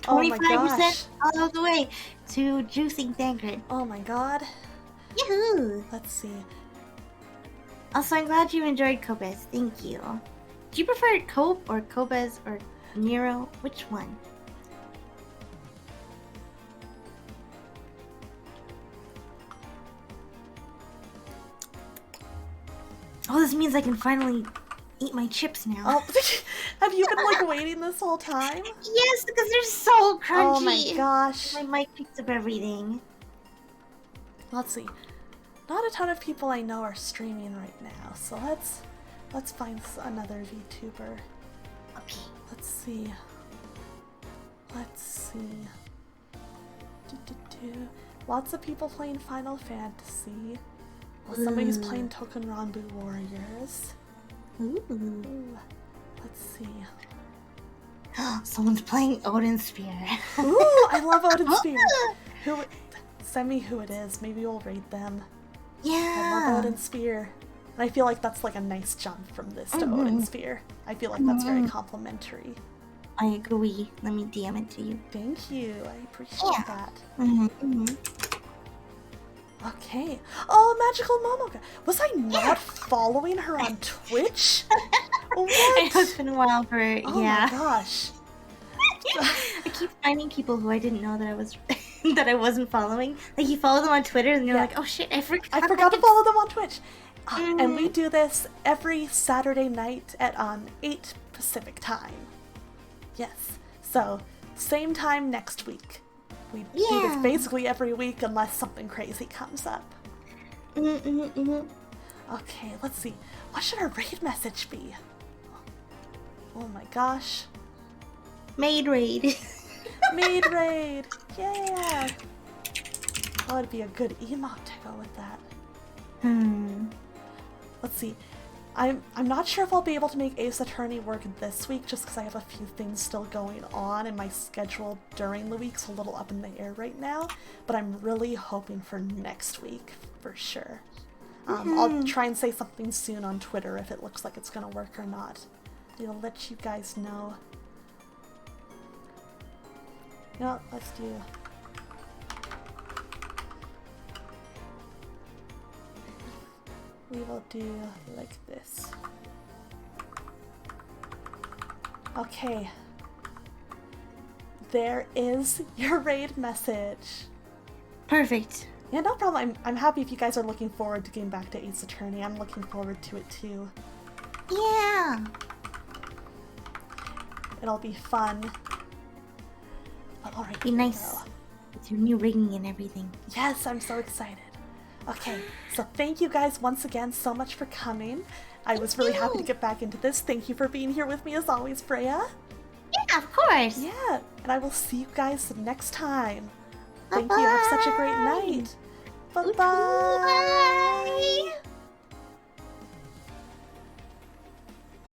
B: Oh my
C: 25%
B: gosh.
C: all the way to juicing Thancred.
B: Oh my god.
C: Yahoo!
B: Let's see.
C: Also, I'm glad you enjoyed Kobes. Thank you. Do you prefer Cope or Kobes or Nero? Which one? Oh, this means I can finally eat my chips now.
B: Oh, have you been like waiting this whole time?
C: Yes, because they're so crunchy.
B: Oh my gosh.
C: My mic picks up everything.
B: Let's see. Not a ton of people I know are streaming right now, so let's find another VTuber.
C: Okay.
B: Let's see. Let's see. Lots of people playing Final Fantasy. Well, somebody's playing Token Ranbu Warriors.
C: Ooh.
B: Ooh. Let's see.
C: Someone's playing Odin Spear.
B: Ooh, I love Odin Spear. Send me who it is. Maybe we'll raid them. I
C: Yeah.
B: love Odin Spear. And I feel like that's like a nice jump from this to Odin Spear. I feel like that's very complimentary.
C: I agree. Let me DM it to you.
B: Thank you. I appreciate that. Okay. Oh, Magical Momoka. Was I not following her on Twitch? What?
C: It's been a while for
B: Oh
C: yeah.
B: my gosh.
C: I keep finding people who I didn't know that I was that I wasn't following. Like you follow them on Twitter and you're
B: Yeah.
C: like, oh shit, I forgot.
B: I forgot to follow them on Twitch. And we do this every Saturday night at 8 Pacific time. Yes. So, same time next week. We do this
C: Yeah.
B: basically every week unless something crazy comes up. Okay, let's see. What should our raid message be? Oh my gosh.
C: Maid raid.
B: Maid raid! Yeah! That would be a good emote to go with that. Let's see. I'm not sure if I'll be able to make Ace Attorney work this week just because I have a few things still going on and my schedule during the week's a little up in the air right now, but I'm really hoping for next week for sure. I'll try and say something soon on Twitter if it looks like it's gonna work or not. I'll let you guys know. You know what, let's do... We will do like this. Okay. There is your raid message.
C: Perfect.
B: Yeah, no problem. I'm happy if you guys are looking forward to getting back to Ace Attorney. I'm looking forward to it too.
C: Yeah.
B: It'll be fun. Alright.
C: Be nice. With your new rigging and everything.
B: Yes, I'm so excited. Okay, so thank you guys once again so much for coming. I was really happy to get back into this. Thank you for being here with me as always, Freyja.
C: Yeah, of course.
B: Yeah, and I will see you guys next time. Thank you. Have such a great night. Bye-bye.
C: Bye.